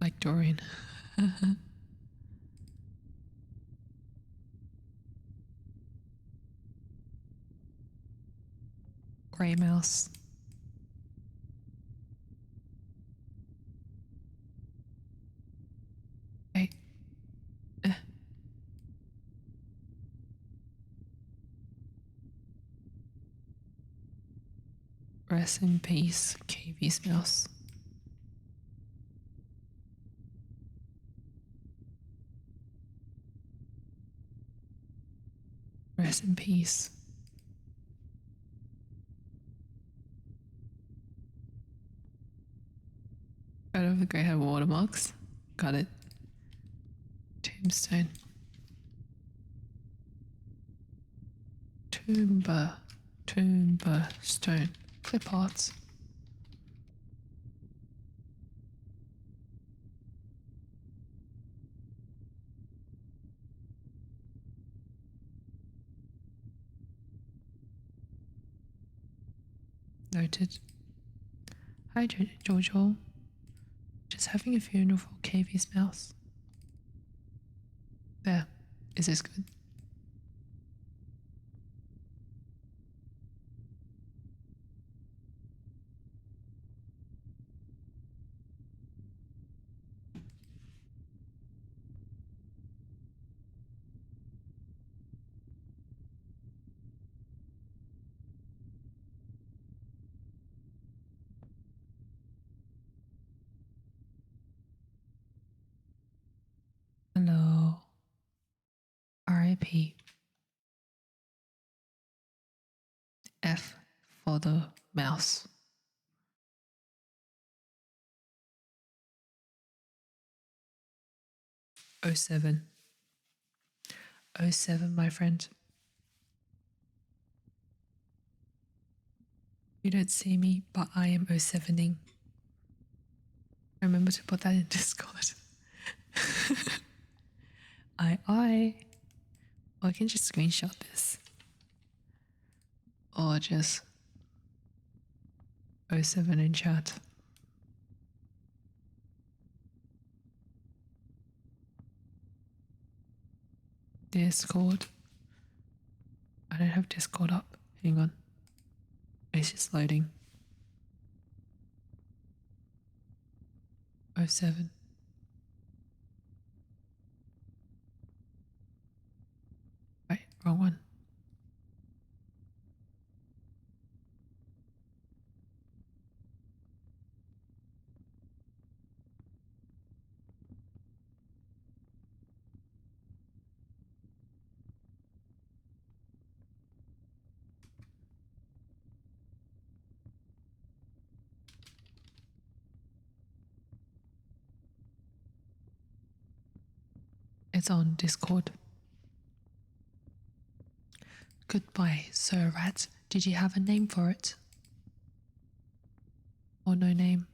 S1: Like Dorian. Grey mouse. Okay. Rest in peace, KV's mouse. Rest in peace. Photo of the grey had watermarks. Got it. Tombstone. Tombstone. Clip arts. Noted. Hi, Jojo. Just having a funeral for KV's mouse. There. Is this good? Hello. RIP. F for the mouse. Oh 07. 07, my friend. You don't see me, but I am 07ing. Remember to put that in Discord. Or I can just screenshot this. Or just 07 in chat. Discord. I don't have Discord up. Hang on. It's just loading. 07. Right, wrong one. It's on Discord. Goodbye, Sir Rat. Did you have a name for it? Or no name?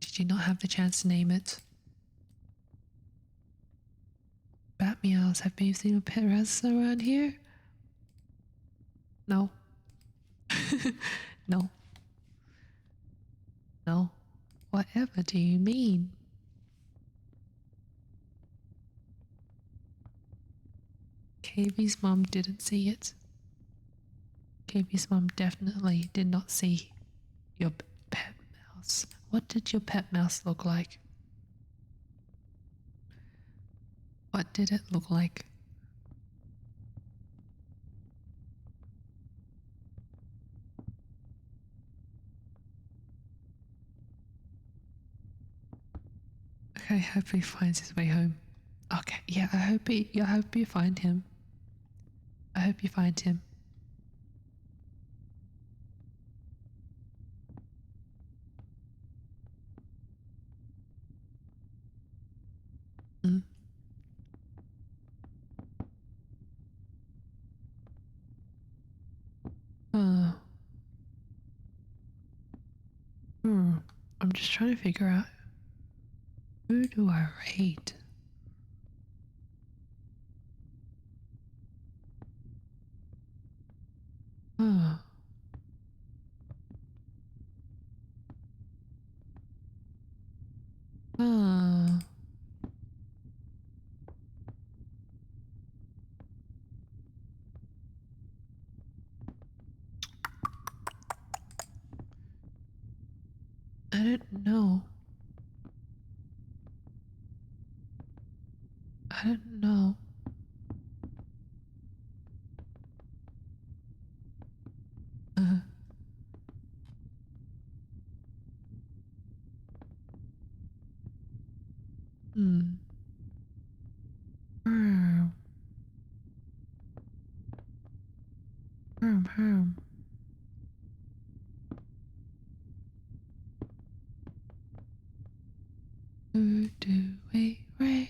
S1: Did you not have the chance to name it? Bat meows. Have you seen a pet rats around here? No. No. No. Whatever do you mean? KV's mum didn't see it. KV's mum definitely did not see your pet What did your pet mouse look like? What did it look like? Okay, I hope he finds his way home. Okay, yeah, I hope you find him. I hope you find him. Mm. Oh. I'm just trying to figure out who do I rate? Oh. Oh. I don't know. I don't know. Uh, hmm. Hmm. Hmm. Who do we rate?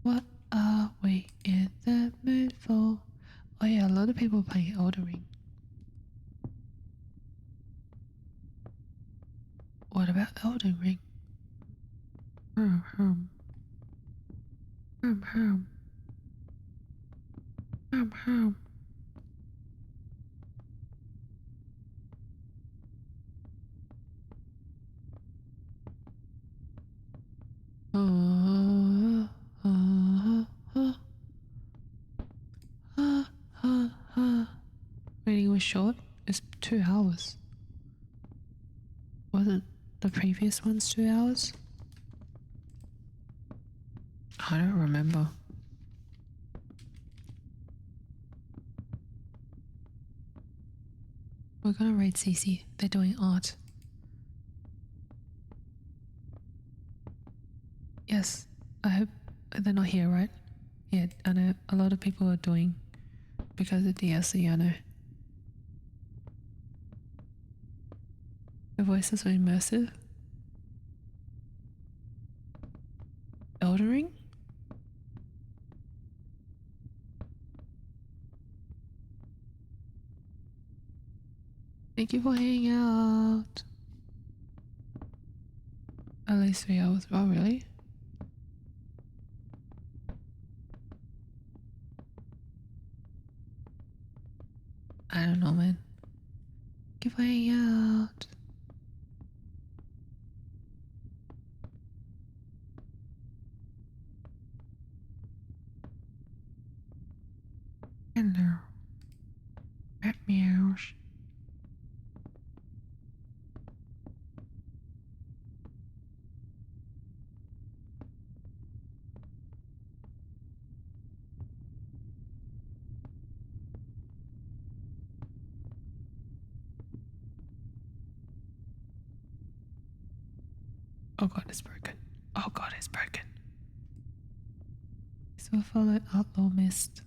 S1: What are we in the mood for? Oh yeah, a lot of people playing Elden Ring. What about Elden Ring? Hmm. Hmm. Hmm. Hmm. Hmm. Hmm. Uh, uh, uh, Reading was short. It's 2 hours. Wasn't the previous ones 2 hours? I don't remember. We're gonna raid CC. They're doing art. Yes, I hope they're not here, right? Yeah, I know a lot of people are doing because of DLC, I know. The voices are immersive. Elden Ring? Thank you for hanging out. At least 3 hours. Oh, really? I don't know, man. Thank you for hanging out. Hello. Rat meows. Oh god, it's broken. Oh god, it's broken. This will follow Outlaw Mist.